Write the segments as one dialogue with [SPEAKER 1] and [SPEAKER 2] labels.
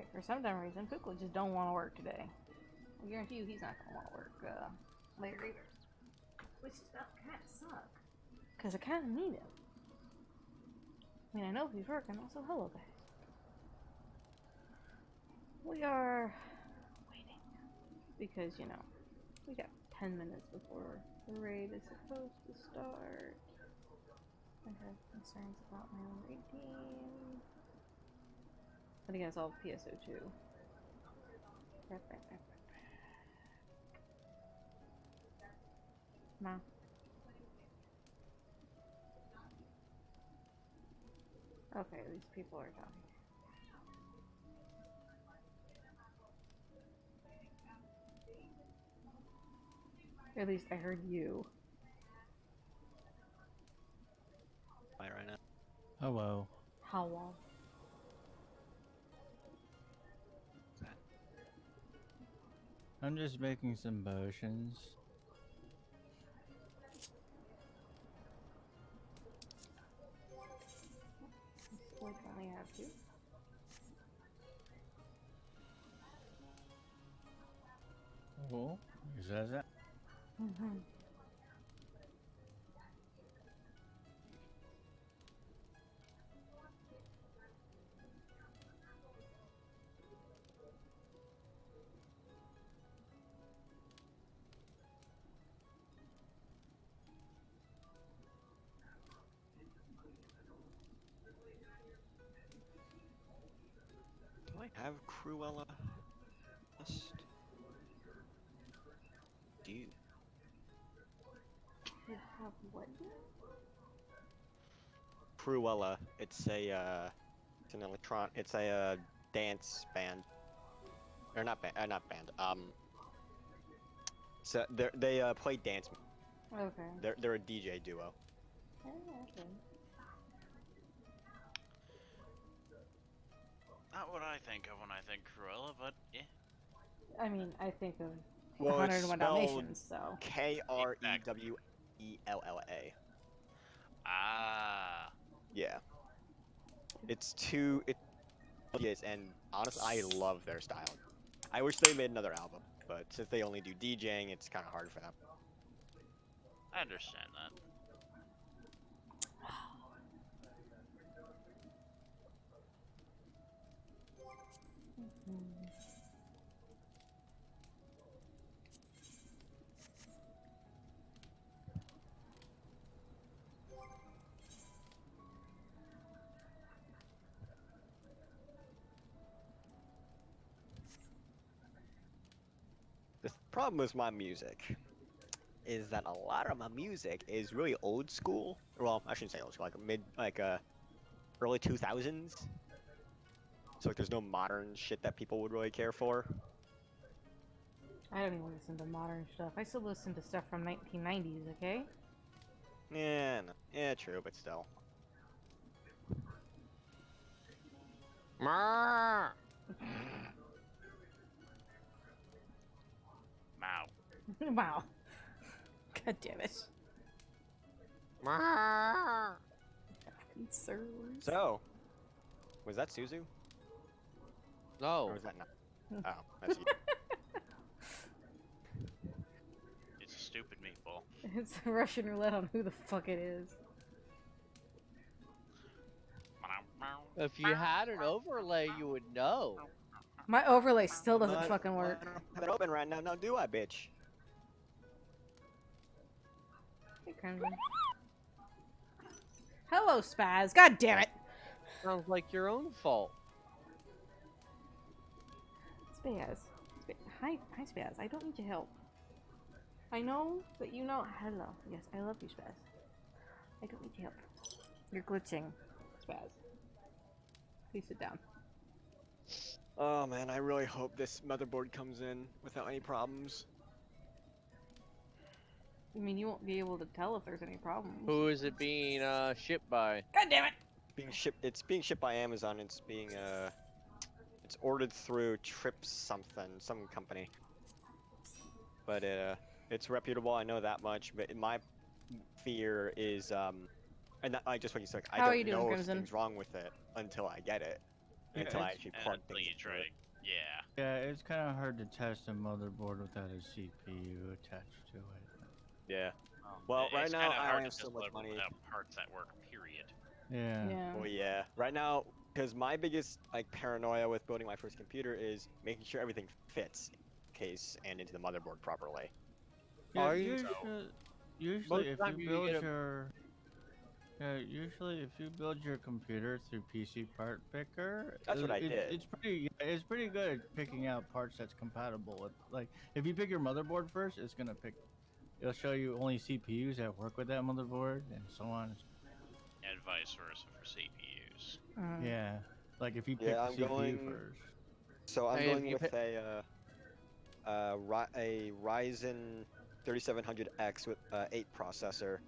[SPEAKER 1] Alright, for some damn reason, Pickle just don't want to work today. I guarantee you he's not going to want to work later either. Which that kind of suck. Because I kind of need him. I mean, I know he's working, also hello guys. We are waiting. Because, you know, we got 10 minutes before the raid is supposed to start. I have concerns about my own raid team. I think it's all PSO2. No. Okay, these people are talking. At least I heard you.
[SPEAKER 2] Right now.
[SPEAKER 3] Hello.
[SPEAKER 1] Hello.
[SPEAKER 3] I'm just making some potions.
[SPEAKER 1] Like I only have two.
[SPEAKER 3] Oh, is that?
[SPEAKER 2] Do I have Cruella? Do you?
[SPEAKER 1] You have what?
[SPEAKER 2] Cruella. It's an it's a dance band. Or not band. Not band. So they play dance.
[SPEAKER 1] Okay.
[SPEAKER 2] They're a DJ duo.
[SPEAKER 1] Oh, okay.
[SPEAKER 4] Not what I think of when I think Cruella, but yeah.
[SPEAKER 1] I mean, I think of
[SPEAKER 2] Well,
[SPEAKER 1] 101 Dalmatians, so.
[SPEAKER 2] Krewella.
[SPEAKER 4] Ah.
[SPEAKER 2] Yeah. It's yes, and honestly, I love their style. I wish they made another album, but since they only do DJing, it's kind of hard for them.
[SPEAKER 4] I understand that.
[SPEAKER 2] The problem with my music is that a lot of my music is really old school. Well, I shouldn't say old school, early 2000s. So like, there's no modern shit that people would really care for.
[SPEAKER 1] I don't even listen to modern stuff. I still listen to stuff from 1990s, okay?
[SPEAKER 2] Yeah, no. Yeah, true, but still.
[SPEAKER 4] Mau.
[SPEAKER 1] Wow. God damn it. Sir.
[SPEAKER 2] So, was that Suzu?
[SPEAKER 5] No.
[SPEAKER 2] Or was that not? Oh, that's you.
[SPEAKER 4] It's a stupid meatball.
[SPEAKER 1] It's Russian roulette on who the fuck it is.
[SPEAKER 5] If you had an overlay, you would know.
[SPEAKER 1] My overlay still doesn't fucking work.
[SPEAKER 2] I don't have it open right now. No, do I, bitch?
[SPEAKER 1] Hey, Crimson. Hello, Spaz. God damn it.
[SPEAKER 5] Sounds like your own fault.
[SPEAKER 1] Spaz. Hi, Spaz. I don't need your help. I know that you know. Hello. Yes, I love you, Spaz. I don't need your help. You're glitching, Spaz. Please sit down.
[SPEAKER 2] Oh man, I really hope this motherboard comes in without any problems.
[SPEAKER 1] I mean, you won't be able to tell if there's any problems.
[SPEAKER 5] Who is it being shipped by?
[SPEAKER 1] God damn it!
[SPEAKER 2] It's being shipped by Amazon. It's being it's ordered through some company. But it's reputable. I know that much. But my fear is and that, like just what you said, I don't know if
[SPEAKER 1] Crimson?
[SPEAKER 2] something's wrong with it until I get it.
[SPEAKER 3] Yeah,
[SPEAKER 2] until I
[SPEAKER 3] it's-
[SPEAKER 2] actually
[SPEAKER 4] And
[SPEAKER 2] plug
[SPEAKER 4] until
[SPEAKER 2] things
[SPEAKER 4] you
[SPEAKER 2] into
[SPEAKER 4] try
[SPEAKER 2] it.
[SPEAKER 4] to, yeah.
[SPEAKER 3] Yeah, it's kind of hard to test a motherboard without a CPU attached to it.
[SPEAKER 2] Yeah. Well, right
[SPEAKER 4] It's
[SPEAKER 2] now
[SPEAKER 4] kind of
[SPEAKER 2] I
[SPEAKER 4] hard
[SPEAKER 2] only
[SPEAKER 4] to
[SPEAKER 2] have so
[SPEAKER 4] just
[SPEAKER 2] much
[SPEAKER 4] load
[SPEAKER 2] money.
[SPEAKER 4] without parts that work. Period.
[SPEAKER 3] Yeah.
[SPEAKER 1] Yeah.
[SPEAKER 2] Oh yeah. Right now, because my biggest like paranoia with building my first computer is making sure everything fits case and into the motherboard properly.
[SPEAKER 3] Yeah,
[SPEAKER 5] Are you?
[SPEAKER 3] usually
[SPEAKER 5] Most
[SPEAKER 3] if
[SPEAKER 5] of the
[SPEAKER 3] you
[SPEAKER 5] time you
[SPEAKER 3] build
[SPEAKER 5] get a-
[SPEAKER 3] your usually if you build your computer through PC Part Picker,
[SPEAKER 2] That's what I did.
[SPEAKER 3] it's pretty good at picking out parts that's compatible with, like, if you pick your motherboard first, it'll show you only CPUs that work with that motherboard and so on.
[SPEAKER 4] And vice versa for CPUs.
[SPEAKER 3] Yeah, like if you pick
[SPEAKER 2] Yeah,
[SPEAKER 3] the
[SPEAKER 2] I'm
[SPEAKER 3] CPU
[SPEAKER 2] going.
[SPEAKER 3] first.
[SPEAKER 2] So I'm
[SPEAKER 5] And if
[SPEAKER 2] going
[SPEAKER 5] you
[SPEAKER 2] with
[SPEAKER 5] pick-
[SPEAKER 2] a Ryzen 3700X with 8 processor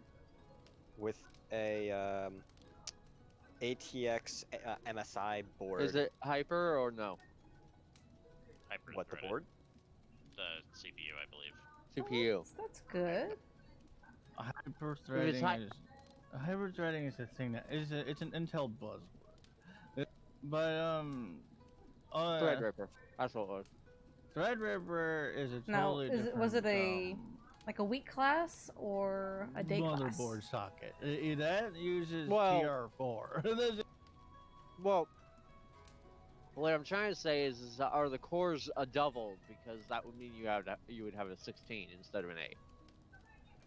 [SPEAKER 2] with a ATX MSI board.
[SPEAKER 5] Is it hyper or no?
[SPEAKER 2] What, the
[SPEAKER 4] Hyper-threaded.
[SPEAKER 2] board?
[SPEAKER 4] The CPU, I believe.
[SPEAKER 5] CPU.
[SPEAKER 1] That's good.
[SPEAKER 3] Hyper-threading
[SPEAKER 5] hy-
[SPEAKER 3] is a thing that it's an Intel buzzword. But
[SPEAKER 5] Threadripper. That's what it was.
[SPEAKER 3] Threadripper is a
[SPEAKER 1] Now,
[SPEAKER 3] totally
[SPEAKER 1] was it
[SPEAKER 3] different,
[SPEAKER 1] like a week class or a day
[SPEAKER 3] motherboard
[SPEAKER 1] class?
[SPEAKER 3] socket. That uses
[SPEAKER 5] Well-
[SPEAKER 3] TR4.
[SPEAKER 5] Well, what I'm trying to say is are the cores a double? Because that would mean you would have a 16 instead of an 8.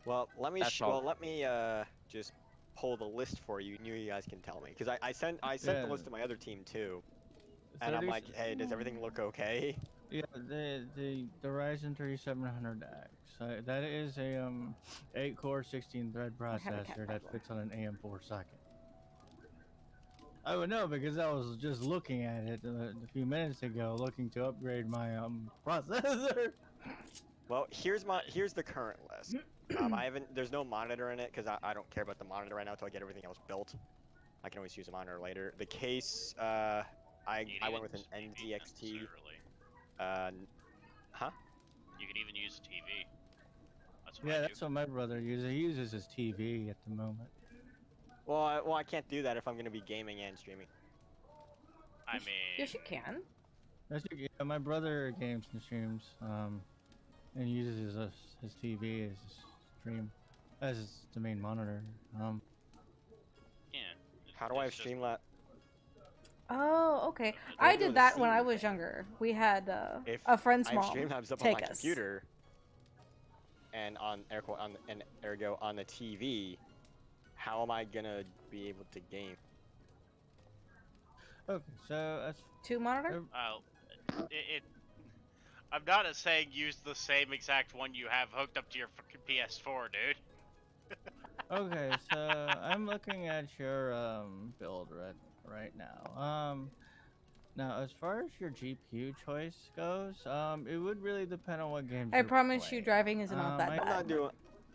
[SPEAKER 2] Well, let me
[SPEAKER 5] That's all.
[SPEAKER 2] let me just pull the list for you. You guys can tell me because I sent the
[SPEAKER 3] Yeah.
[SPEAKER 2] list to my other team too, and I'm like, hey, does everything look okay?
[SPEAKER 3] Yeah, the Ryzen 3700X. That is a 8-core 16-thread
[SPEAKER 1] I have a cat
[SPEAKER 3] processor that
[SPEAKER 1] problem.
[SPEAKER 3] fits on an AM4 socket. I would know because I was just looking at it a few minutes ago, looking to upgrade my processor.
[SPEAKER 2] Well, here's the current list. There's no monitor in it because I don't care about the monitor right now until I get everything else built. I can always use a monitor later. The case, I went with an
[SPEAKER 4] TV
[SPEAKER 2] NZXT.
[SPEAKER 4] necessarily.
[SPEAKER 2] Huh?
[SPEAKER 4] You could even use a TV. That's what
[SPEAKER 3] Yeah,
[SPEAKER 4] I do.
[SPEAKER 3] that's what my brother uses. He uses his TV at the moment.
[SPEAKER 2] Well, I can't do that if I'm going to be gaming and streaming.
[SPEAKER 4] I mean,
[SPEAKER 1] Yes, you can.
[SPEAKER 3] Yeah, my brother games and streams, and uses his TV as his stream, as the main monitor.
[SPEAKER 4] yeah.
[SPEAKER 2] How do I
[SPEAKER 4] it's just-
[SPEAKER 2] Streamlabs?
[SPEAKER 1] Oh, okay.
[SPEAKER 4] It's
[SPEAKER 1] I
[SPEAKER 2] doing
[SPEAKER 1] did
[SPEAKER 2] the
[SPEAKER 1] that when I
[SPEAKER 2] Steam
[SPEAKER 1] was
[SPEAKER 2] thing.
[SPEAKER 1] younger. We had
[SPEAKER 2] If
[SPEAKER 1] a friend's
[SPEAKER 2] I have
[SPEAKER 1] mom
[SPEAKER 2] Streamlabs up on
[SPEAKER 1] take
[SPEAKER 2] my
[SPEAKER 1] us.
[SPEAKER 2] computer, and ergo on the TV, how am I gonna be able to game?
[SPEAKER 3] Okay, so that's
[SPEAKER 1] 2 monitor?
[SPEAKER 4] Well, I'm not saying use the same exact one you have hooked up to your fucking PS4, dude.
[SPEAKER 3] okay. So I'm looking at your build right now. Now as far as your GPU choice goes, it would really depend on what games.
[SPEAKER 1] I
[SPEAKER 3] you're
[SPEAKER 1] promise you,
[SPEAKER 3] playing.
[SPEAKER 1] driving is not that
[SPEAKER 3] I-
[SPEAKER 1] bad.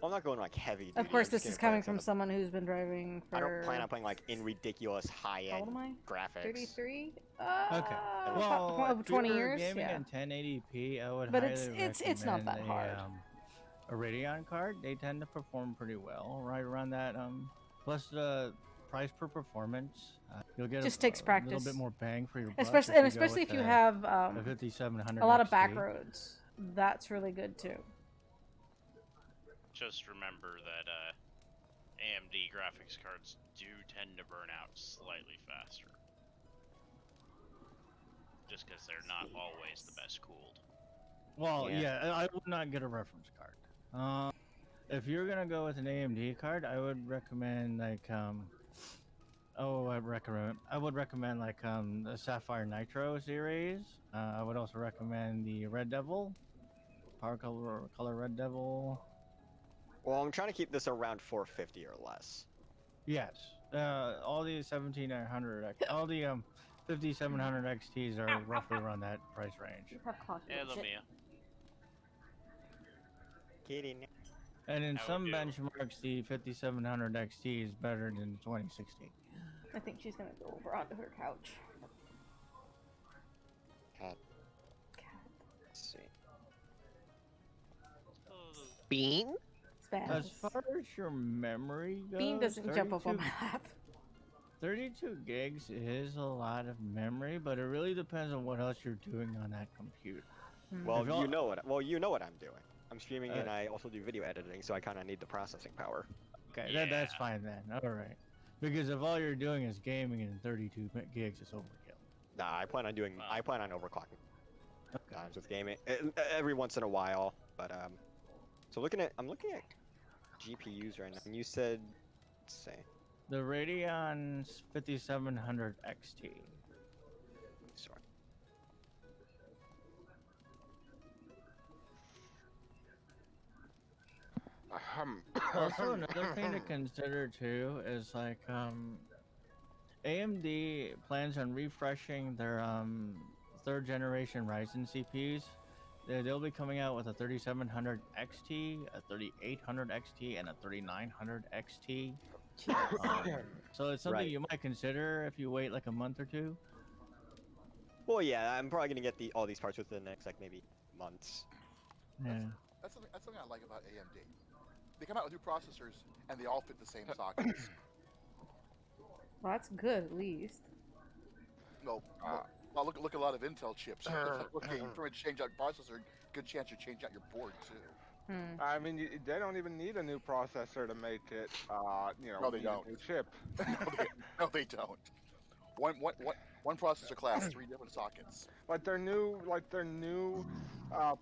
[SPEAKER 2] I'm not going like heavy duty.
[SPEAKER 1] Of course,
[SPEAKER 2] I'm just
[SPEAKER 1] this
[SPEAKER 2] gonna
[SPEAKER 1] is
[SPEAKER 2] play,
[SPEAKER 1] coming
[SPEAKER 2] like,
[SPEAKER 1] from
[SPEAKER 2] some-
[SPEAKER 1] someone who's been driving for.
[SPEAKER 2] I don't plan on playing like in ridiculous high
[SPEAKER 1] How old
[SPEAKER 2] end
[SPEAKER 1] am I?
[SPEAKER 2] graphics.
[SPEAKER 1] 33.
[SPEAKER 3] Okay.
[SPEAKER 1] About
[SPEAKER 3] Well, if
[SPEAKER 1] 20
[SPEAKER 3] you're
[SPEAKER 1] years.
[SPEAKER 3] gaming
[SPEAKER 1] Yeah.
[SPEAKER 3] in 1080p, I would
[SPEAKER 1] But
[SPEAKER 3] highly
[SPEAKER 1] it's not that
[SPEAKER 3] recommend
[SPEAKER 1] hard.
[SPEAKER 3] a Radeon card. They tend to perform pretty well, right around that. Plus the price per performance, you'll get
[SPEAKER 1] Just
[SPEAKER 3] a
[SPEAKER 1] takes
[SPEAKER 3] little
[SPEAKER 1] practice.
[SPEAKER 3] bit more bang for your buck.
[SPEAKER 1] Especially if you have
[SPEAKER 3] a 5700
[SPEAKER 1] a lot of
[SPEAKER 3] XT.
[SPEAKER 1] back roads. That's really good too.
[SPEAKER 4] Just remember that AMD graphics cards do tend to burn out slightly faster. Just because they're not always the best cooled.
[SPEAKER 3] Well,
[SPEAKER 2] Yeah.
[SPEAKER 3] yeah, I would not get a reference card. If you're gonna go with an AMD card, I would recommend like I would recommend like the Sapphire Nitro series. I would also recommend the Red Devil, Power Color Red Devil.
[SPEAKER 2] Well, I'm trying to keep this around 450 or less.
[SPEAKER 3] Yes, all the 1700, all the 5700 XTs are roughly around that price range.
[SPEAKER 1] You have coffee.
[SPEAKER 4] Hey,
[SPEAKER 1] shit.
[SPEAKER 4] Lumia.
[SPEAKER 2] Kidding.
[SPEAKER 3] And in
[SPEAKER 4] How
[SPEAKER 3] some
[SPEAKER 4] would you-
[SPEAKER 3] benchmarks, the 5700 XT is better than 2060.
[SPEAKER 1] I think she's gonna go over onto her couch.
[SPEAKER 2] God.
[SPEAKER 1] God,
[SPEAKER 2] Let's see.
[SPEAKER 5] Bean?
[SPEAKER 1] it's bad.
[SPEAKER 3] As far as your memory goes,
[SPEAKER 1] Bean doesn't jump up on
[SPEAKER 3] 32
[SPEAKER 1] my lap.
[SPEAKER 3] 32 gigs is a lot of memory, but it really depends on what else you're doing on that computer.
[SPEAKER 1] Hmm.
[SPEAKER 2] Well,
[SPEAKER 3] If y'all-
[SPEAKER 2] you know what I'm doing. I'm streaming
[SPEAKER 3] Uh,
[SPEAKER 2] and I also do video editing, so I kind of need the processing power.
[SPEAKER 3] Okay,
[SPEAKER 4] Yeah.
[SPEAKER 3] that's fine then. All right. Because if all you're doing is gaming and 32 gigs is overkill.
[SPEAKER 2] Nah, I plan on overclocking
[SPEAKER 3] Okay.
[SPEAKER 2] times with gaming every once in a while. But so I'm looking at GPUs right now, and you said, let's see,
[SPEAKER 3] The Radeon 5700 XT.
[SPEAKER 2] sorry.
[SPEAKER 3] Also, another thing to consider too is like AMD plans on refreshing their third generation Ryzen CPUs. They'll be coming out with a 3700 XT, a 3800 XT, and a 3900 XT. So it's something
[SPEAKER 2] Right.
[SPEAKER 3] you might consider if you wait like a month or two.
[SPEAKER 2] Well, yeah, I'm probably gonna get all these parts within the next like maybe months.
[SPEAKER 3] Yeah.
[SPEAKER 6] That's something I like about AMD. They come out with new processors and they all fit the same sockets.
[SPEAKER 1] Well, that's good at least.
[SPEAKER 6] No, well, look at a lot of Intel chips. Okay, you probably change out your processor. Good chance you change out your board too.
[SPEAKER 1] Hmm.
[SPEAKER 7] I mean, they don't even need a new processor to make it,
[SPEAKER 6] No, they
[SPEAKER 7] need
[SPEAKER 6] don't.
[SPEAKER 7] a new chip.
[SPEAKER 6] No, they don't. One processor class, 3 different sockets.
[SPEAKER 7] Like their new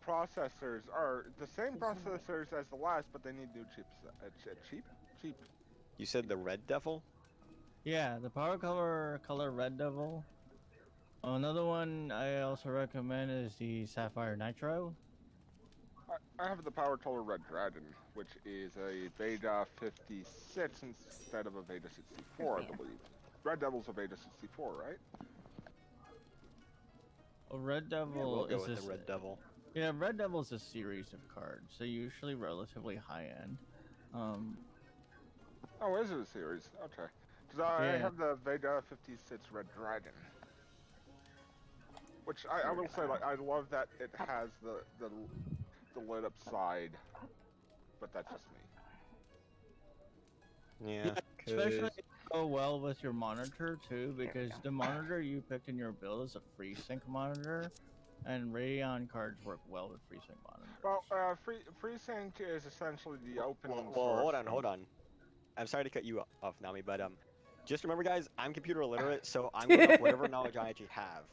[SPEAKER 7] processors are the same processors as the last, but they need new chips. Cheap.
[SPEAKER 2] You said the Red Devil?
[SPEAKER 3] Yeah, the Power Color Red Devil. Another one I also recommend is the Sapphire Nitro.
[SPEAKER 7] I have the Power Toller Red Dragon, which is a Vega 56 instead of a Vega 64, I believe. Red Devil's a Vega 64, right?
[SPEAKER 3] A Red Devil
[SPEAKER 2] Yeah, we'll go
[SPEAKER 3] is
[SPEAKER 2] with the Red Devil.
[SPEAKER 3] Yeah, Red Devil is a series of cards, so usually relatively high end.
[SPEAKER 7] Oh, is it a series? Okay. Because I
[SPEAKER 3] Yeah.
[SPEAKER 7] have the Vega 56 Red Dragon. Which I will say, like, I love that it has the lit up side, but that's just me.
[SPEAKER 2] Yeah,
[SPEAKER 3] Especially go well with your monitor too, because the monitor you picked in your build is a FreeSync monitor, and Radeon cards work well with FreeSync monitors.
[SPEAKER 7] Well, FreeSync is essentially the open
[SPEAKER 2] well,
[SPEAKER 7] source.
[SPEAKER 2] hold on. I'm sorry to cut you off, Nami, but just remember, guys, I'm computer illiterate, so I'm going off whatever knowledge I actually have.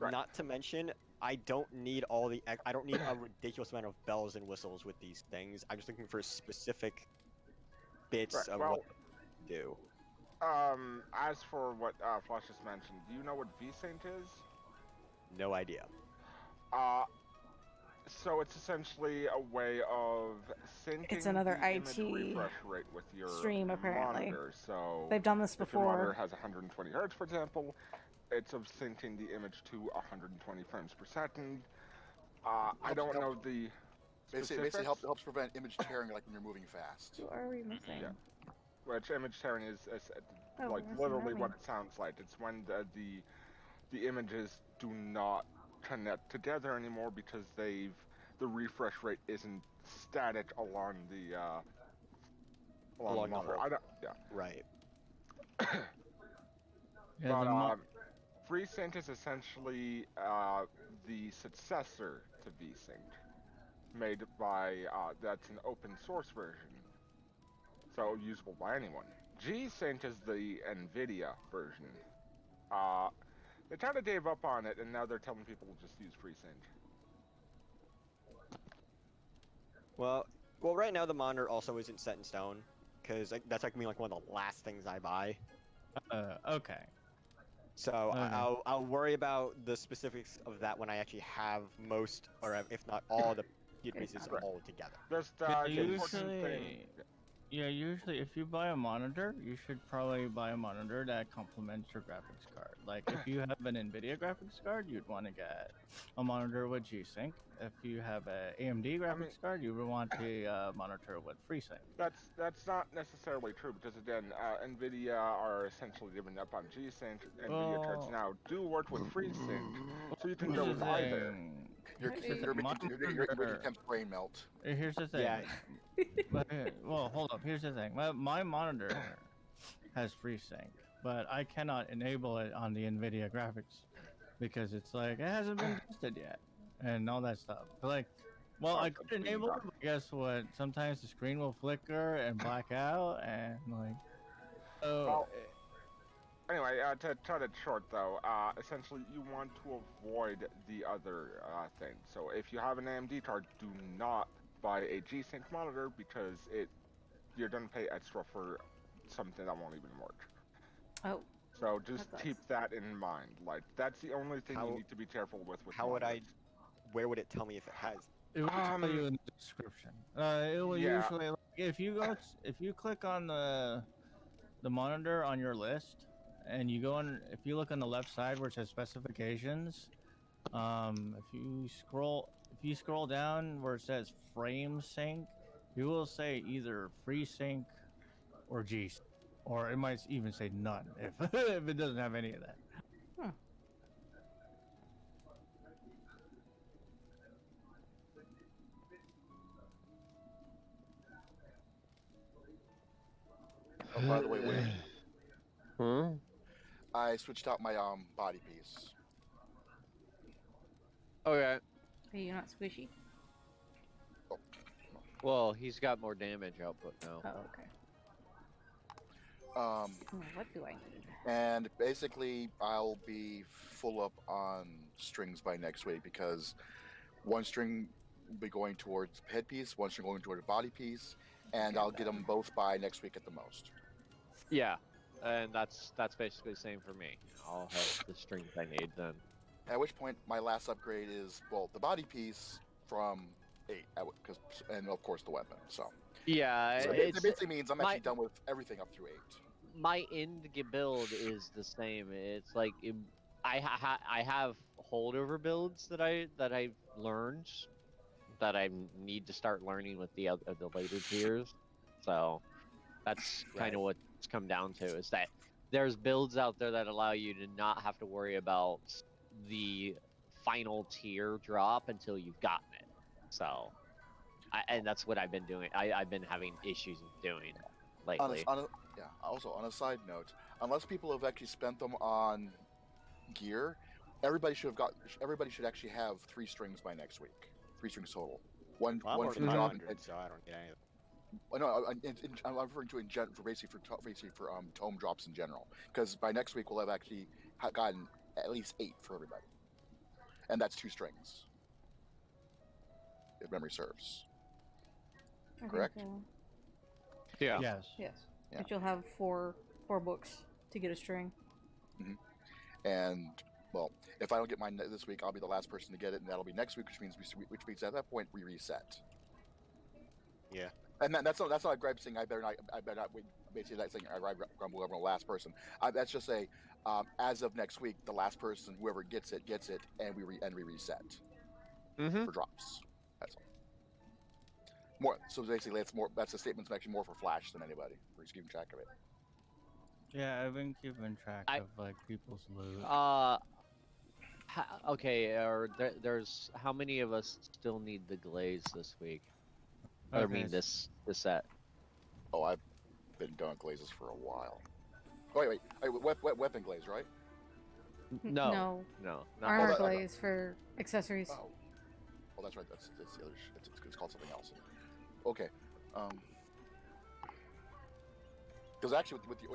[SPEAKER 7] Right.
[SPEAKER 2] Not to mention, I don't need I don't need a ridiculous amount of bells and whistles with these things. I'm just looking for specific bits
[SPEAKER 7] Right,
[SPEAKER 2] of
[SPEAKER 7] well,
[SPEAKER 2] what they do.
[SPEAKER 7] As for what Flash just mentioned, do you know what vSync is?
[SPEAKER 2] No idea.
[SPEAKER 7] So it's essentially a way of syncing
[SPEAKER 1] It's another
[SPEAKER 7] the image
[SPEAKER 1] IT
[SPEAKER 7] refresh rate with your
[SPEAKER 1] stream, apparently.
[SPEAKER 7] monitor. So
[SPEAKER 1] They've done this
[SPEAKER 7] if your monitor
[SPEAKER 1] before.
[SPEAKER 7] has 120 hertz, for example, it's of syncing the image to 120 frames per second. I don't know the
[SPEAKER 6] Basically
[SPEAKER 7] specifics,
[SPEAKER 6] helps prevent image tearing like when you're moving fast.
[SPEAKER 1] Who are we missing?
[SPEAKER 7] Yeah. which image tearing is
[SPEAKER 1] Oh,
[SPEAKER 7] like
[SPEAKER 1] we're missing
[SPEAKER 7] literally
[SPEAKER 1] Nami.
[SPEAKER 7] what it sounds like. It's when the images do not connect together anymore because the refresh rate isn't static along the
[SPEAKER 2] Along the
[SPEAKER 7] monitor.
[SPEAKER 2] whole-
[SPEAKER 7] Yeah.
[SPEAKER 2] Right.
[SPEAKER 3] Yeah,
[SPEAKER 7] But FreeSync is essentially the successor to vSync, made by that's an open source version, so usable by anyone. G-Sync is the NVIDIA version. They kind of gave up on it, and now they're telling people to just use FreeSync.
[SPEAKER 2] Well, right now the monitor also isn't set in stone, because that's like one of the last things I buy.
[SPEAKER 3] Okay.
[SPEAKER 2] So I'll worry about the specifics of that when I actually have most, or if not all, the pieces
[SPEAKER 7] Right.
[SPEAKER 2] all together.
[SPEAKER 7] Just
[SPEAKER 3] Yeah,
[SPEAKER 7] the important thing.
[SPEAKER 3] usually if you buy a monitor, you should probably buy a monitor that complements your graphics card. Like if you have an NVIDIA graphics card, you'd want to get a monitor with G-Sync. If you have a AMD graphics card, you would want a monitor with FreeSync.
[SPEAKER 7] That's not necessarily true, because again, NVIDIA are essentially giving up on G-Sync. NVIDIA cards now do work with FreeSync, so you can go with either.
[SPEAKER 6] You're making Kemp's brain melt.
[SPEAKER 3] Here's the thing.
[SPEAKER 2] Yeah.
[SPEAKER 3] Well, hold up. Here's the thing. My monitor has FreeSync, but I cannot enable it on the NVIDIA graphics because it's like it hasn't been tested yet and all that stuff. But like, well, I could enable it, but guess what? Sometimes the screen will flicker and black out, and like, oh,
[SPEAKER 7] Well, anyway, to cut it short though, essentially you want to avoid the other thing. So if you have an AMD card, do not buy a G-Sync monitor because you're gonna pay extra for something that won't even work.
[SPEAKER 1] Oh,
[SPEAKER 7] So just
[SPEAKER 1] That
[SPEAKER 7] keep
[SPEAKER 1] sucks.
[SPEAKER 7] that in mind. Like that's the only thing
[SPEAKER 2] How-
[SPEAKER 7] you need to be careful with.
[SPEAKER 2] How would I?
[SPEAKER 7] monitors.
[SPEAKER 2] Where would it tell me if it has?
[SPEAKER 3] it will tell you in the description. It will
[SPEAKER 7] Yeah.
[SPEAKER 3] usually like, if you click on the monitor on your list, and you go on if you look on the left side where it says specifications, if you scroll down where it says frame sync, you will say either free sync or G sync, or it might even say none if if it doesn't have any of that.
[SPEAKER 6] Oh, by the way, Wayne,
[SPEAKER 5] Hmm?
[SPEAKER 6] I switched out my body piece.
[SPEAKER 5] Okay.
[SPEAKER 1] are you not squishy?
[SPEAKER 5] Well, he's got more damage output now.
[SPEAKER 1] Oh, okay. What do I need?
[SPEAKER 6] And basically, I'll be full up on strings by next week because one string will be going towards headpiece, one string going toward a body piece, and I'll get them both by next week at the most.
[SPEAKER 5] Yeah, and that's basically the same for me. I'll have the strings I need then.
[SPEAKER 6] At which point, my last upgrade is the body piece from 8, and of course the weapon. So
[SPEAKER 5] Yeah,
[SPEAKER 6] it
[SPEAKER 5] it's
[SPEAKER 6] basically means I'm
[SPEAKER 5] my-
[SPEAKER 6] actually done with everything up through 8.
[SPEAKER 5] my build is the same. It's like I have holdover builds that I've learned that I need to start learning with the later tiers. So that's kind of what it's come down to, is that there's builds out there that allow you to not have to worry about the final tier drop until you've gotten it. So, and that's what I've been doing. I've been having issues with doing lately.
[SPEAKER 6] Also, on a side note, unless people have actually spent them on gear, everybody should actually have 3 strings by next week. 3 strings total. One
[SPEAKER 2] Well, I'm
[SPEAKER 6] one
[SPEAKER 2] already
[SPEAKER 6] for the job.
[SPEAKER 2] 500, so I don't get any of it.
[SPEAKER 6] No, I'm referring to for tome drops in general. Because by next week we'll have actually gotten at least 8 for everybody, and that's 2 strings, if memory serves.
[SPEAKER 1] I think,
[SPEAKER 6] Correct?
[SPEAKER 5] Yeah.
[SPEAKER 3] Yes.
[SPEAKER 1] Yes.
[SPEAKER 6] Yeah.
[SPEAKER 1] But you'll have four books to get a string.
[SPEAKER 6] And well, if I don't get mine this week, I'll be the last person to get it, and that'll be next week, which means at that point we reset.
[SPEAKER 2] Yeah.
[SPEAKER 6] And that's not a gripe saying I better not wait. Basically, that's saying I grumble over the last person. That's just a as of next week, the last person, whoever gets it, and we reset for drops. That's all. More. So basically, it's more. That's a statement actually more for Flash than anybody. We're just keeping track of it.
[SPEAKER 3] Yeah, I've been keeping track of like people's loot.
[SPEAKER 5] Okay. There's how many of us still need the glaze this week? I
[SPEAKER 3] Okay,
[SPEAKER 5] mean this set.
[SPEAKER 6] Oh, I've been done glazes for a while. Oh, wait. Weapon glaze, right?
[SPEAKER 5] No.
[SPEAKER 1] No.
[SPEAKER 5] Not
[SPEAKER 1] Armor
[SPEAKER 6] that-
[SPEAKER 1] glaze for accessories.
[SPEAKER 6] Oh, well, that's right. That's the other. It's called something else. Okay. Because actually, with the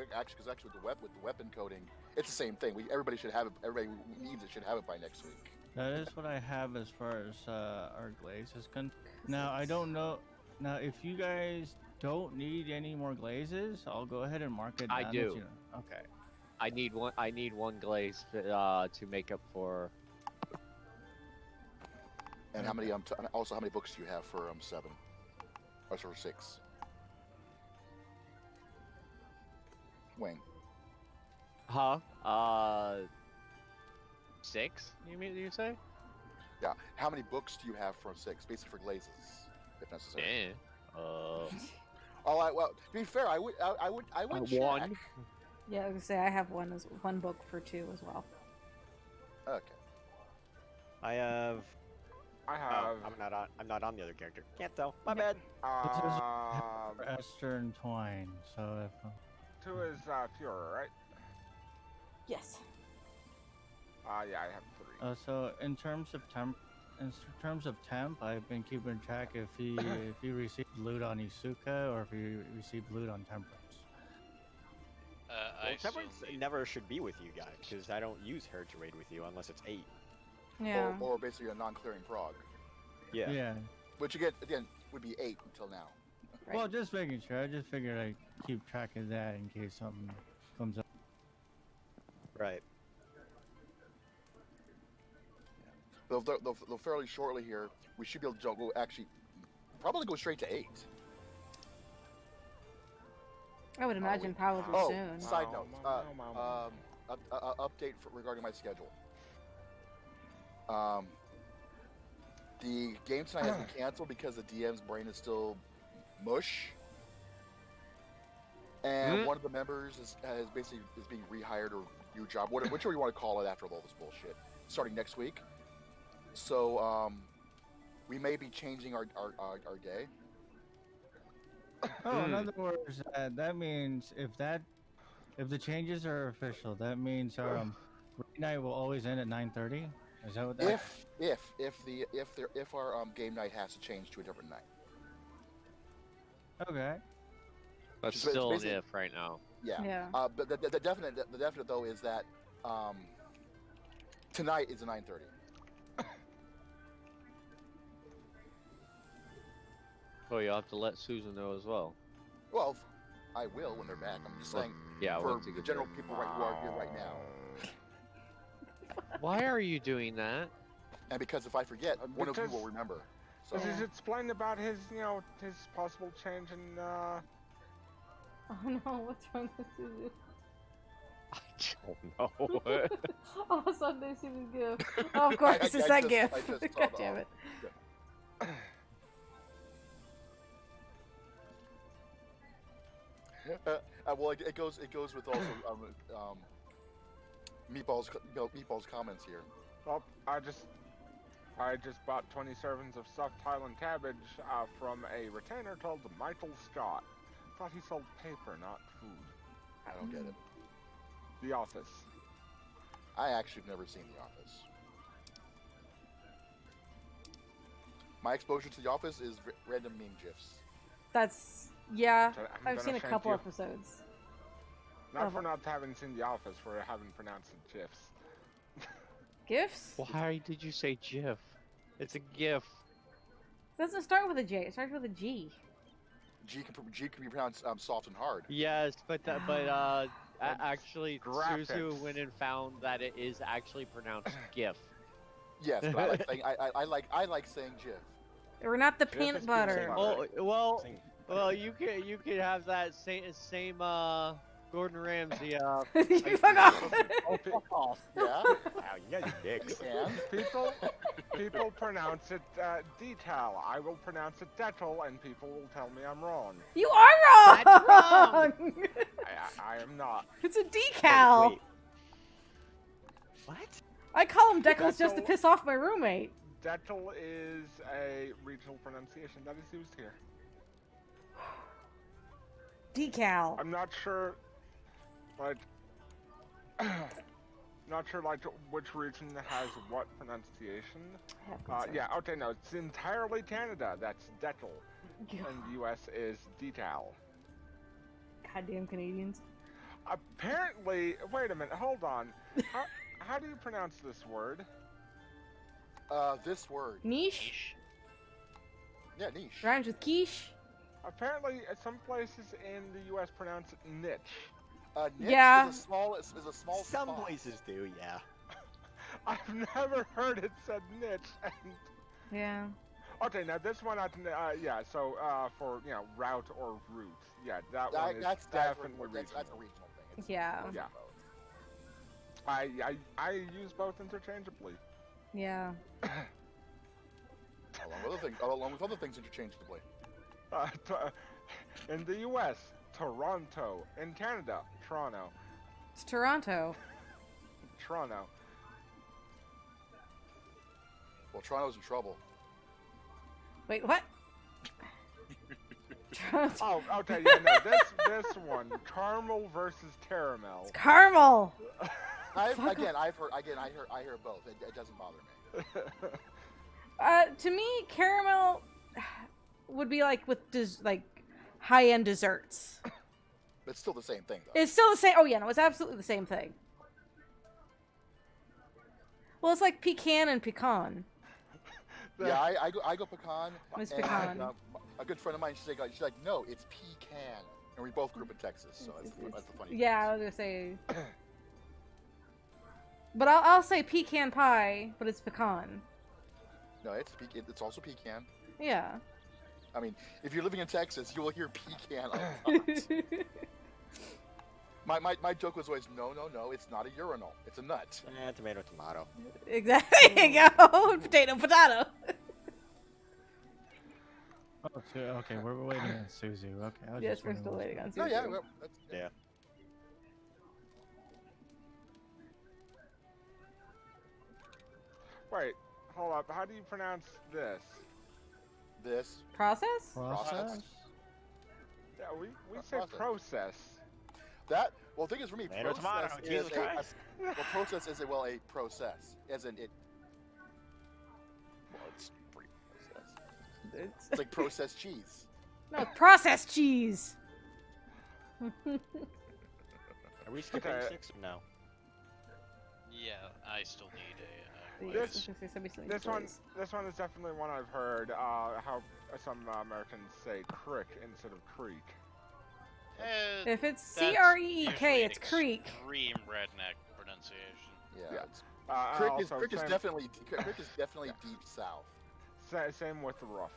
[SPEAKER 6] weapon coating, it's the same thing. Everybody should have it. Everybody who needs it should have it by next week.
[SPEAKER 3] that is what I have as far as our glaze is concerned. Now I don't know. Now if you guys don't need any more glazes, I'll go ahead and mark it down.
[SPEAKER 5] I
[SPEAKER 3] that
[SPEAKER 5] do.
[SPEAKER 3] you know- Okay.
[SPEAKER 5] I need one glaze to make up for.
[SPEAKER 6] And how many also how many books do you have for 7? Or for 6? Wayne.
[SPEAKER 5] Huh? 6? You say?
[SPEAKER 6] Yeah. How many books do you have for 6? Basically for glazes, if necessary.
[SPEAKER 5] Eh.
[SPEAKER 6] Well, to be fair, I would check.
[SPEAKER 5] One.
[SPEAKER 1] Yeah, I was gonna say I have one book for 2 as well.
[SPEAKER 6] Okay.
[SPEAKER 2] I have.
[SPEAKER 7] I have.
[SPEAKER 2] I'm not on the other character. Can't tell. My bad.
[SPEAKER 3] For Esther and Twine. So if
[SPEAKER 7] 2 is Fuhrer, right?
[SPEAKER 1] Yes.
[SPEAKER 7] Yeah, I have 3.
[SPEAKER 3] So in terms of temp, I've been keeping track if he received loot on Isuka or if he received loot on Temperance.
[SPEAKER 2] Well,
[SPEAKER 4] I still
[SPEAKER 2] Temperance
[SPEAKER 4] need.
[SPEAKER 2] never should be with you guys because I don't use her to raid with you unless it's 8.
[SPEAKER 1] Yeah.
[SPEAKER 6] Or basically a non-clearing prog,
[SPEAKER 2] Yeah.
[SPEAKER 3] Yeah.
[SPEAKER 6] which again would be 8 until now.
[SPEAKER 1] Right.
[SPEAKER 3] Well, just making sure. I just figured I'd keep track of that in case something comes up.
[SPEAKER 2] Right.
[SPEAKER 6] Though fairly shortly here, we should be able to go probably go straight to 8.
[SPEAKER 1] I would imagine
[SPEAKER 7] wait.
[SPEAKER 1] probably
[SPEAKER 6] Oh,
[SPEAKER 1] soon.
[SPEAKER 6] side note,
[SPEAKER 7] Wow.
[SPEAKER 6] update regarding my schedule. The game tonight has been canceled because the DM's brain is still mush, and one of the members is being rehired or new job, whichever you want to call it after all this bullshit, starting next week. So we may be changing our day.
[SPEAKER 3] Oh, in other words, that means if the changes are official, that means raid night will always end at 9:30. Is that what that?
[SPEAKER 6] If our game night has to change to a different night.
[SPEAKER 3] Okay.
[SPEAKER 5] That's
[SPEAKER 6] Just
[SPEAKER 5] still an
[SPEAKER 6] basically-
[SPEAKER 5] if right now.
[SPEAKER 6] Yeah.
[SPEAKER 1] Yeah.
[SPEAKER 6] But the definite though is that tonight is a 9:30.
[SPEAKER 5] Oh, you'll have to let Susan know as well.
[SPEAKER 6] Well, I will when they're back. I'm just saying
[SPEAKER 5] Yeah,
[SPEAKER 6] for
[SPEAKER 5] once you
[SPEAKER 6] the
[SPEAKER 5] get
[SPEAKER 6] general
[SPEAKER 5] there.
[SPEAKER 6] people who are here right now.
[SPEAKER 5] Why are you doing that?
[SPEAKER 6] And because if I forget, one of you
[SPEAKER 7] Because-
[SPEAKER 6] will remember. So
[SPEAKER 7] This is explained about his, his possible change in,
[SPEAKER 1] Oh no, what's wrong with Suzu?
[SPEAKER 5] I don't know.
[SPEAKER 1] Oh, Sunday seems good. Oh, of course, it's that gift.
[SPEAKER 6] I just saw
[SPEAKER 1] God
[SPEAKER 6] the-
[SPEAKER 1] damn it.
[SPEAKER 6] well, it goes with also Meatball's comments here.
[SPEAKER 7] well, I just bought 20 servings of stuffed Highland cabbage from a retainer called Michael Scott. Thought he sold paper, not food.
[SPEAKER 6] I don't get it.
[SPEAKER 7] The Office.
[SPEAKER 6] I actually have never seen The Office. My exposure to The Office is random meme gifs.
[SPEAKER 1] That's, yeah,
[SPEAKER 7] So I'm
[SPEAKER 1] I've
[SPEAKER 7] gonna
[SPEAKER 1] seen a
[SPEAKER 7] thank
[SPEAKER 1] couple
[SPEAKER 7] you.
[SPEAKER 1] episodes.
[SPEAKER 7] Not
[SPEAKER 1] Oh.
[SPEAKER 7] for not having seen The Office, for having pronounced it GIFs.
[SPEAKER 1] Gifts?
[SPEAKER 5] Why did you say GIF? It's a GIF.
[SPEAKER 1] It doesn't start with a J, it starts with a G.
[SPEAKER 6] G can be pronounced soft and hard.
[SPEAKER 5] Yes, but actually,
[SPEAKER 7] graphics.
[SPEAKER 5] Suzu went and found that it is actually pronounced GIF.
[SPEAKER 6] Yes, but I like saying GIF.
[SPEAKER 1] We're not the
[SPEAKER 7] Jeff
[SPEAKER 1] peanut
[SPEAKER 7] is
[SPEAKER 1] butter.
[SPEAKER 7] peanut
[SPEAKER 5] Oh,
[SPEAKER 2] Same.
[SPEAKER 5] well, you could have that same Gordon Ramsay.
[SPEAKER 1] You fuck off.
[SPEAKER 5] Fuck off.
[SPEAKER 6] Yeah,
[SPEAKER 2] Wow, you guys are dicks.
[SPEAKER 6] and
[SPEAKER 7] People pronounce it detail. I will pronounce it detal, and people will tell me I'm wrong.
[SPEAKER 1] You are wrong!
[SPEAKER 5] That's wrong.
[SPEAKER 7] I am not.
[SPEAKER 1] It's a decal!
[SPEAKER 2] Wait. What?
[SPEAKER 1] I call them decals just to
[SPEAKER 7] Decal?
[SPEAKER 1] piss off my roommate.
[SPEAKER 7] Detal is a regional pronunciation that is used here.
[SPEAKER 1] Decal.
[SPEAKER 7] I'm not sure, like, which region has what pronunciation.
[SPEAKER 1] I have concerns.
[SPEAKER 7] Yeah, okay, no, it's entirely Canada. That's detal, and the U.S. is detail.
[SPEAKER 1] Goddamn Canadians.
[SPEAKER 7] Apparently, wait a minute, hold on. How do you pronounce this word?
[SPEAKER 6] this word.
[SPEAKER 1] Niche?
[SPEAKER 6] Yeah, niche.
[SPEAKER 1] Rhymes with quiche?
[SPEAKER 7] Apparently, some places in the U.S. pronounce it niche.
[SPEAKER 6] Niche
[SPEAKER 1] Yeah.
[SPEAKER 6] is a small
[SPEAKER 2] Some
[SPEAKER 6] spot.
[SPEAKER 2] places do, yeah.
[SPEAKER 7] I've never heard it said niche. And...
[SPEAKER 1] Yeah.
[SPEAKER 7] Okay, now this one I can, yeah. So for route or route, yeah, that one is
[SPEAKER 6] That's
[SPEAKER 7] definitely
[SPEAKER 6] that's a
[SPEAKER 7] regional.
[SPEAKER 6] regional thing. It's
[SPEAKER 1] Yeah.
[SPEAKER 6] both of
[SPEAKER 7] Yeah.
[SPEAKER 6] those.
[SPEAKER 7] I use both interchangeably.
[SPEAKER 1] Yeah.
[SPEAKER 6] Along with other things interchangeably.
[SPEAKER 7] In the U.S., Toronto. In Canada, Toronto.
[SPEAKER 1] It's Toronto.
[SPEAKER 7] Toronto.
[SPEAKER 6] Well, Toronto's in trouble.
[SPEAKER 1] Wait, what? Toronto.
[SPEAKER 7] Oh, okay, yeah, no, this one, caramel versus caramel.
[SPEAKER 1] It's caramel!
[SPEAKER 6] I've
[SPEAKER 1] Fuck
[SPEAKER 6] again, I've heard again, I hear both. It doesn't bother me.
[SPEAKER 1] To me, caramel would be like with like high-end desserts.
[SPEAKER 6] It's still the same thing, though.
[SPEAKER 1] It's still the same. Oh yeah, no, it's absolutely the same thing. Well, it's like pecan and pecan.
[SPEAKER 6] Yeah, I go pecan.
[SPEAKER 1] It's
[SPEAKER 6] and,
[SPEAKER 1] pecan.
[SPEAKER 6] a good friend of mine, she's like, no, it's pecan, and we both grew up in Texas, so that's the funny.
[SPEAKER 1] Yeah, I was gonna say. But I'll say pecan pie, but it's pecan.
[SPEAKER 6] No, it's also pecan.
[SPEAKER 1] Yeah.
[SPEAKER 6] I mean, if you're living in Texas, you will hear pecan a lot. My joke was always, no, it's not a urinal. It's a nut.
[SPEAKER 2] Tomato, tomato.
[SPEAKER 1] Exactly. There you go. Potato, potato.
[SPEAKER 3] Oh, okay, we're waiting on Suzu. Okay, I was
[SPEAKER 1] Yes,
[SPEAKER 3] just
[SPEAKER 1] we're
[SPEAKER 3] wondering
[SPEAKER 1] still
[SPEAKER 3] what-
[SPEAKER 1] waiting on
[SPEAKER 6] No,
[SPEAKER 1] Suzu.
[SPEAKER 6] yeah, well,
[SPEAKER 2] Yeah.
[SPEAKER 7] Wait, hold up. How do you pronounce this?
[SPEAKER 6] This.
[SPEAKER 1] Process?
[SPEAKER 3] Process?
[SPEAKER 7] Yeah, we say
[SPEAKER 6] Process.
[SPEAKER 7] process.
[SPEAKER 6] That, well, the thing is for me,
[SPEAKER 2] Tomato,
[SPEAKER 6] process
[SPEAKER 2] tomato,
[SPEAKER 6] is
[SPEAKER 2] Jesus Christ.
[SPEAKER 6] well, process is a process, as in it. Well, it's pretty processed. It's like processed cheese.
[SPEAKER 1] No, processed cheese.
[SPEAKER 2] Are we skipping
[SPEAKER 7] Okay.
[SPEAKER 2] 6 or no?
[SPEAKER 4] Yeah, I still need a.
[SPEAKER 7] This-
[SPEAKER 1] This
[SPEAKER 7] This one is definitely one I've heard. How some Americans say crick instead of creek.
[SPEAKER 1] If it's
[SPEAKER 4] That's
[SPEAKER 1] CREEK,
[SPEAKER 4] usually
[SPEAKER 1] it's creek.
[SPEAKER 4] Extreme redneck pronunciation.
[SPEAKER 6] Yeah.
[SPEAKER 7] Yeah.
[SPEAKER 6] It's, crick is
[SPEAKER 7] Also,
[SPEAKER 6] definitely deep south.
[SPEAKER 7] same with the rough.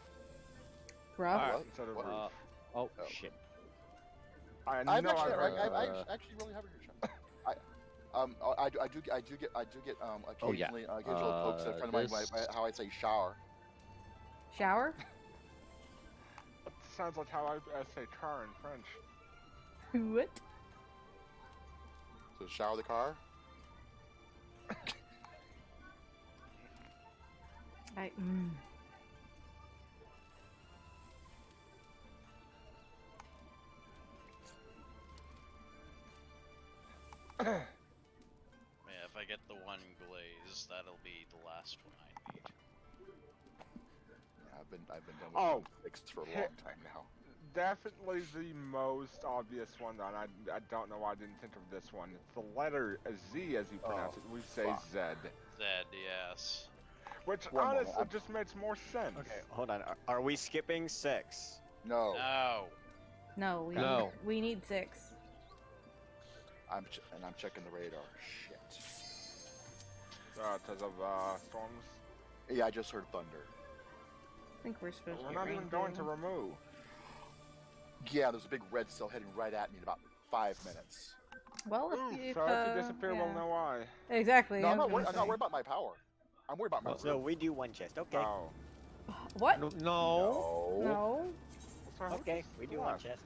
[SPEAKER 1] Rough.
[SPEAKER 6] What?
[SPEAKER 7] Instead of
[SPEAKER 6] What?
[SPEAKER 7] roof.
[SPEAKER 5] Oh
[SPEAKER 6] Oh.
[SPEAKER 5] shit.
[SPEAKER 7] I
[SPEAKER 6] I've
[SPEAKER 7] know
[SPEAKER 6] actually,
[SPEAKER 7] I've heard.
[SPEAKER 6] I actually really haven't heard I do get
[SPEAKER 5] Oh, yeah.
[SPEAKER 6] occasionally pokes at a friend of mine by how I say shower.
[SPEAKER 1] Shower?
[SPEAKER 7] It sounds like how I say car in French.
[SPEAKER 1] What?
[SPEAKER 6] So shower the car.
[SPEAKER 4] Yeah, if I get the one glaze, that'll be the last one I need.
[SPEAKER 6] Yeah, I've been done with
[SPEAKER 7] Oh.
[SPEAKER 6] six for a long time now.
[SPEAKER 7] Definitely the most obvious one, and I don't know why I didn't think of this one. It's the letter Z, as you pronounce it. We say
[SPEAKER 6] fuck.
[SPEAKER 7] Z,
[SPEAKER 4] Zed, yes.
[SPEAKER 7] which
[SPEAKER 6] One moment,
[SPEAKER 7] honestly
[SPEAKER 6] I'm-
[SPEAKER 7] just makes more sense.
[SPEAKER 2] Okay, hold on. Are we skipping 6?
[SPEAKER 6] No,
[SPEAKER 4] No.
[SPEAKER 1] No,
[SPEAKER 5] No.
[SPEAKER 1] we need 6.
[SPEAKER 6] I'm checking the radar. Shit.
[SPEAKER 7] Because of storms.
[SPEAKER 6] Yeah, I just heard thunder.
[SPEAKER 1] I think we're supposed to
[SPEAKER 7] We're
[SPEAKER 1] be
[SPEAKER 7] not
[SPEAKER 1] rain
[SPEAKER 7] even going to
[SPEAKER 1] too.
[SPEAKER 7] remove.
[SPEAKER 6] Yeah, there's a big red cell heading right at me in about 5 minutes.
[SPEAKER 1] Well,
[SPEAKER 7] Ooh,
[SPEAKER 1] if
[SPEAKER 7] so if you disappear,
[SPEAKER 1] yeah.
[SPEAKER 7] we'll know why.
[SPEAKER 1] Exactly.
[SPEAKER 6] No,
[SPEAKER 1] I
[SPEAKER 6] I'm
[SPEAKER 1] was
[SPEAKER 6] not, worried,
[SPEAKER 1] gonna
[SPEAKER 6] I'm not
[SPEAKER 1] say.
[SPEAKER 6] worried about my power. I'm worried about my
[SPEAKER 2] So
[SPEAKER 6] roof.
[SPEAKER 2] we do 1 chest. Okay.
[SPEAKER 7] Oh.
[SPEAKER 1] What?
[SPEAKER 5] No.
[SPEAKER 1] No.
[SPEAKER 7] So
[SPEAKER 2] Okay, we do 1
[SPEAKER 7] left?
[SPEAKER 2] chest.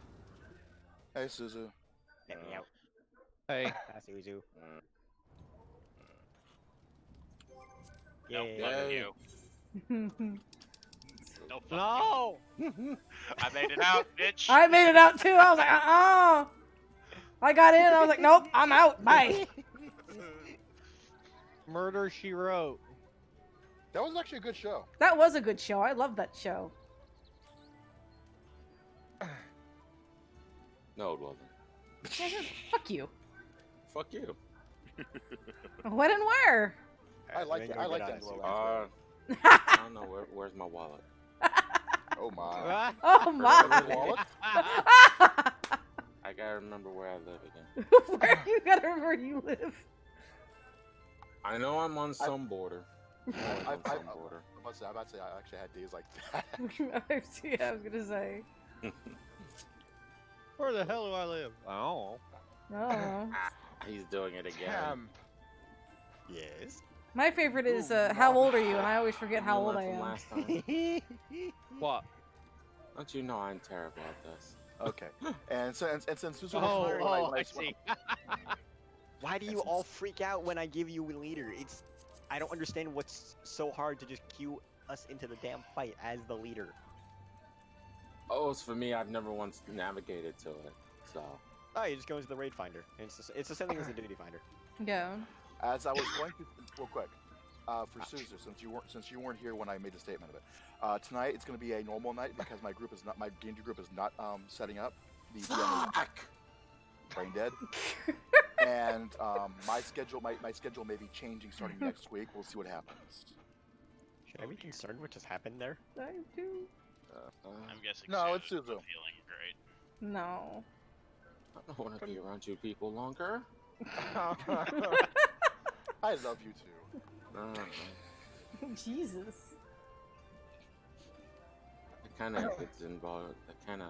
[SPEAKER 6] Hey, Suzu.
[SPEAKER 2] Let me out.
[SPEAKER 5] Hey.
[SPEAKER 2] Ah, Suzu.
[SPEAKER 4] Nope,
[SPEAKER 2] Yay.
[SPEAKER 4] fuck you. Nope, fuck
[SPEAKER 5] No.
[SPEAKER 4] you. I made it out, bitch.
[SPEAKER 1] I made it out too. I was like, I got in. I was like, nope, I'm out. Bye.
[SPEAKER 5] Murder She Wrote.
[SPEAKER 6] That was actually a good show.
[SPEAKER 1] That was a good show. I love that show.
[SPEAKER 8] No, it wasn't.
[SPEAKER 1] Fuck you.
[SPEAKER 8] Fuck you.
[SPEAKER 1] When and where?
[SPEAKER 6] I like
[SPEAKER 2] Then
[SPEAKER 6] that.
[SPEAKER 2] go
[SPEAKER 6] I
[SPEAKER 2] get
[SPEAKER 6] like
[SPEAKER 2] on
[SPEAKER 6] that.
[SPEAKER 2] it,
[SPEAKER 6] Little
[SPEAKER 2] Suzu.
[SPEAKER 6] intro.
[SPEAKER 8] I don't know where's my wallet.
[SPEAKER 6] Oh my.
[SPEAKER 1] Oh my.
[SPEAKER 6] Wallet?
[SPEAKER 8] I gotta remember where I live again.
[SPEAKER 1] Where you gotta remember where you live.
[SPEAKER 8] I know I'm on some border. I know I'm on
[SPEAKER 6] I-
[SPEAKER 8] some border.
[SPEAKER 6] I'm about to say I actually had days like that.
[SPEAKER 1] Yeah, I was gonna say.
[SPEAKER 5] Where the hell do I live? Oh.
[SPEAKER 1] Oh.
[SPEAKER 8] He's doing it again.
[SPEAKER 7] Temp.
[SPEAKER 2] Yes.
[SPEAKER 1] My favorite is
[SPEAKER 7] Ooh,
[SPEAKER 1] how
[SPEAKER 7] wow.
[SPEAKER 1] old are you? And I always forget how
[SPEAKER 8] You
[SPEAKER 1] old I
[SPEAKER 8] learned from
[SPEAKER 1] am.
[SPEAKER 8] last time.
[SPEAKER 5] What?
[SPEAKER 8] Don't you know I'm terrible at this?
[SPEAKER 6] Okay. And since Suzu
[SPEAKER 5] Oh,
[SPEAKER 6] was
[SPEAKER 5] oh,
[SPEAKER 6] when
[SPEAKER 5] I see.
[SPEAKER 2] Why do you all freak out when I give you a leader? I don't understand what's so hard to just cue us into the damn fight as the leader.
[SPEAKER 8] Oh, it's for me. I've never once navigated to it. So
[SPEAKER 2] Oh, you just go into the raid finder. And it's the same thing as the duty finder.
[SPEAKER 1] Yeah.
[SPEAKER 6] As I was going to, real quick, for Suzer, since you weren't here when I made the statement of it, tonight it's going to be a normal night because my D&D group is not setting up. The DM is brain dead, and my schedule may be changing starting next week. We'll see what happens.
[SPEAKER 2] Should I be concerned what just happened there?
[SPEAKER 1] I do.
[SPEAKER 4] I'm guessing.
[SPEAKER 6] No, it's
[SPEAKER 4] Suzu's
[SPEAKER 6] Suzu.
[SPEAKER 4] not feeling great.
[SPEAKER 1] No.
[SPEAKER 8] I don't want to be around you people longer.
[SPEAKER 6] I love you too.
[SPEAKER 1] Jesus.
[SPEAKER 8] It kind of gets involved. It kind of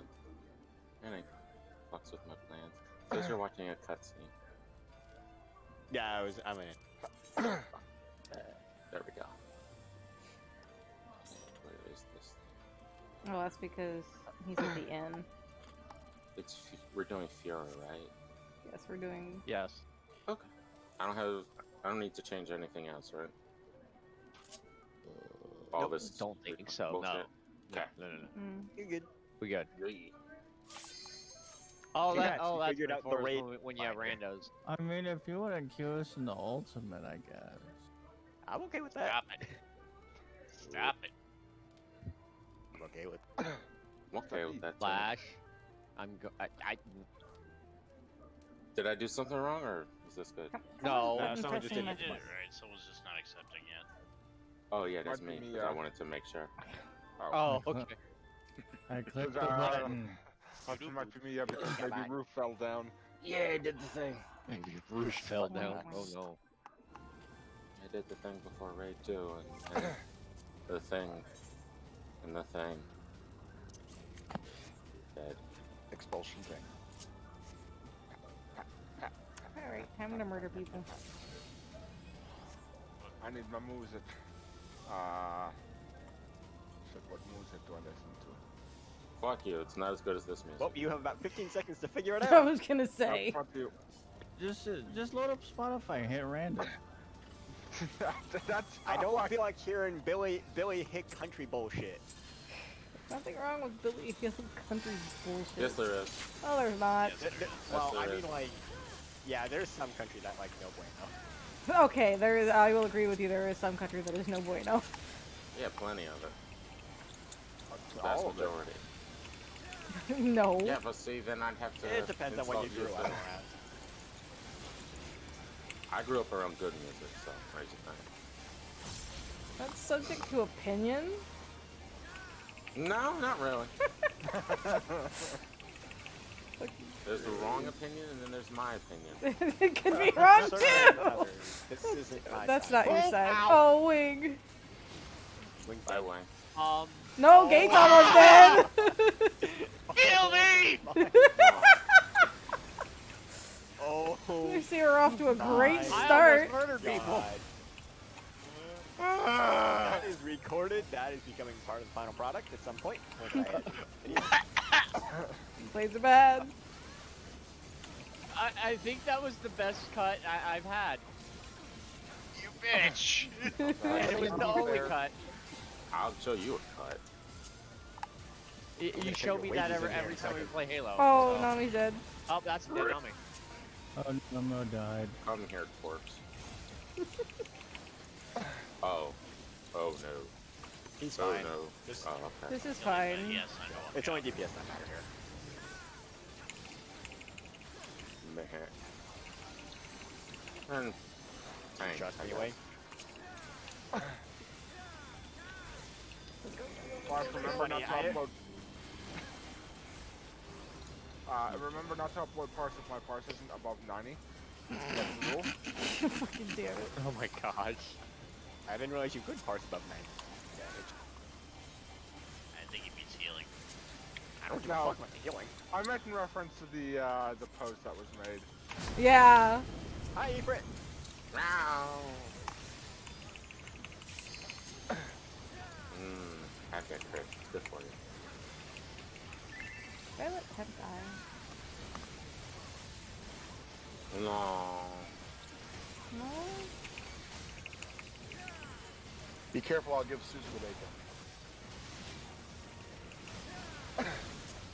[SPEAKER 8] fucks with my plans. Because you're watching a cutscene.
[SPEAKER 2] Yeah, I'm in it.
[SPEAKER 8] There we go. Where is this?
[SPEAKER 1] Well, that's because he's at the inn.
[SPEAKER 8] We're doing Fiora, right?
[SPEAKER 1] Yes, we're doing.
[SPEAKER 5] Yes.
[SPEAKER 8] Okay. I don't need to change anything else, right? All
[SPEAKER 5] Nope,
[SPEAKER 8] this.
[SPEAKER 5] don't think so.
[SPEAKER 8] bullshit.
[SPEAKER 5] No.
[SPEAKER 8] Okay.
[SPEAKER 5] No.
[SPEAKER 1] Mm.
[SPEAKER 2] You're good.
[SPEAKER 5] We good.
[SPEAKER 8] Yay.
[SPEAKER 5] Oh,
[SPEAKER 2] Congrats,
[SPEAKER 5] that's
[SPEAKER 2] you figured out the
[SPEAKER 5] before
[SPEAKER 2] raid
[SPEAKER 5] when you have
[SPEAKER 2] finder.
[SPEAKER 5] randos.
[SPEAKER 3] I mean, if you want to queue us in the ultimate, I guess.
[SPEAKER 2] I'm okay with that.
[SPEAKER 4] Stop it. Stop it.
[SPEAKER 2] I'm okay with.
[SPEAKER 8] I'm okay with that. too.
[SPEAKER 5] Flash.
[SPEAKER 8] Did I do something wrong, or is this good?
[SPEAKER 5] No.
[SPEAKER 2] someone just
[SPEAKER 4] You
[SPEAKER 2] didn't
[SPEAKER 4] did it right. Someone's just not accepting yet.
[SPEAKER 8] Oh yeah, that's
[SPEAKER 7] Might be
[SPEAKER 8] me.
[SPEAKER 7] me,
[SPEAKER 8] 'Cause I wanted to make sure.
[SPEAKER 5] Oh, okay.
[SPEAKER 3] I clicked the
[SPEAKER 7] I don't-
[SPEAKER 3] button.
[SPEAKER 7] That might be me, because maybe
[SPEAKER 2] back.
[SPEAKER 7] roof fell down.
[SPEAKER 8] Yeah, I did the thing.
[SPEAKER 5] Roof fell down. Oh no.
[SPEAKER 8] I did the thing before raid 2, and the thing, and the thing. Dead.
[SPEAKER 6] Expulsion thing.
[SPEAKER 1] Alright, time to murder people.
[SPEAKER 7] I need my music. Shit, what music do I listen to?
[SPEAKER 8] Fuck you, it's not as good as this music.
[SPEAKER 2] Well, you have about 15 seconds to figure it
[SPEAKER 1] I
[SPEAKER 2] out.
[SPEAKER 1] was gonna say.
[SPEAKER 7] Fuck you.
[SPEAKER 3] Just load up Spotify and hit random.
[SPEAKER 7] That's
[SPEAKER 2] I don't feel like hearing Billy hit country bullshit.
[SPEAKER 1] Nothing wrong with Billy Hill Country bullshit.
[SPEAKER 8] Yes, there is.
[SPEAKER 1] Oh, there's not.
[SPEAKER 4] Yes, there is.
[SPEAKER 2] Well, I
[SPEAKER 8] there
[SPEAKER 2] mean,
[SPEAKER 8] is.
[SPEAKER 2] like, yeah, there's some country that like no bueno.
[SPEAKER 1] Okay, there is. I will agree with you. There is some country that is no bueno.
[SPEAKER 8] Yeah, plenty of it.
[SPEAKER 7] All
[SPEAKER 8] Vast
[SPEAKER 7] of it.
[SPEAKER 8] majority.
[SPEAKER 1] No.
[SPEAKER 8] Yeah, but see, then I'd have to.
[SPEAKER 2] It depends on what you
[SPEAKER 8] insult
[SPEAKER 2] grew
[SPEAKER 8] for
[SPEAKER 2] up
[SPEAKER 8] that.
[SPEAKER 2] around.
[SPEAKER 8] I grew up around good music, so raise your thing.
[SPEAKER 1] That's subject to opinion.
[SPEAKER 8] No, not really. There's the wrong opinion, and then there's my opinion.
[SPEAKER 1] It could be wrong
[SPEAKER 2] Sir,
[SPEAKER 1] too.
[SPEAKER 2] others. This isn't my
[SPEAKER 1] That's
[SPEAKER 2] side.
[SPEAKER 1] not your side.
[SPEAKER 5] Ow.
[SPEAKER 1] Oh, wing.
[SPEAKER 2] Wing
[SPEAKER 8] Bye,
[SPEAKER 2] bang.
[SPEAKER 8] Wayne.
[SPEAKER 1] No, Gate's almost dead.
[SPEAKER 4] Kill me!
[SPEAKER 2] Oh,
[SPEAKER 1] You see, we're off to a great
[SPEAKER 2] Nice.
[SPEAKER 1] start.
[SPEAKER 5] murdered people.
[SPEAKER 2] God. That is recorded. That is becoming part of the final product at some point.
[SPEAKER 1] Plays are bad.
[SPEAKER 5] I think that was the best cut I've had.
[SPEAKER 4] You bitch!
[SPEAKER 5] And it was the only cut.
[SPEAKER 8] I'll show you a cut.
[SPEAKER 5] You show me
[SPEAKER 2] your
[SPEAKER 5] that
[SPEAKER 2] wages in there
[SPEAKER 5] every
[SPEAKER 2] in a
[SPEAKER 5] time we
[SPEAKER 2] second.
[SPEAKER 5] play Halo.
[SPEAKER 1] Oh,
[SPEAKER 5] so-
[SPEAKER 1] Nami's dead.
[SPEAKER 5] Oh, that's the Nami.
[SPEAKER 3] Oh, no, died.
[SPEAKER 8] Come here, corpse. Oh. Oh no.
[SPEAKER 2] He's
[SPEAKER 8] Oh
[SPEAKER 2] fine.
[SPEAKER 8] no.
[SPEAKER 2] Just-
[SPEAKER 8] Oh, okay.
[SPEAKER 1] This is fine.
[SPEAKER 4] Yes, I know.
[SPEAKER 2] It's only DPS that matter here.
[SPEAKER 8] Meh. And tank,
[SPEAKER 2] Trust
[SPEAKER 8] I
[SPEAKER 2] anyway.
[SPEAKER 8] guess.
[SPEAKER 7] Mark, remember not to
[SPEAKER 2] Funny,
[SPEAKER 7] upload. Remember not to upload parts if my parse isn't above 90. That's the rule.
[SPEAKER 1] Fucking damn it.
[SPEAKER 5] Oh my gosh.
[SPEAKER 2] I didn't realize you could parse above 90 damage.
[SPEAKER 4] I think he beats healing.
[SPEAKER 2] I don't give a
[SPEAKER 7] No.
[SPEAKER 2] fuck about the healing.
[SPEAKER 7] I meant in reference to the post that was made.
[SPEAKER 1] Yeah.
[SPEAKER 2] Hi, Ifrit.
[SPEAKER 8] Have that crit. Good for you.
[SPEAKER 1] Why let him die?
[SPEAKER 8] No.
[SPEAKER 1] No.
[SPEAKER 6] Be careful, I'll give Susan the bacon.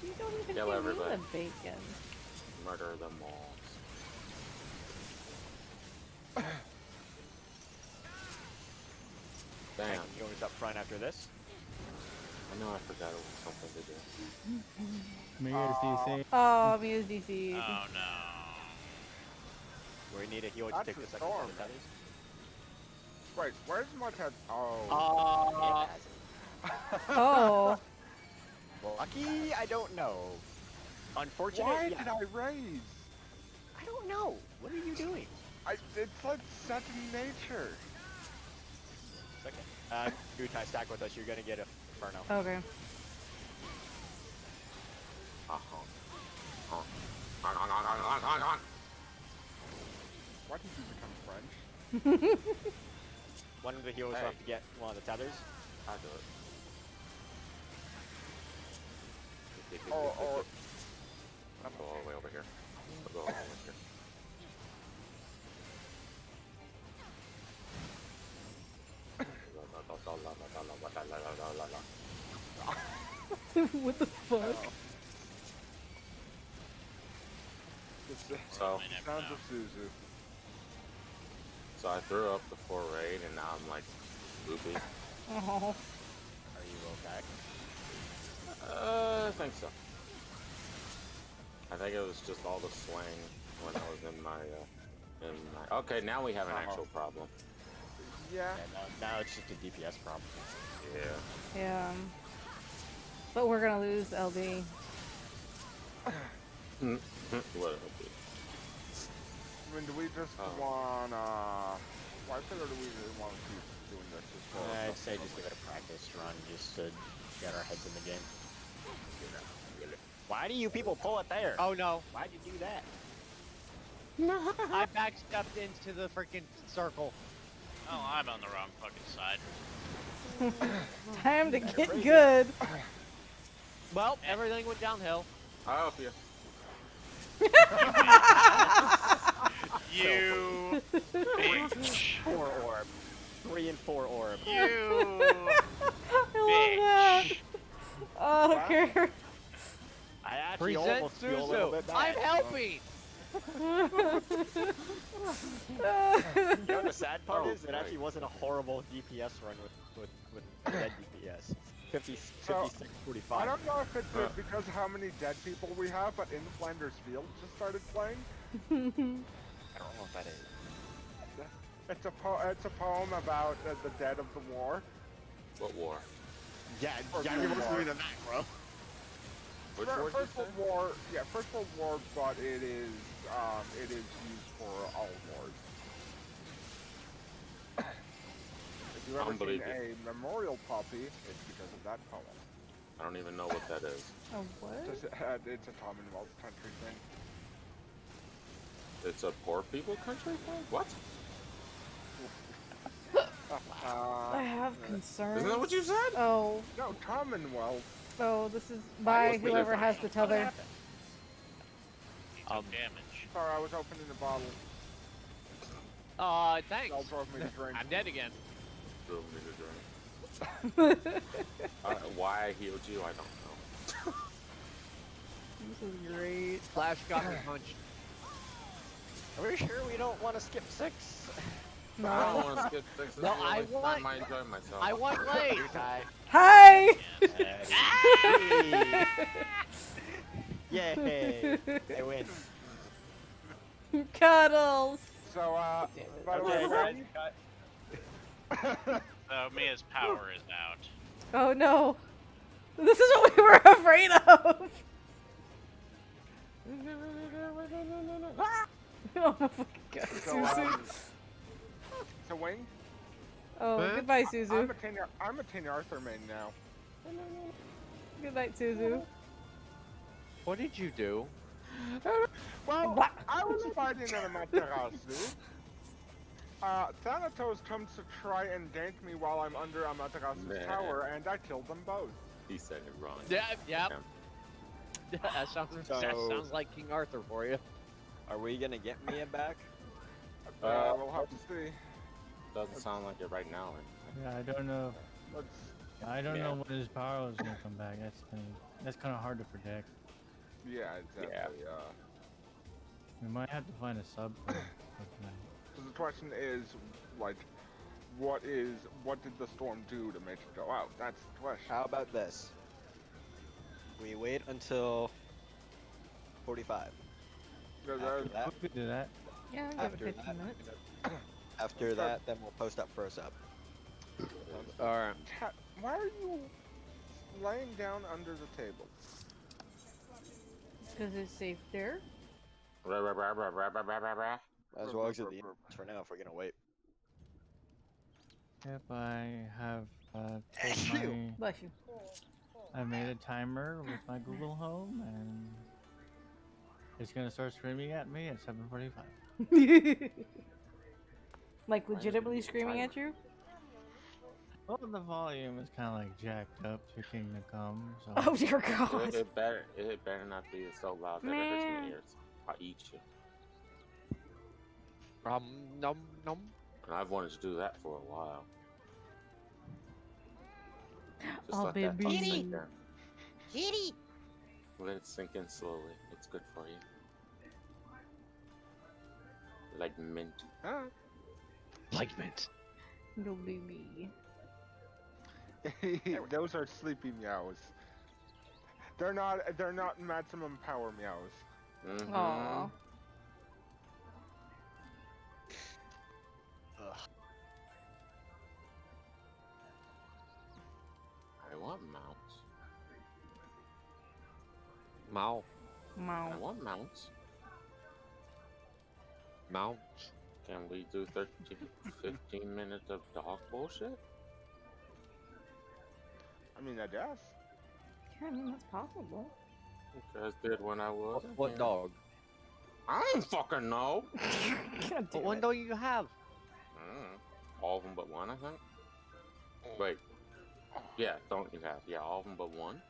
[SPEAKER 1] You don't even
[SPEAKER 8] Kill
[SPEAKER 1] give
[SPEAKER 8] everybody.
[SPEAKER 1] me the bacon.
[SPEAKER 8] Murder them all. Damn.
[SPEAKER 2] Tank healers up front after this.
[SPEAKER 8] I know I forgot it was something to do.
[SPEAKER 3] Me as DC.
[SPEAKER 1] Oh, me as DC.
[SPEAKER 4] Oh no.
[SPEAKER 2] We need a healer to
[SPEAKER 7] That's
[SPEAKER 2] take
[SPEAKER 7] a
[SPEAKER 2] the second
[SPEAKER 7] storm.
[SPEAKER 2] for the tethers.
[SPEAKER 7] Wait, where's my head? Oh.
[SPEAKER 1] Oh.
[SPEAKER 2] Lucky? I don't know. Unfortunate?
[SPEAKER 7] Why
[SPEAKER 2] Yeah.
[SPEAKER 7] did I raise?
[SPEAKER 2] I don't know. What are you doing?
[SPEAKER 7] It's like second nature.
[SPEAKER 2] Second. Gutai, stack with us. You're gonna get a Inferno.
[SPEAKER 1] Okay.
[SPEAKER 7] Why did you become French?
[SPEAKER 2] One of the healers will have to get one of the tethers.
[SPEAKER 8] I do it.
[SPEAKER 7] Oh.
[SPEAKER 8] I'll go all the way over here. I'll go all the way here.
[SPEAKER 1] What the fuck?
[SPEAKER 8] So,
[SPEAKER 7] Sounds of Suzu.
[SPEAKER 8] so I threw up before raid, and now I'm like loopy.
[SPEAKER 1] Oh.
[SPEAKER 2] Are you okay?
[SPEAKER 8] I think so. I think it was just all the swing when I was in my, Okay, now we have an actual problem.
[SPEAKER 7] Yeah.
[SPEAKER 2] Yeah, now it's just a DPS problem.
[SPEAKER 8] Yeah.
[SPEAKER 1] Yeah. But we're gonna lose LB.
[SPEAKER 8] What it'll be.
[SPEAKER 7] I mean, do we just wanna... Why or do we really want to keep doing this? Just for
[SPEAKER 2] I'd say just give it a practice run just to get our heads in the game. Why do you people pull it there?
[SPEAKER 5] Oh no.
[SPEAKER 2] Why'd you do that?
[SPEAKER 5] I backstepped into the freaking circle.
[SPEAKER 4] Oh, I'm on the wrong fucking side.
[SPEAKER 1] Time to get good.
[SPEAKER 5] Well, everything went downhill.
[SPEAKER 8] I'll help you.
[SPEAKER 4] You bitch.
[SPEAKER 2] 4 orb. 3 and 4 orb.
[SPEAKER 4] You
[SPEAKER 1] I love that.
[SPEAKER 4] bitch.
[SPEAKER 1] Oh, okay.
[SPEAKER 2] I actually
[SPEAKER 5] Present
[SPEAKER 2] almost feel a little
[SPEAKER 5] Suzu.
[SPEAKER 2] bit bad.
[SPEAKER 5] I'm helping.
[SPEAKER 2] You know what the sad part
[SPEAKER 8] Oh,
[SPEAKER 2] is? It actually wasn't a horrible DPS run with dead DPS. 56,
[SPEAKER 7] So,
[SPEAKER 2] 45.
[SPEAKER 7] I don't know if it's because how many dead people we have, but In Flanders Field just started playing.
[SPEAKER 2] I don't know what that is.
[SPEAKER 7] It's a poem about the dead of the war.
[SPEAKER 8] What war?
[SPEAKER 2] Yeah,
[SPEAKER 7] Or
[SPEAKER 2] yeah,
[SPEAKER 7] Cold
[SPEAKER 2] everyone's
[SPEAKER 7] War.
[SPEAKER 2] doing that, bro.
[SPEAKER 8] Which war did you
[SPEAKER 7] First World
[SPEAKER 8] say?
[SPEAKER 7] War, yeah, First World War, but it is used for all wars. If you've ever seen
[SPEAKER 8] Unbelievable.
[SPEAKER 7] a memorial puppy, it's because of that poem.
[SPEAKER 8] I don't even know what that is.
[SPEAKER 1] Oh, what?
[SPEAKER 7] It's a Commonwealth country thing.
[SPEAKER 8] It's a poor people country thing? What?
[SPEAKER 1] I have concerns.
[SPEAKER 8] Isn't that what you said?
[SPEAKER 1] Oh,
[SPEAKER 7] No, Commonwealth.
[SPEAKER 1] oh, this is by
[SPEAKER 8] was
[SPEAKER 1] whoever
[SPEAKER 8] thinking-
[SPEAKER 1] has the tether.
[SPEAKER 4] He took damage.
[SPEAKER 7] Sorry, I was opening the bottle.
[SPEAKER 5] Thanks.
[SPEAKER 7] Y'all drove me to drink.
[SPEAKER 5] I'm dead again.
[SPEAKER 8] Drove me to drink. Why I healed you, I don't know.
[SPEAKER 1] This is great.
[SPEAKER 5] Flash got me punched.
[SPEAKER 2] Are we sure we don't want to skip 6?
[SPEAKER 8] I don't want to skip 6.
[SPEAKER 5] No, I want-
[SPEAKER 8] I enjoy myself.
[SPEAKER 5] I want late.
[SPEAKER 1] Hi!
[SPEAKER 2] Yay! I win.
[SPEAKER 1] Cuddles!
[SPEAKER 7] So, by the
[SPEAKER 2] Okay,
[SPEAKER 7] way,
[SPEAKER 2] guys,
[SPEAKER 4] So Mia's power is out.
[SPEAKER 1] Oh no. This is what we were afraid of! Oh my fucking god,
[SPEAKER 7] so,
[SPEAKER 1] Suzu.
[SPEAKER 7] so Wing,
[SPEAKER 1] Oh,
[SPEAKER 5] Huh?
[SPEAKER 1] goodbye, Suzu.
[SPEAKER 7] I'm a Tina Arthur main now.
[SPEAKER 1] Good night, Suzu.
[SPEAKER 5] What did you do?
[SPEAKER 7] Well,
[SPEAKER 1] What?
[SPEAKER 7] I was fighting in Amaterasu. Thanatos comes to try and gank me while I'm under Amaterasu's
[SPEAKER 8] Man.
[SPEAKER 7] tower, and I killed them both.
[SPEAKER 8] He said it wrong.
[SPEAKER 5] Yep. that
[SPEAKER 2] So-
[SPEAKER 5] sounds like King Arthur for you.
[SPEAKER 2] Are we gonna get Mia back?
[SPEAKER 7] We'll have to see.
[SPEAKER 8] Doesn't sound like it right now.
[SPEAKER 3] Yeah, I don't know.
[SPEAKER 7] Let's,
[SPEAKER 3] I don't
[SPEAKER 2] Yeah.
[SPEAKER 3] know when his power is gonna come back. That's kind of hard to predict.
[SPEAKER 7] yeah, exactly.
[SPEAKER 3] We might have to find a sub for tonight.
[SPEAKER 7] So the question is, like, what did the storm do to make it go out? That's the question.
[SPEAKER 2] How about this? We wait until 45. After that,
[SPEAKER 3] We could do that.
[SPEAKER 1] Yeah, give it
[SPEAKER 2] After
[SPEAKER 1] 15
[SPEAKER 2] that-
[SPEAKER 1] minutes.
[SPEAKER 2] after that, then we'll post up for a sub.
[SPEAKER 5] All right.
[SPEAKER 7] Cat, why are you laying down under the table?
[SPEAKER 1] Because it's safe there.
[SPEAKER 2] As well as at the end for now, if we're gonna wait.
[SPEAKER 3] Yep, I have put
[SPEAKER 1] Bless you.
[SPEAKER 3] I made a timer with my Google Home, and it's gonna start screaming at me at 7:45.
[SPEAKER 1] Like legitimately screaming at you?
[SPEAKER 3] Well, the volume is kind of like jacked up to Kingdom Come, so.
[SPEAKER 1] Oh dear God.
[SPEAKER 8] It better not be so loud that it hurts my
[SPEAKER 1] Man.
[SPEAKER 8] ears. I'll eat you.
[SPEAKER 5] Nom nom.
[SPEAKER 8] And I've wanted to do that for a while. Just
[SPEAKER 1] Oh,
[SPEAKER 8] let that thought
[SPEAKER 1] baby.
[SPEAKER 8] sink in.
[SPEAKER 5] Kitty.
[SPEAKER 8] Let it sink in slowly. It's good for you. Like mint.
[SPEAKER 7] Huh?
[SPEAKER 5] Like mint.
[SPEAKER 1] No baby.
[SPEAKER 7] Those are sleepy meows. They're not maximum power meows.
[SPEAKER 8] Mm-hmm.
[SPEAKER 1] Aww.
[SPEAKER 8] I want mounts.
[SPEAKER 5] Mount.
[SPEAKER 8] I
[SPEAKER 1] Mount.
[SPEAKER 8] want mounts.
[SPEAKER 5] Mount.
[SPEAKER 8] Can we do 15 minutes of dog bullshit?
[SPEAKER 7] I mean, I guess.
[SPEAKER 1] Yeah, I mean, that's possible.
[SPEAKER 8] You guys did when I was.
[SPEAKER 5] What dog?
[SPEAKER 8] I don't fucking know.
[SPEAKER 1] God
[SPEAKER 5] What
[SPEAKER 1] damn
[SPEAKER 5] one
[SPEAKER 1] it.
[SPEAKER 5] dog you have?
[SPEAKER 8] All of them but one, I think. Wait. Yeah, don't you have? Yeah, all of them but one.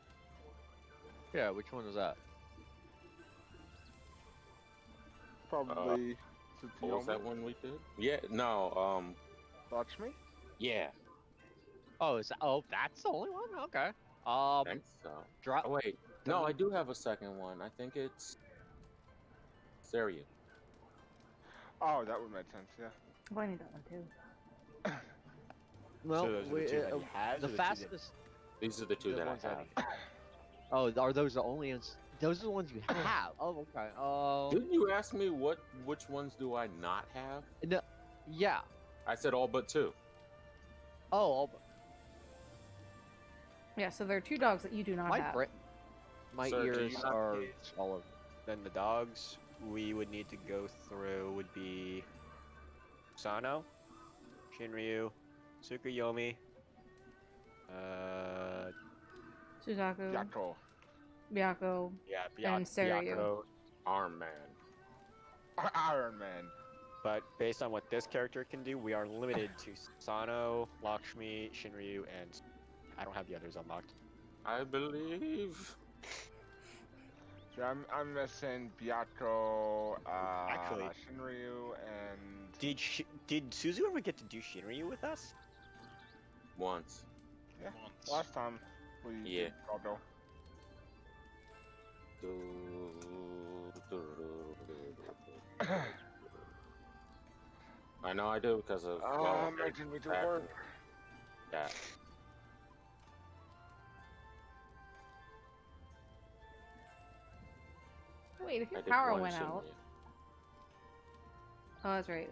[SPEAKER 5] Yeah, which one is that?
[SPEAKER 7] Probably.
[SPEAKER 8] What was that one we did? Yeah, no,
[SPEAKER 7] Watch me.
[SPEAKER 8] yeah,
[SPEAKER 5] Oh, that's the only one. Okay.
[SPEAKER 8] I think so.
[SPEAKER 5] Drop.
[SPEAKER 8] Oh, wait, no, I do have a second one. I think it's Seria.
[SPEAKER 7] Oh, that would make sense. Yeah.
[SPEAKER 1] Oh, I need that one too.
[SPEAKER 5] Well,
[SPEAKER 2] So those are the two that he has,
[SPEAKER 5] the
[SPEAKER 2] or the two that-
[SPEAKER 5] fastest.
[SPEAKER 8] These are the two
[SPEAKER 5] The
[SPEAKER 8] that I
[SPEAKER 5] ones that
[SPEAKER 8] have.
[SPEAKER 5] Oh, are those the only ones? Those are the ones you have. Oh, okay.
[SPEAKER 8] Didn't you ask me which ones do I not have?
[SPEAKER 5] No, yeah.
[SPEAKER 8] I said all but two.
[SPEAKER 5] Oh,
[SPEAKER 1] Yeah, so there are two dogs that you do not
[SPEAKER 5] my
[SPEAKER 1] have.
[SPEAKER 5] my
[SPEAKER 8] Sir, do
[SPEAKER 5] ears
[SPEAKER 8] you not
[SPEAKER 5] are
[SPEAKER 8] need-
[SPEAKER 5] solid.
[SPEAKER 2] Then the dogs we would need to go through would be Sano, Shinryu, Tsukuyomi,
[SPEAKER 1] Suzaku,
[SPEAKER 7] Yakko.
[SPEAKER 1] Byako,
[SPEAKER 2] yeah,
[SPEAKER 1] and Seiryu.
[SPEAKER 2] Byako.
[SPEAKER 8] Arm Man.
[SPEAKER 7] Iron Man.
[SPEAKER 2] But based on what this character can do, we are limited to Sano, Lakshmi, Shinryu, and I don't have the others unlocked.
[SPEAKER 8] I believe.
[SPEAKER 7] So I'm missing Byakko,
[SPEAKER 2] Actually-
[SPEAKER 7] Shinryu, and
[SPEAKER 2] Did Suzu ever get to do Shinryu with us?
[SPEAKER 8] Once.
[SPEAKER 7] yeah.
[SPEAKER 4] Once.
[SPEAKER 7] Last time we
[SPEAKER 8] Yeah.
[SPEAKER 7] did Gogo.
[SPEAKER 8] I know I do because of.
[SPEAKER 7] Making me do
[SPEAKER 8] back
[SPEAKER 7] work.
[SPEAKER 8] in- Yeah.
[SPEAKER 1] Wait, if
[SPEAKER 8] I
[SPEAKER 1] your
[SPEAKER 8] did
[SPEAKER 1] power
[SPEAKER 8] one
[SPEAKER 1] went
[SPEAKER 8] Shinryu.
[SPEAKER 1] out. Oh, that's right.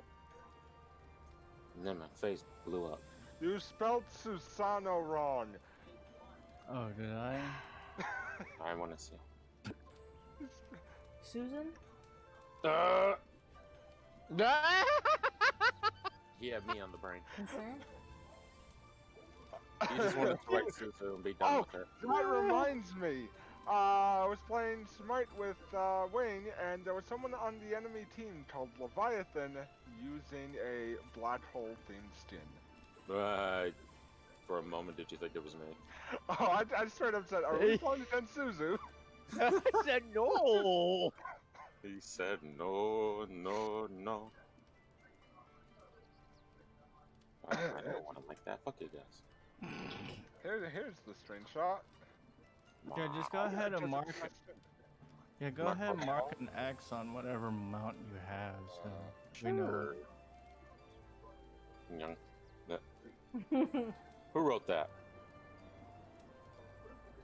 [SPEAKER 8] And then my face blew up.
[SPEAKER 7] You spelled Susano wrong.
[SPEAKER 3] Oh, did I?
[SPEAKER 8] I want to see.
[SPEAKER 1] Susan?
[SPEAKER 8] He had me on the brain.
[SPEAKER 1] Concerned?
[SPEAKER 8] You just wanted to write Suzu and be done
[SPEAKER 7] Oh,
[SPEAKER 8] with it.
[SPEAKER 7] that reminds me. I was playing Smite with Wing, and there was someone on the enemy team called Leviathan using a black hole themed skin.
[SPEAKER 8] For a moment, did you think it was me?
[SPEAKER 7] Oh, I straight up said, "Are we playing against Suzu?"
[SPEAKER 5] I said no.
[SPEAKER 8] He said no, no, no. I don't want to like that. Fuck you guys.
[SPEAKER 7] Here's the screenshot.
[SPEAKER 3] Yeah, just go ahead and mark. Yeah, go
[SPEAKER 8] Mark
[SPEAKER 3] ahead and
[SPEAKER 8] what?
[SPEAKER 3] mark an X on whatever mount you have, so we know.
[SPEAKER 8] Young. Who wrote that?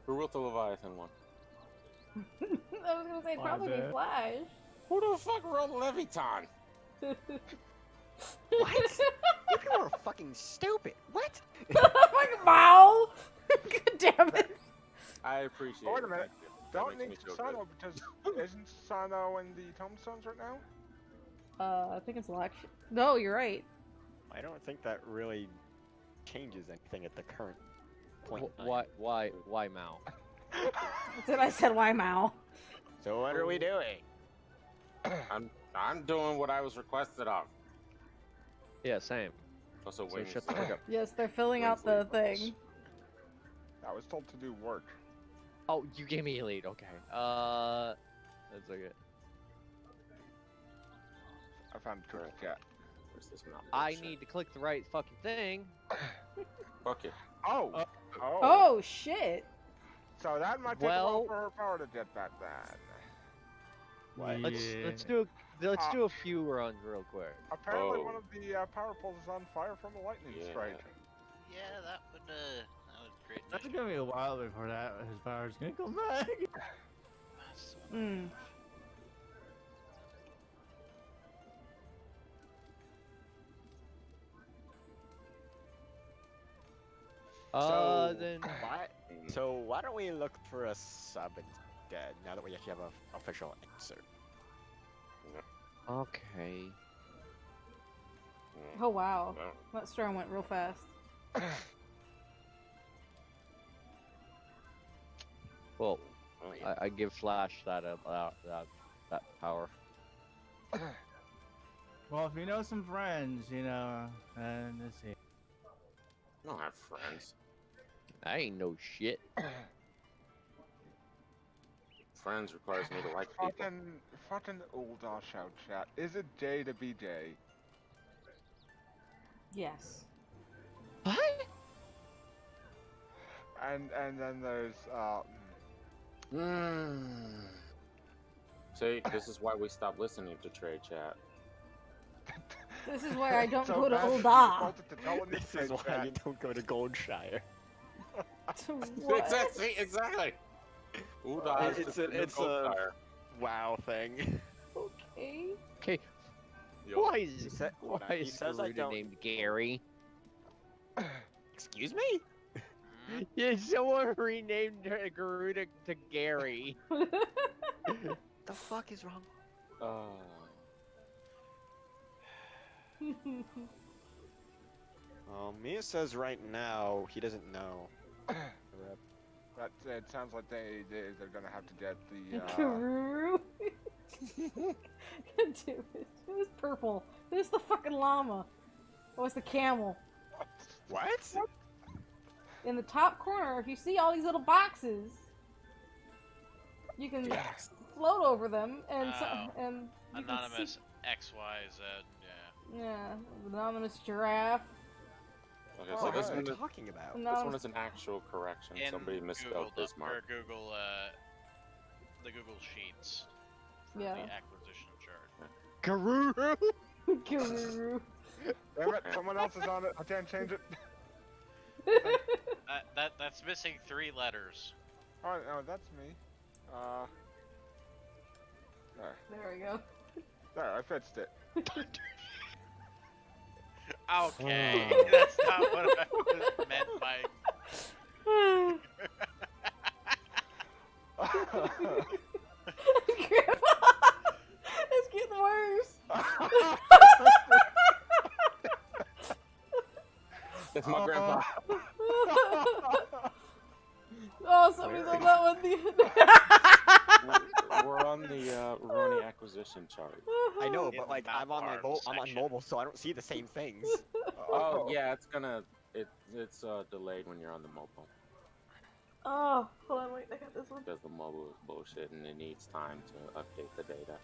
[SPEAKER 8] Who wrote the Leviathan one?
[SPEAKER 1] I was gonna say
[SPEAKER 3] Why,
[SPEAKER 1] probably
[SPEAKER 3] man?
[SPEAKER 1] Flash.
[SPEAKER 8] Who the fuck wrote Leviathan?
[SPEAKER 2] What? You people are fucking stupid. What?
[SPEAKER 1] Fucking wow! God damn it!
[SPEAKER 8] I appreciate
[SPEAKER 7] Wait
[SPEAKER 8] it.
[SPEAKER 7] a minute.
[SPEAKER 8] Thank you. That
[SPEAKER 7] Don't
[SPEAKER 8] makes
[SPEAKER 7] need
[SPEAKER 8] me feel
[SPEAKER 7] Sano
[SPEAKER 8] good.
[SPEAKER 7] because isn't Sano in the Tombstones right now?
[SPEAKER 1] I think it's election. No, you're right.
[SPEAKER 2] I don't think that really changes anything at the current point. in time.
[SPEAKER 5] Why Mao?
[SPEAKER 1] That's what I said. Why Mao?
[SPEAKER 2] So what are we doing?
[SPEAKER 8] I'm doing what I was requested of.
[SPEAKER 5] Yeah, same.
[SPEAKER 8] Also,
[SPEAKER 5] So
[SPEAKER 8] Wings.
[SPEAKER 5] shut the fuck up.
[SPEAKER 1] Yes, they're filling out the thing.
[SPEAKER 7] I was told to do work.
[SPEAKER 5] Oh, you gave me a lead. Okay. That's okay.
[SPEAKER 7] I found a cookie cat.
[SPEAKER 8] Where's this map?
[SPEAKER 5] I need to click the right fucking thing.
[SPEAKER 8] Fuck it.
[SPEAKER 7] Oh. Oh.
[SPEAKER 1] Oh shit!
[SPEAKER 7] So that might take a
[SPEAKER 5] Well-
[SPEAKER 7] while for her power to get back then.
[SPEAKER 2] What?
[SPEAKER 5] Let's do a few runs real quick.
[SPEAKER 7] Apparently,
[SPEAKER 8] Oh.
[SPEAKER 7] one of the power poles is on fire from a lightning
[SPEAKER 8] Yeah.
[SPEAKER 7] strike.
[SPEAKER 4] Yeah, that would great.
[SPEAKER 3] That's gonna be a while before that his power's gonna come back.
[SPEAKER 1] Hmm.
[SPEAKER 5] Then
[SPEAKER 2] Why? So why don't we look for a sub instead? Now that we actually have an official answer.
[SPEAKER 5] okay.
[SPEAKER 1] Oh wow,
[SPEAKER 8] No.
[SPEAKER 1] that storm went real fast.
[SPEAKER 5] Well,
[SPEAKER 8] Oh, yeah.
[SPEAKER 5] I give Flash that power.
[SPEAKER 3] Well, if you know some friends, you know, and let's see.
[SPEAKER 8] I don't have friends.
[SPEAKER 5] I ain't no shit.
[SPEAKER 8] Friends requires me to like people.
[SPEAKER 7] Fucking old shout chat. Is it J to be J?
[SPEAKER 1] Yes.
[SPEAKER 5] What?
[SPEAKER 7] And then there's
[SPEAKER 8] See, this is why we stopped listening to Trade Chat.
[SPEAKER 1] This is why I don't
[SPEAKER 7] so
[SPEAKER 1] go to
[SPEAKER 7] bad you
[SPEAKER 1] Ulda.
[SPEAKER 7] defaulted to telling me
[SPEAKER 2] This
[SPEAKER 7] trade
[SPEAKER 2] is why
[SPEAKER 7] chat.
[SPEAKER 2] you don't go to Goldshire.
[SPEAKER 1] What?
[SPEAKER 8] Exactly, exactly. Ooh,
[SPEAKER 2] It's a WoW thing.
[SPEAKER 1] Okay.
[SPEAKER 5] Okay.
[SPEAKER 8] Yo,
[SPEAKER 5] Why
[SPEAKER 2] He
[SPEAKER 5] is
[SPEAKER 2] said- hold on, he
[SPEAKER 5] is
[SPEAKER 2] says I
[SPEAKER 5] Garuda
[SPEAKER 2] don't-
[SPEAKER 5] named Gary?
[SPEAKER 2] Excuse me?
[SPEAKER 5] Yeah, someone renamed Garuda to Gary.
[SPEAKER 2] The fuck is wrong? Mia says right now he doesn't know.
[SPEAKER 7] But it sounds like they're gonna have to get the
[SPEAKER 1] Karuru. God damn it. It was purple. It was the fucking llama. It was the camel.
[SPEAKER 2] What?
[SPEAKER 1] In the top corner, if you see all these little boxes, you can
[SPEAKER 8] Yes.
[SPEAKER 1] float over them and
[SPEAKER 4] Oh.
[SPEAKER 1] and you can
[SPEAKER 4] Anonymous
[SPEAKER 1] see,
[SPEAKER 4] XYZ. Yeah.
[SPEAKER 1] yeah, anonymous giraffe.
[SPEAKER 8] Okay,
[SPEAKER 7] Oh,
[SPEAKER 8] so
[SPEAKER 2] What
[SPEAKER 8] this
[SPEAKER 2] are
[SPEAKER 8] one,
[SPEAKER 2] you
[SPEAKER 8] is,
[SPEAKER 2] talking about?
[SPEAKER 8] this one is an actual correction.
[SPEAKER 4] In
[SPEAKER 8] Somebody
[SPEAKER 4] Google,
[SPEAKER 8] misspelled Bismarck.
[SPEAKER 4] or Google, the Google Sheets for
[SPEAKER 1] Yeah.
[SPEAKER 4] the acquisition chart.
[SPEAKER 5] Garuru.
[SPEAKER 1] Karuru.
[SPEAKER 7] Damn it, someone else is on it. I can't change it.
[SPEAKER 4] That's missing 3 letters.
[SPEAKER 7] Oh, no, that's me. There.
[SPEAKER 1] There we go.
[SPEAKER 7] There, I fixed it.
[SPEAKER 4] Okay,
[SPEAKER 5] Oh.
[SPEAKER 4] that's not what I was meant by.
[SPEAKER 1] Grandpa, it's getting worse.
[SPEAKER 8] That's my grandpa.
[SPEAKER 1] Oh, somebody's on that one.
[SPEAKER 8] We're on the Roni acquisition chart.
[SPEAKER 2] I know,
[SPEAKER 4] In
[SPEAKER 2] but like
[SPEAKER 4] the
[SPEAKER 2] I'm on my
[SPEAKER 4] map
[SPEAKER 2] I'm on
[SPEAKER 4] section.
[SPEAKER 2] mobile, so I don't see the same things.
[SPEAKER 8] Oh yeah, it's delayed when you're on the mobile
[SPEAKER 1] Oh, hold on, wait, I got this one.
[SPEAKER 8] because the mobile is bullshit and it needs time to update the data.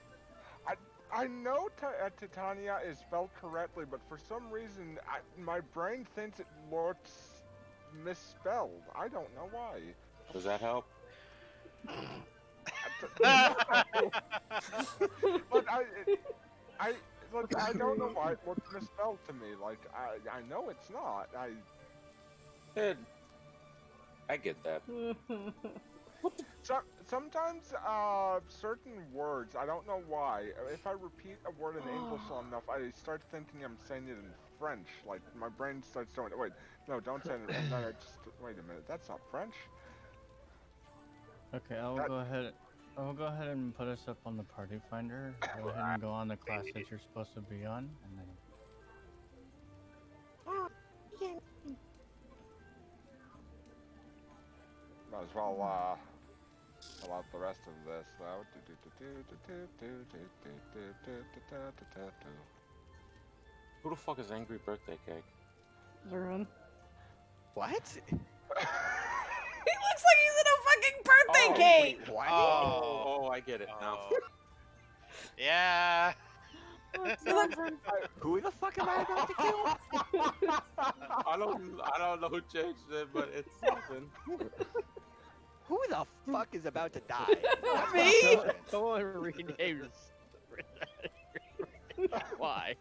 [SPEAKER 7] I know Titania is spelled correctly, but for some reason, my brain thinks it looks misspelled. I don't know why.
[SPEAKER 8] Does that help?
[SPEAKER 7] But like, I don't know why it looked misspelled to me. Like, I know it's not.
[SPEAKER 8] I get that.
[SPEAKER 7] Sometimes certain words, I don't know why. If I repeat a word in English long enough, I start thinking I'm saying it in French. Like my brain starts going, wait, no, don't say it. And then I just wait a minute, that's not French.
[SPEAKER 3] Okay, I will go ahead. I will go ahead and put us up on the party finder. Go ahead and go on the class that you're supposed to be on, and then.
[SPEAKER 7] Might as well fill out the rest of this though.
[SPEAKER 8] Who the fuck is Angry Birthday Cake?
[SPEAKER 1] Zerun.
[SPEAKER 2] What?
[SPEAKER 1] He looks like he's in a fucking birthday cake!
[SPEAKER 2] What?
[SPEAKER 8] Oh, I get it now.
[SPEAKER 4] Yeah.
[SPEAKER 2] Who the fuck am I about to kill?
[SPEAKER 8] I don't know who changed it, but it's something.
[SPEAKER 2] Who the fuck is about to die?
[SPEAKER 1] Me?
[SPEAKER 5] Someone renamed. Why?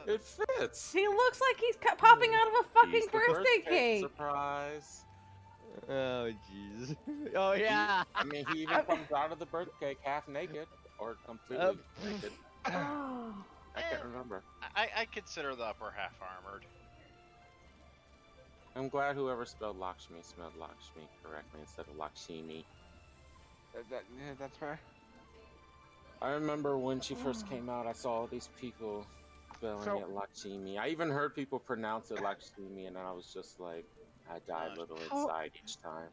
[SPEAKER 8] It fits.
[SPEAKER 1] He looks like he's popping out of a fucking
[SPEAKER 8] He's the
[SPEAKER 1] birthday cake!
[SPEAKER 8] Surprise.
[SPEAKER 5] Oh jeez. Oh yeah.
[SPEAKER 8] I mean, he even comes out of the birthday cake half naked or completely naked. I can't remember.
[SPEAKER 4] I consider the upper half armored.
[SPEAKER 8] I'm glad whoever spelled Lakshmi correctly instead of Lakshmi.
[SPEAKER 7] Yeah, that's fair.
[SPEAKER 8] I remember when she first came out, I saw all these people spelling it Lakshmi. I even heard people pronounce it Lakshmi, and I was just like, I died a little inside each time.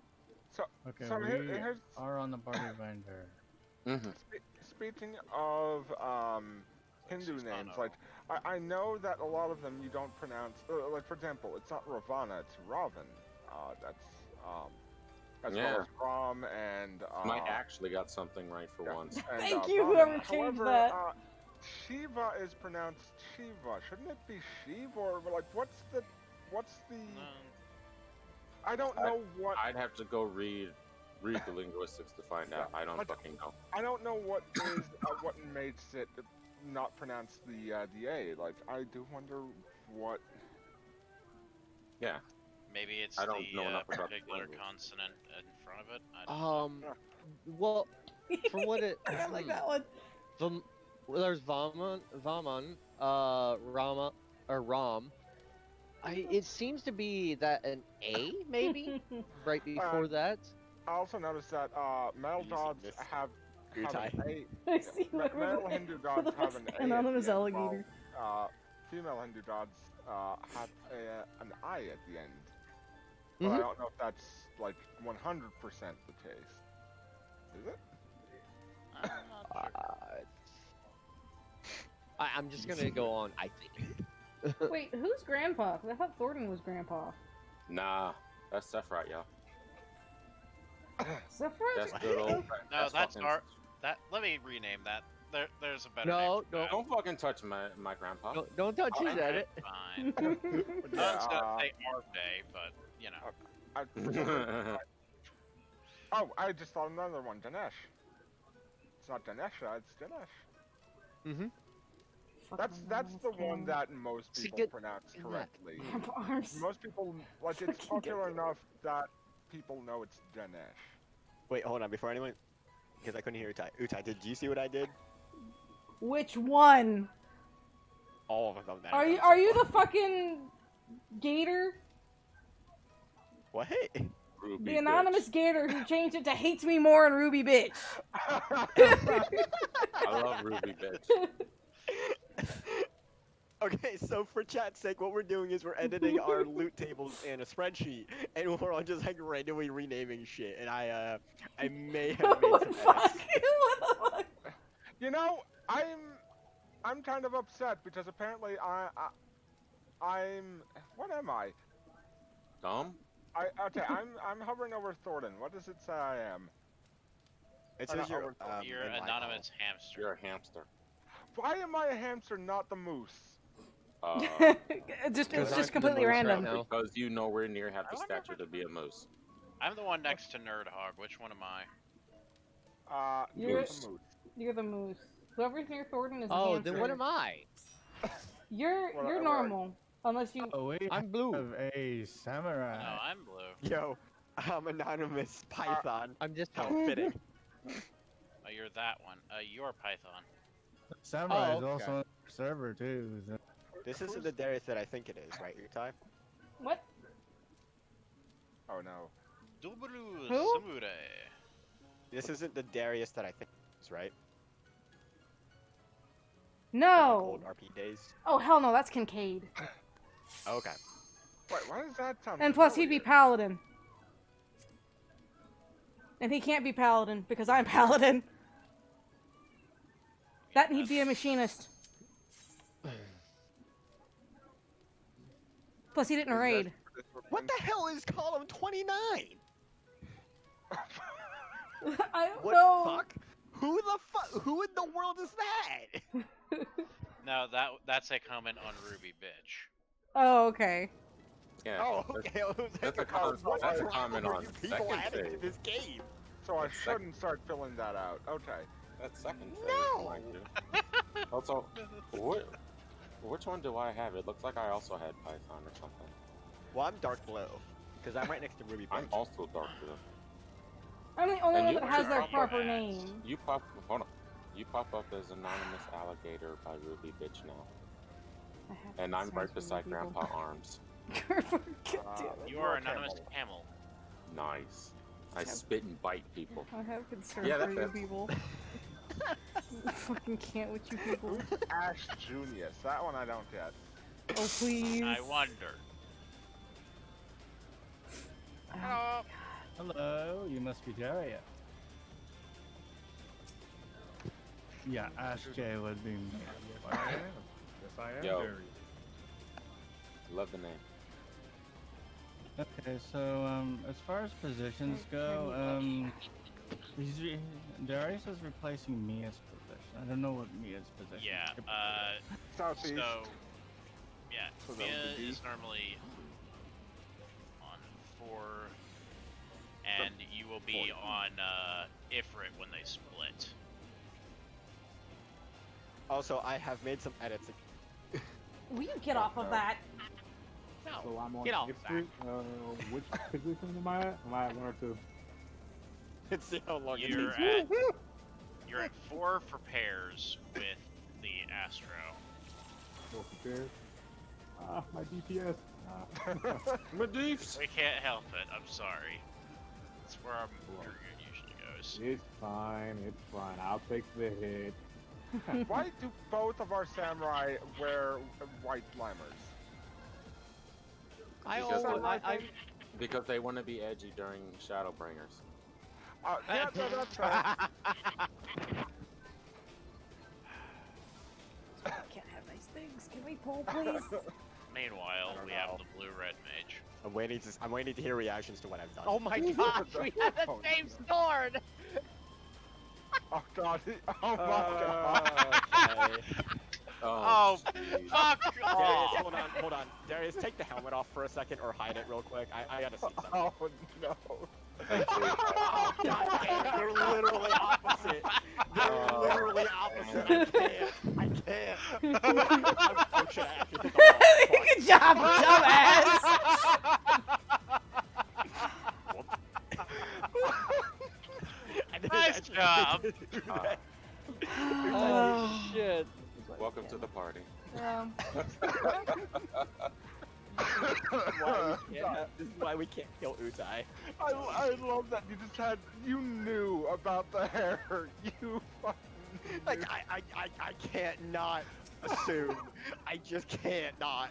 [SPEAKER 3] Okay,
[SPEAKER 7] So
[SPEAKER 3] we
[SPEAKER 7] here's
[SPEAKER 3] are on the party finder.
[SPEAKER 7] speaking of Hindu names, like I know that a lot of them you don't pronounce. Like for example, it's not Ravana, it's Ravan. That's as well as Ram and
[SPEAKER 8] Mike actually got something right for once.
[SPEAKER 7] And,
[SPEAKER 1] Thank you,
[SPEAKER 7] Brahman.
[SPEAKER 1] whoever changed
[SPEAKER 7] However,
[SPEAKER 1] that.
[SPEAKER 7] Shiva is pronounced Shiva. Shouldn't it be Shiv or like what's the? I don't know what.
[SPEAKER 8] I'd have to go read the linguistics to find out. I don't fucking know.
[SPEAKER 7] I don't know what is what makes it not pronounce the A. Like I do wonder what.
[SPEAKER 8] Yeah.
[SPEAKER 4] Maybe it's
[SPEAKER 8] I don't know
[SPEAKER 4] the
[SPEAKER 8] enough about the
[SPEAKER 4] particular
[SPEAKER 8] language.
[SPEAKER 4] consonant in front of it. I don't know.
[SPEAKER 5] Well, from what it.
[SPEAKER 1] I like that one.
[SPEAKER 5] Well, there's Vaman, Rama, or Ram. It seems to be that an A, maybe, right before that.
[SPEAKER 7] I also noticed that male gods have an A.
[SPEAKER 1] I see
[SPEAKER 7] Male Hindu gods have an A.
[SPEAKER 1] anonymous
[SPEAKER 7] at the end,
[SPEAKER 1] alligator.
[SPEAKER 7] while, female Hindu gods have an I at the end. But I don't know if that's like 100% the case. Is it?
[SPEAKER 4] I'm not sure.
[SPEAKER 5] I'm just gonna go on. I think.
[SPEAKER 1] Wait, who's Grandpa? 'Cause I thought Thornton was Grandpa.
[SPEAKER 8] Nah, that's Sephiroth, y'all.
[SPEAKER 1] Sephiroth?
[SPEAKER 8] That's good old.
[SPEAKER 4] No, that's
[SPEAKER 8] fucking-
[SPEAKER 4] our. There's a rename that. There's a better name.
[SPEAKER 5] No,
[SPEAKER 4] for that.
[SPEAKER 8] Don't fucking touch my grandpa.
[SPEAKER 5] Don't touch his
[SPEAKER 4] Okay,
[SPEAKER 5] edit.
[SPEAKER 4] Fine. I was gonna say our day, but you know.
[SPEAKER 7] Oh, I just thought another one. Dinesh. It's not Dinesha. It's Dinesh. That's the one that most people pronounce correctly. Most people like it's popular enough that people know it's Dinesh.
[SPEAKER 2] Wait, hold on. Before anyone, because I couldn't hear Utai. Utai, did you see what I did?
[SPEAKER 1] Which one?
[SPEAKER 2] All of them.
[SPEAKER 1] Are you the fucking gator?
[SPEAKER 2] What?
[SPEAKER 8] Ruby
[SPEAKER 1] The anonymous
[SPEAKER 8] bitch.
[SPEAKER 1] gator who changed it to hates me more and Ruby bitch.
[SPEAKER 8] I love Ruby bitch.
[SPEAKER 2] Okay, so for chat's sake, what we're doing is we're editing our loot tables in a spreadsheet, and we're all just like randomly renaming shit. And I may have made some edits.
[SPEAKER 1] What the fuck?
[SPEAKER 7] You know, I'm kind of upset because apparently I'm what am I?
[SPEAKER 8] Dumb?
[SPEAKER 7] I'm hovering over Thornton. What does it say I am?
[SPEAKER 2] It says you're
[SPEAKER 4] You're
[SPEAKER 2] in my
[SPEAKER 4] anonymous hamster.
[SPEAKER 8] You're a hamster.
[SPEAKER 7] Why am I a hamster, not the moose?
[SPEAKER 1] It's
[SPEAKER 5] I'm
[SPEAKER 1] just
[SPEAKER 5] the
[SPEAKER 1] completely
[SPEAKER 5] moose right
[SPEAKER 1] random.
[SPEAKER 5] now.
[SPEAKER 8] Because you nowhere near have the
[SPEAKER 4] I wonder if
[SPEAKER 8] stature to be a moose.
[SPEAKER 4] I'm the one next to Nerdhog. Which one am I?
[SPEAKER 1] You're-
[SPEAKER 7] the moose.
[SPEAKER 1] You're the moose. Whoever's near Thornton is a
[SPEAKER 5] Oh,
[SPEAKER 1] hamster.
[SPEAKER 5] then what am I?
[SPEAKER 1] You're normal, unless you.
[SPEAKER 3] Oh, we
[SPEAKER 5] I'm blue.
[SPEAKER 3] have a samurai.
[SPEAKER 4] No, I'm blue.
[SPEAKER 2] Yo, I'm anonymous Python.
[SPEAKER 5] I'm just
[SPEAKER 2] How
[SPEAKER 5] helping.
[SPEAKER 2] fitting.
[SPEAKER 4] Oh, you're that one. You're Python.
[SPEAKER 3] Samurai is
[SPEAKER 5] Oh,
[SPEAKER 3] also
[SPEAKER 5] okay.
[SPEAKER 3] on the server too. So.
[SPEAKER 2] This isn't the Darius that I think it is, right, Utai?
[SPEAKER 1] What?
[SPEAKER 7] Oh no.
[SPEAKER 4] Dubaru
[SPEAKER 1] Who?
[SPEAKER 4] Samurai.
[SPEAKER 2] This isn't the Darius that I think it is, right? From, like,
[SPEAKER 1] No.
[SPEAKER 2] old RP days.
[SPEAKER 1] Oh hell no, that's Kincaid.
[SPEAKER 2] Okay.
[SPEAKER 7] Wait, why does that sound?
[SPEAKER 1] And plus he'd be
[SPEAKER 7] familiar?
[SPEAKER 1] Paladin. And he can't be Paladin because I'm Paladin. That and he'd be a machinist. Plus he didn't
[SPEAKER 7] Is that
[SPEAKER 1] raid.
[SPEAKER 7] for this
[SPEAKER 2] What the hell is column 29?
[SPEAKER 1] I don't
[SPEAKER 2] What
[SPEAKER 1] know.
[SPEAKER 2] the fuck? Who the fuck? Who in the world is that?
[SPEAKER 4] No, that's a comment on Ruby Bitch.
[SPEAKER 1] Oh, okay.
[SPEAKER 8] Yeah.
[SPEAKER 2] Oh,
[SPEAKER 8] that's-
[SPEAKER 2] okay. I was
[SPEAKER 8] That's
[SPEAKER 2] like,
[SPEAKER 8] a comment-
[SPEAKER 2] what
[SPEAKER 8] that's a
[SPEAKER 2] problem
[SPEAKER 8] comment
[SPEAKER 2] are
[SPEAKER 8] on
[SPEAKER 2] you people
[SPEAKER 8] second
[SPEAKER 2] adding to
[SPEAKER 8] phase.
[SPEAKER 2] this game?
[SPEAKER 7] So I
[SPEAKER 8] That's sec-
[SPEAKER 7] shouldn't start filling that out. Okay.
[SPEAKER 8] That's second phase,
[SPEAKER 2] No!
[SPEAKER 8] mind you. Also, which one do I have? It looks like I also had Python or something.
[SPEAKER 2] Well, I'm dark blue because I'm right next to Ruby
[SPEAKER 8] I'm
[SPEAKER 2] Bitch.
[SPEAKER 8] also dark blue.
[SPEAKER 1] I'm the only
[SPEAKER 8] And
[SPEAKER 1] one
[SPEAKER 8] you
[SPEAKER 1] that has their
[SPEAKER 8] should
[SPEAKER 1] proper
[SPEAKER 4] probably-
[SPEAKER 1] name.
[SPEAKER 8] You pop. Hold on. You pop up as Anonymous Alligator by Ruby Bitch now.
[SPEAKER 1] I have
[SPEAKER 8] And I'm right
[SPEAKER 1] concerns
[SPEAKER 8] beside
[SPEAKER 1] with you
[SPEAKER 8] Grandpa Arms.
[SPEAKER 1] people. God damn it.
[SPEAKER 4] You are anonymous camel.
[SPEAKER 8] Nice. I spit and bite people.
[SPEAKER 1] I have concerns
[SPEAKER 8] Yeah,
[SPEAKER 1] for
[SPEAKER 8] that
[SPEAKER 1] you
[SPEAKER 8] fits.
[SPEAKER 1] people. I fucking can't with you people.
[SPEAKER 7] Who's Ash Junius? That one I don't get.
[SPEAKER 1] Oh please.
[SPEAKER 4] I wonder.
[SPEAKER 1] Oh,
[SPEAKER 4] Hello.
[SPEAKER 3] Hello, you must be Daria. Yeah, Ash J would be me.
[SPEAKER 9] Yes, I am. Yes, I am.
[SPEAKER 8] Yo.
[SPEAKER 9] Darius.
[SPEAKER 8] Love the name.
[SPEAKER 3] Okay, so as far as positions go, Darius is replacing Mia's position. I don't know what Mia's position.
[SPEAKER 4] Yeah.
[SPEAKER 3] is.
[SPEAKER 7] Southeast.
[SPEAKER 4] So, yeah,
[SPEAKER 7] So that
[SPEAKER 4] Mia
[SPEAKER 7] would be D?
[SPEAKER 4] is normally on 4, and you will be on Ifrit when they split.
[SPEAKER 2] Also, I have made some edits.
[SPEAKER 1] will you get off of that?
[SPEAKER 9] So I'm on
[SPEAKER 5] Get off
[SPEAKER 9] Ifrit. Which position am I at? Am I at 1 or 2?
[SPEAKER 2] Let's see how long it
[SPEAKER 4] You're
[SPEAKER 2] takes.
[SPEAKER 4] at you're at 4 for pairs with the Astro.
[SPEAKER 9] 4 prepared. Ah, my DPS.
[SPEAKER 8] Medivh!
[SPEAKER 4] We can't help it. I'm sorry. That's where our Dragoon usually goes.
[SPEAKER 9] It's fine. It's fine. I'll take the hit.
[SPEAKER 7] Why do both of our samurai wear white limers?
[SPEAKER 8] Because they want to be edgy during Shadowbringers.
[SPEAKER 7] Yeah, that's right.
[SPEAKER 1] Can't have nice things. Can we pull, please?
[SPEAKER 4] Meanwhile, we have the blue-red mage.
[SPEAKER 2] I'm waiting to hear reactions to what I've done.
[SPEAKER 5] Oh my gosh, we have the same sword!
[SPEAKER 7] Oh god. Oh my god.
[SPEAKER 2] Okay.
[SPEAKER 4] Oh,
[SPEAKER 8] jeez.
[SPEAKER 4] fuck
[SPEAKER 2] Darius,
[SPEAKER 4] off!
[SPEAKER 2] hold on. Darius, take the helmet off for a second or hide it real quick. I gotta see something.
[SPEAKER 7] Oh no.
[SPEAKER 2] Oh, God damn it. They're literally opposite. They're literally opposite. I can't. Oh shit, I actually hit the wall.
[SPEAKER 1] Good job, dumbass.
[SPEAKER 2] I didn't
[SPEAKER 4] Nice
[SPEAKER 2] actually
[SPEAKER 4] job.
[SPEAKER 2] do that.
[SPEAKER 5] Oh shit.
[SPEAKER 8] Welcome to the party.
[SPEAKER 2] This is why we can't kill Utai.
[SPEAKER 7] I love that you knew about the hair. You fucking knew.
[SPEAKER 2] Like I can't not assume. I just can't not.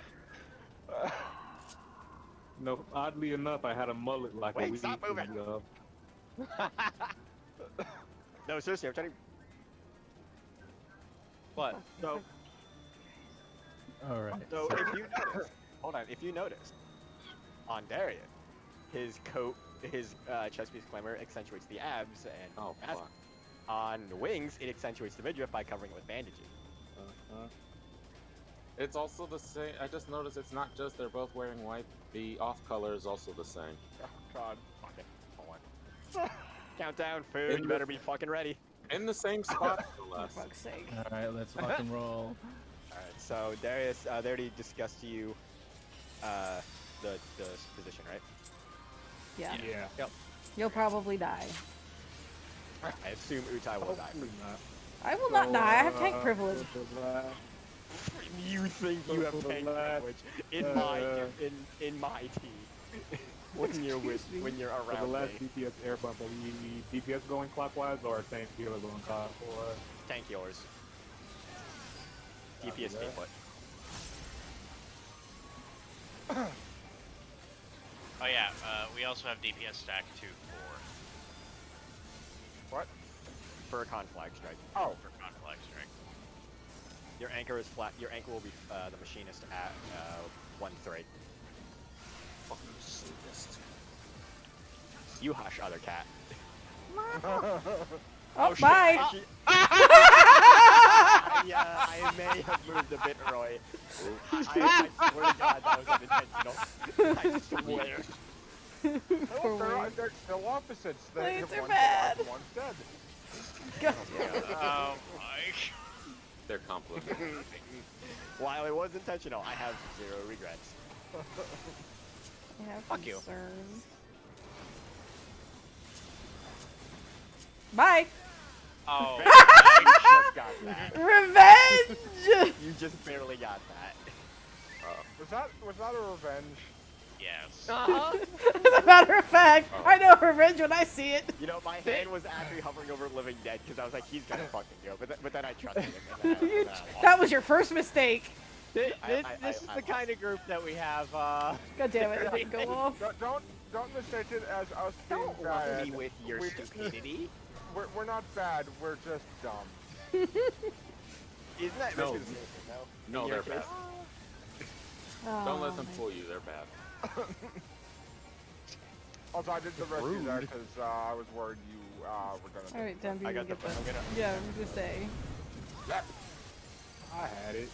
[SPEAKER 9] No, oddly enough, I had a mullet like
[SPEAKER 2] Wait,
[SPEAKER 9] a week
[SPEAKER 2] stop moving.
[SPEAKER 9] ago.
[SPEAKER 2] No, seriously, I'm trying to.
[SPEAKER 5] What?
[SPEAKER 2] No,
[SPEAKER 3] All right.
[SPEAKER 2] so if you notice, hold on, if you notice, on Darius, his coat, his chest piece climber accentuates the abs, and
[SPEAKER 8] Oh,
[SPEAKER 2] mask.
[SPEAKER 8] fuck.
[SPEAKER 2] On the wings, it accentuates the midriff by covering it with bandages.
[SPEAKER 8] It's also the same. I just noticed it's not just they're both wearing white. The off color is also the same.
[SPEAKER 2] Oh God, fuck it, hold on. Countdown, food. You better be fucking ready.
[SPEAKER 8] In the same spot, no
[SPEAKER 1] For
[SPEAKER 8] less.
[SPEAKER 1] fuck's sake.
[SPEAKER 3] All right, let's rock and roll.
[SPEAKER 2] Alright, so Darius, they already discussed to you the position, right?
[SPEAKER 1] Yeah.
[SPEAKER 9] Yeah.
[SPEAKER 2] Yep.
[SPEAKER 1] You'll probably die.
[SPEAKER 2] I assume Utai will die.
[SPEAKER 9] Hopefully not.
[SPEAKER 1] I will not die. I have tank privilege.
[SPEAKER 2] You think you have tank privilege in my team when you're
[SPEAKER 9] For the
[SPEAKER 2] around
[SPEAKER 9] last
[SPEAKER 2] me.
[SPEAKER 9] DPS air bump, are we DPS going clockwise or tank healer going clockwise?
[SPEAKER 2] Tank yours.
[SPEAKER 9] Copy
[SPEAKER 2] DPS
[SPEAKER 9] that.
[SPEAKER 2] input.
[SPEAKER 4] Oh yeah, we also have DPS stack 2
[SPEAKER 2] For a conflag strike.
[SPEAKER 7] Oh,
[SPEAKER 4] for conflict strike.
[SPEAKER 2] Your anchor is flat. Your anchor will be the machinist at 1-3.
[SPEAKER 8] Fucking sadist.
[SPEAKER 2] You hush, other cat.
[SPEAKER 1] Oh,
[SPEAKER 2] shit.
[SPEAKER 1] bye.
[SPEAKER 2] I may have moved a bit, Roy. I swear to God that was unintentional. I swear.
[SPEAKER 1] Poor
[SPEAKER 7] no,
[SPEAKER 1] Wayne.
[SPEAKER 7] they're still opposites.
[SPEAKER 1] Blades are
[SPEAKER 7] one's
[SPEAKER 1] bad.
[SPEAKER 7] alive and one's dead.
[SPEAKER 1] God.
[SPEAKER 4] Oh my.
[SPEAKER 8] They're complimented.
[SPEAKER 2] While it was intentional, I have 0 regrets.
[SPEAKER 1] I have
[SPEAKER 2] Fuck you.
[SPEAKER 1] concerns. Bye.
[SPEAKER 4] Oh.
[SPEAKER 2] You just got that.
[SPEAKER 1] Revenge.
[SPEAKER 2] You just barely got that.
[SPEAKER 7] Was that a revenge?
[SPEAKER 4] Yes.
[SPEAKER 1] As a matter of fact, I know revenge when I see it.
[SPEAKER 2] You know, my hand was actually hovering over Living Dead because I was like, he's gonna fucking go. But then I trusted him. And then I lost.
[SPEAKER 1] That was your first mistake.
[SPEAKER 5] This
[SPEAKER 2] I
[SPEAKER 5] is the
[SPEAKER 2] lost.
[SPEAKER 5] kind of group that we have.
[SPEAKER 1] God damn it! It didn't go off.
[SPEAKER 7] Don't mistake it as us being
[SPEAKER 2] Don't lump
[SPEAKER 7] bad.
[SPEAKER 2] me with your
[SPEAKER 7] We-
[SPEAKER 2] stupidity.
[SPEAKER 7] We're not bad. We're just dumb.
[SPEAKER 2] Isn't that
[SPEAKER 8] No.
[SPEAKER 2] misconception, though?
[SPEAKER 8] No,
[SPEAKER 2] In
[SPEAKER 8] they're
[SPEAKER 2] your
[SPEAKER 8] bad.
[SPEAKER 2] case?
[SPEAKER 8] Don't let them
[SPEAKER 1] Oh,
[SPEAKER 8] fool you. They're bad.
[SPEAKER 7] Also, I did the rescue there because I was worried you were gonna.
[SPEAKER 1] All right, Denby,
[SPEAKER 2] I
[SPEAKER 1] you
[SPEAKER 2] got the.
[SPEAKER 1] get that.
[SPEAKER 2] I'm gonna.
[SPEAKER 1] Yeah, I'm gonna say.
[SPEAKER 9] I had it.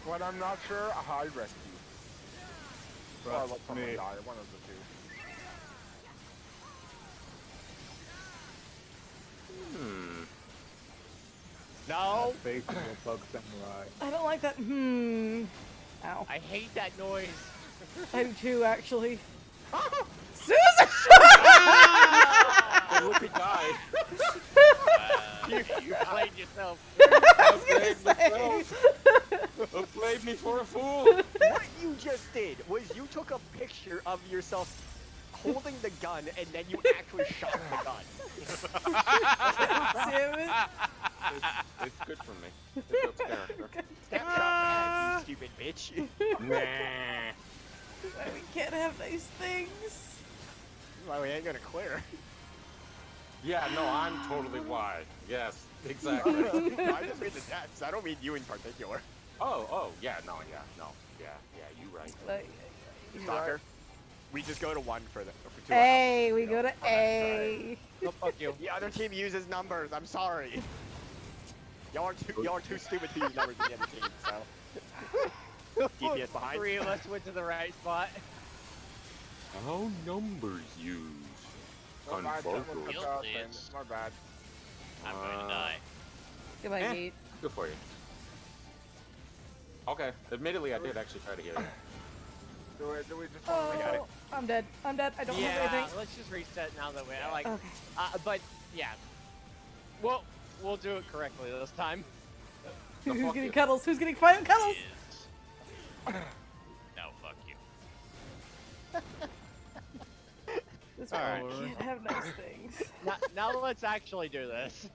[SPEAKER 7] When I'm not sure, I rescue. Or I
[SPEAKER 9] Trust
[SPEAKER 7] let someone
[SPEAKER 9] me.
[SPEAKER 7] die. One of the two.
[SPEAKER 2] No.
[SPEAKER 9] Face of a bug samurai.
[SPEAKER 1] I don't like that. Ow.
[SPEAKER 5] I hate that noise.
[SPEAKER 1] I do too, actually. Susan!
[SPEAKER 8] Look, he died.
[SPEAKER 5] You played yourself.
[SPEAKER 8] Don't blame me for a fool.
[SPEAKER 2] What you just did was you took a picture of yourself holding the gun and then you actually shot the gun.
[SPEAKER 1] Damn it.
[SPEAKER 8] It's good for me. It builds character.
[SPEAKER 2] Snapshot that, you stupid bitch.
[SPEAKER 8] Nah.
[SPEAKER 1] Why we can't have nice things?
[SPEAKER 2] Well, we ain't gonna clear.
[SPEAKER 8] Yeah, no, I'm totally wide. Yes, exactly.
[SPEAKER 2] I just mean the deaths. I don't mean you in particular.
[SPEAKER 8] Oh, yeah, no, you right.
[SPEAKER 2] Stalker. We just go to 1 for 2.
[SPEAKER 1] A, we go to A.
[SPEAKER 5] No, fuck you.
[SPEAKER 2] The other team uses numbers. I'm sorry. Y'all are too stupid to use numbers in the other team. So. DPS behind.
[SPEAKER 5] 3 of us went to the right spot.
[SPEAKER 8] How numbers use?
[SPEAKER 7] My bad. That was
[SPEAKER 8] Confocal.
[SPEAKER 7] the
[SPEAKER 4] Guild
[SPEAKER 7] bad thing.
[SPEAKER 4] is-
[SPEAKER 7] My bad.
[SPEAKER 4] I'm going to die.
[SPEAKER 1] Goodbye,
[SPEAKER 8] Eh.
[SPEAKER 1] Gate.
[SPEAKER 8] Good for you. Okay, admittedly, I did actually try to get it.
[SPEAKER 7] Do we just
[SPEAKER 1] Oh,
[SPEAKER 2] got it.
[SPEAKER 1] I'm dead. I'm dead. I don't have
[SPEAKER 5] Yeah,
[SPEAKER 1] anything.
[SPEAKER 5] let's just reset now that we like.
[SPEAKER 1] Okay.
[SPEAKER 5] But yeah, we'll do it correctly this time.
[SPEAKER 8] The
[SPEAKER 1] Who's
[SPEAKER 8] fuck
[SPEAKER 1] getting
[SPEAKER 8] you.
[SPEAKER 1] cuddles? Who's getting final cuddles?
[SPEAKER 4] Is... No, fuck you.
[SPEAKER 1] This one
[SPEAKER 3] Alright.
[SPEAKER 1] can't have nice things.
[SPEAKER 5] Now let's actually do this.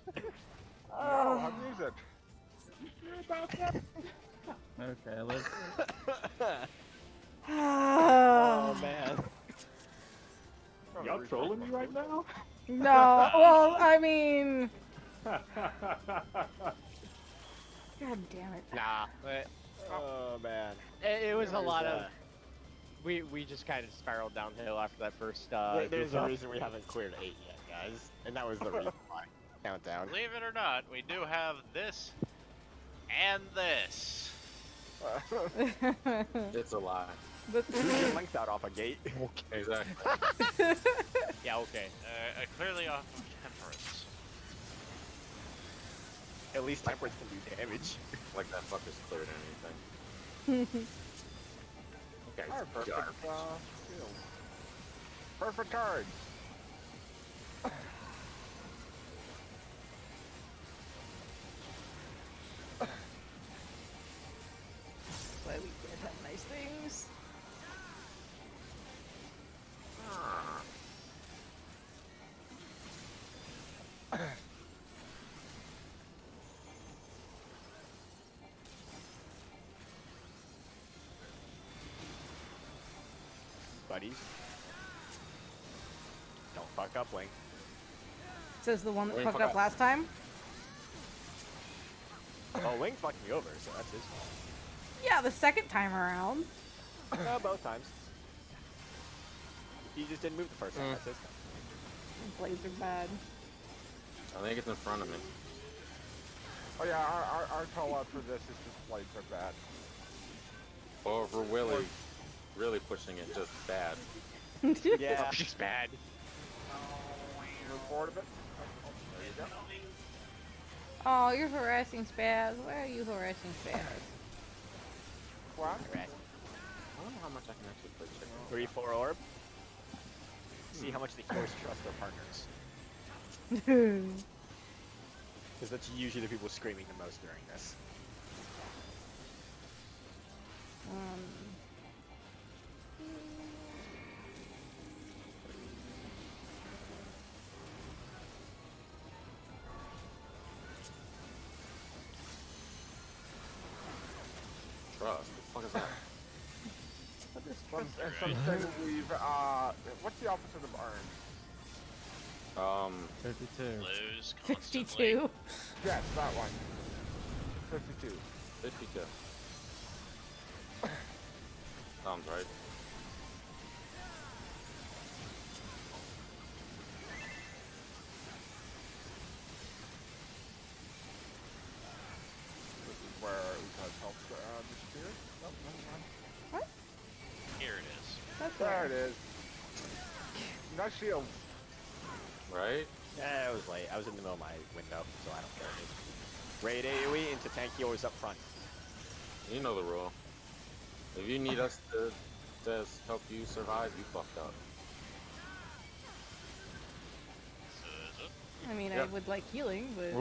[SPEAKER 7] No, I'll use it.
[SPEAKER 3] Okay, let's.
[SPEAKER 2] Oh man.
[SPEAKER 9] Y'all trolling me right now?
[SPEAKER 1] No, well, I mean, God damn it.
[SPEAKER 5] Nah, but
[SPEAKER 2] Oh man.
[SPEAKER 5] it was a
[SPEAKER 2] There's,
[SPEAKER 5] lot of. We just kind of spiraled downhill after that first.
[SPEAKER 2] There's
[SPEAKER 5] goof
[SPEAKER 2] a
[SPEAKER 5] up.
[SPEAKER 2] reason we haven't cleared 8 yet, guys, and that was the reason why. Countdown.
[SPEAKER 4] Believe it or not, we do have this and this.
[SPEAKER 8] It's It's a lie.
[SPEAKER 1] But
[SPEAKER 2] Who's your length out off a gate?
[SPEAKER 8] Exactly.
[SPEAKER 5] Yeah, okay.
[SPEAKER 4] Clearly off of temperance.
[SPEAKER 2] At least temperance can do damage.
[SPEAKER 8] Like that fucker's cleared anything. Okay,
[SPEAKER 7] Alright, perfect.
[SPEAKER 8] garbage.
[SPEAKER 7] Shield. Perfect cards.
[SPEAKER 1] why we can't have nice things.
[SPEAKER 2] Buddies. Don't fuck up, Link.
[SPEAKER 1] Says the one that
[SPEAKER 8] Wait,
[SPEAKER 1] fucked
[SPEAKER 8] fuck
[SPEAKER 1] up
[SPEAKER 8] up.
[SPEAKER 1] last time.
[SPEAKER 2] Oh, Link fucked me over, so that's his fault.
[SPEAKER 1] Yeah, the second time around.
[SPEAKER 2] No, both times. He just didn't move the first time, that's his time.
[SPEAKER 1] Blades are bad.
[SPEAKER 8] I think it's in front of me.
[SPEAKER 7] Oh yeah, our call out for this is just blades are bad.
[SPEAKER 8] Or if we're really pushing it, just bad.
[SPEAKER 2] Yeah, she's bad.
[SPEAKER 7] Move forward a bit. There you go.
[SPEAKER 1] Oh, you're harassing Spaz. Why are you harassing Spaz?
[SPEAKER 7] Quack.
[SPEAKER 8] I don't know how much I can actually play chicken.
[SPEAKER 2] 3-4 orb. See how much the healers trust their partners. Because that's usually the people screaming the most during this.
[SPEAKER 8] Trust. What the fuck is that?
[SPEAKER 7] Something we've what's the opposite of earned?
[SPEAKER 3] 52.
[SPEAKER 4] Lose constantly.
[SPEAKER 1] 52.
[SPEAKER 7] Yes, that one. 52.
[SPEAKER 8] 52. Sounds right.
[SPEAKER 7] This is where Utah's help disappear. Oh, never mind.
[SPEAKER 1] What?
[SPEAKER 4] Here it is.
[SPEAKER 1] That's
[SPEAKER 7] There
[SPEAKER 1] weird.
[SPEAKER 7] it is. Nice shield.
[SPEAKER 8] Right?
[SPEAKER 2] Yeah, it was late. I was in the middle of my window, so I don't care. Raid AoE into tank healers up front.
[SPEAKER 8] You know the rule. If you need us to help you survive, you fucked up.
[SPEAKER 4] So is it?
[SPEAKER 1] I mean, I
[SPEAKER 8] Yep.
[SPEAKER 1] would like healing, but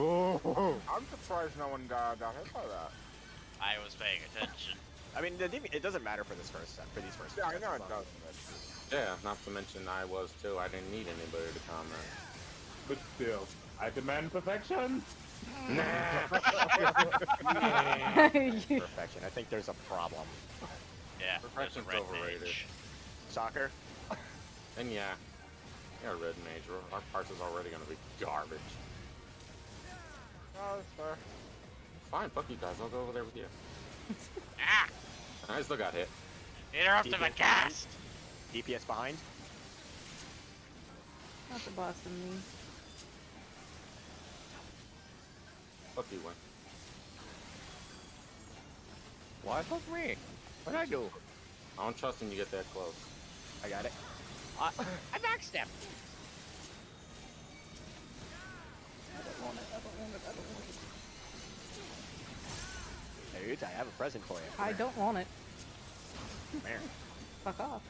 [SPEAKER 7] I'm surprised no one got hit by that.
[SPEAKER 4] I was paying attention.
[SPEAKER 2] I mean, it doesn't matter for this first set, for these first.
[SPEAKER 7] Yeah, I
[SPEAKER 2] sets,
[SPEAKER 7] know it
[SPEAKER 2] so-
[SPEAKER 7] does.
[SPEAKER 8] Yeah, not to mention I was too. I didn't need anybody to comment.
[SPEAKER 9] But still, I demand perfection.
[SPEAKER 2] Perfection. I think there's a problem.
[SPEAKER 4] Yeah, there's a
[SPEAKER 8] Perfection's
[SPEAKER 4] red
[SPEAKER 8] overrated.
[SPEAKER 4] mage.
[SPEAKER 2] Soccer.
[SPEAKER 8] And yeah, red mage. Our parts is already gonna be garbage.
[SPEAKER 7] Oh, that's fair.
[SPEAKER 8] Fine, fuck you guys. I'll go over there with you.
[SPEAKER 4] Ah!
[SPEAKER 8] I still got hit.
[SPEAKER 4] Interrupted my cast!
[SPEAKER 2] DPS behind.
[SPEAKER 1] not the boss of me.
[SPEAKER 8] Fuck you, Wayne.
[SPEAKER 2] Why fuck me? What'd I do?
[SPEAKER 8] I don't trust him to get that close.
[SPEAKER 2] I got it.
[SPEAKER 5] I backstep.
[SPEAKER 1] I don't want it. I don't want it. I don't want it.
[SPEAKER 2] Dude, I have a present for you.
[SPEAKER 1] I don't want it.
[SPEAKER 2] Come here.
[SPEAKER 1] Fuck off.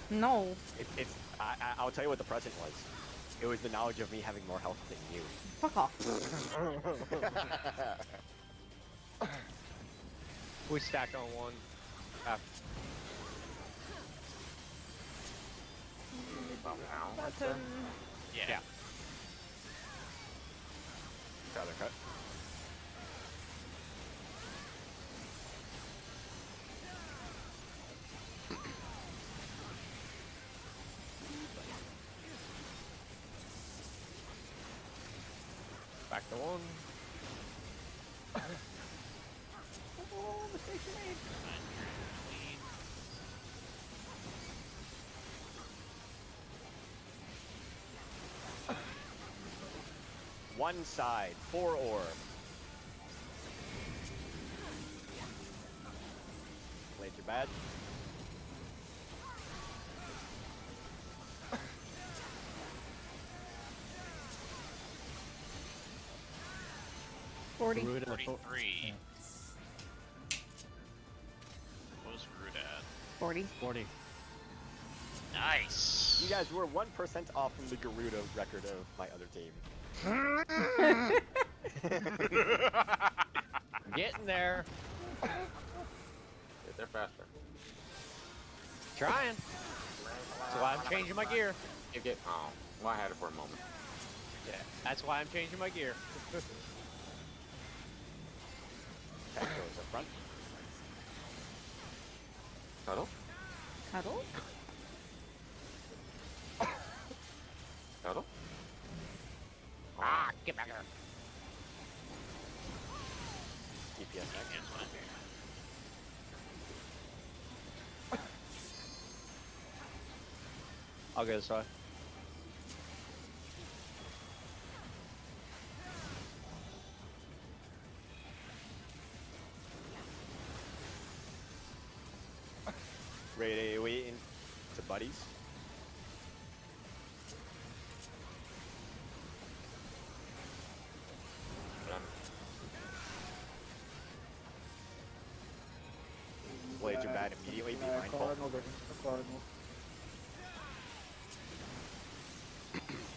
[SPEAKER 1] No.
[SPEAKER 2] I'll tell you what the present was. It was the knowledge of me having more health than you.
[SPEAKER 1] Fuck off.
[SPEAKER 5] We stacked on one.
[SPEAKER 1] Button.
[SPEAKER 4] Yeah.
[SPEAKER 2] Feather cut.
[SPEAKER 5] Back to one.
[SPEAKER 1] Oh, the station aid.
[SPEAKER 2] One side, 4 orb. Blades are bad.
[SPEAKER 1] $40.
[SPEAKER 3] Garuda,
[SPEAKER 4] 43.
[SPEAKER 3] yeah.
[SPEAKER 4] What was Garuda at?
[SPEAKER 1] 40.
[SPEAKER 3] 40.
[SPEAKER 4] Nice.
[SPEAKER 2] You guys were 1% off from the Garuda record of my other team.
[SPEAKER 5] Getting there.
[SPEAKER 8] Get there faster.
[SPEAKER 5] Trying. That's why I'm changing my gear.
[SPEAKER 8] Get. Oh, well, I had it for a moment.
[SPEAKER 5] Yeah. That's why I'm changing my gear.
[SPEAKER 2] Tank goes up front.
[SPEAKER 8] Cuddle.
[SPEAKER 1] Cuddle?
[SPEAKER 8] Cuddle.
[SPEAKER 5] Ah, get back here.
[SPEAKER 2] DPS next.
[SPEAKER 4] Yes, fine.
[SPEAKER 5] I'll go this way.
[SPEAKER 2] Ready to wait into buddies. Blades are bad immediately, be mindful.
[SPEAKER 9] Cardinals are the Cardinals.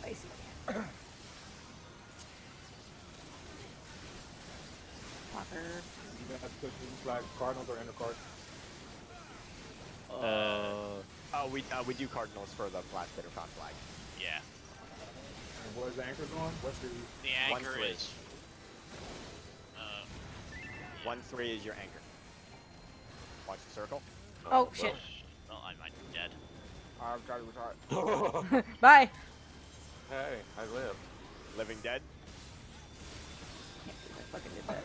[SPEAKER 1] Spicy. Fucker.
[SPEAKER 9] You guys could do flag Cardinals or inner card.
[SPEAKER 2] Oh, we do Cardinals for the flat spitter front flag.
[SPEAKER 4] Yeah.
[SPEAKER 9] And what is the anchor going? What's the
[SPEAKER 4] The anchor
[SPEAKER 2] 1-3.
[SPEAKER 4] is.
[SPEAKER 2] 1-3 is your anchor. Watch the circle.
[SPEAKER 1] Oh, shit.
[SPEAKER 4] Well, I might be dead.
[SPEAKER 7] I've got to retire.
[SPEAKER 1] Bye.
[SPEAKER 8] Hey, I live.
[SPEAKER 2] Living dead.
[SPEAKER 1] Can't believe I fucking did that.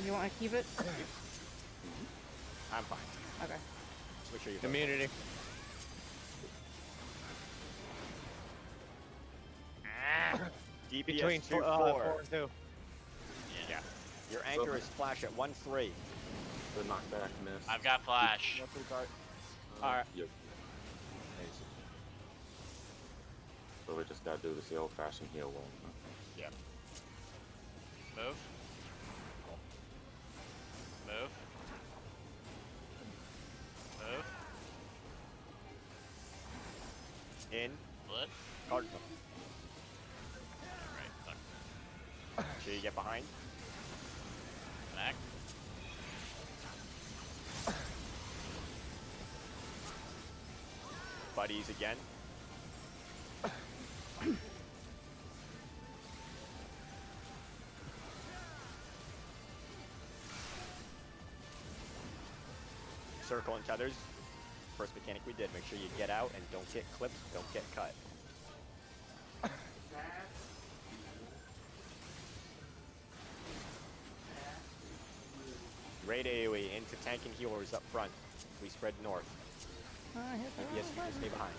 [SPEAKER 1] You want to keep it?
[SPEAKER 2] I'm fine.
[SPEAKER 1] Okay.
[SPEAKER 2] Just make sure you
[SPEAKER 5] Immunity.
[SPEAKER 2] DPS
[SPEAKER 5] Between
[SPEAKER 2] 2-4.
[SPEAKER 5] 4 and 2.
[SPEAKER 2] Yeah. Your anchor is flash at 1-3.
[SPEAKER 8] The knockback miss.
[SPEAKER 4] I've got flash.
[SPEAKER 7] Once we die,
[SPEAKER 5] Alright.
[SPEAKER 8] Yep. So we just gotta do this the old-fashioned heal roll.
[SPEAKER 2] Yeah.
[SPEAKER 4] Move. Move. Move.
[SPEAKER 2] In.
[SPEAKER 4] Split.
[SPEAKER 2] Cardinal.
[SPEAKER 4] Alright, fuck.
[SPEAKER 2] Make sure you get behind.
[SPEAKER 4] Back.
[SPEAKER 2] Buddies again. Circle and tethers. First mechanic we did. Make sure you get out and don't get clipped, don't get cut. Raid AoE into tank and healers up front. We spread north.
[SPEAKER 1] I hit the
[SPEAKER 2] Yes,
[SPEAKER 1] wrong
[SPEAKER 2] you can stay
[SPEAKER 1] button.
[SPEAKER 2] behind.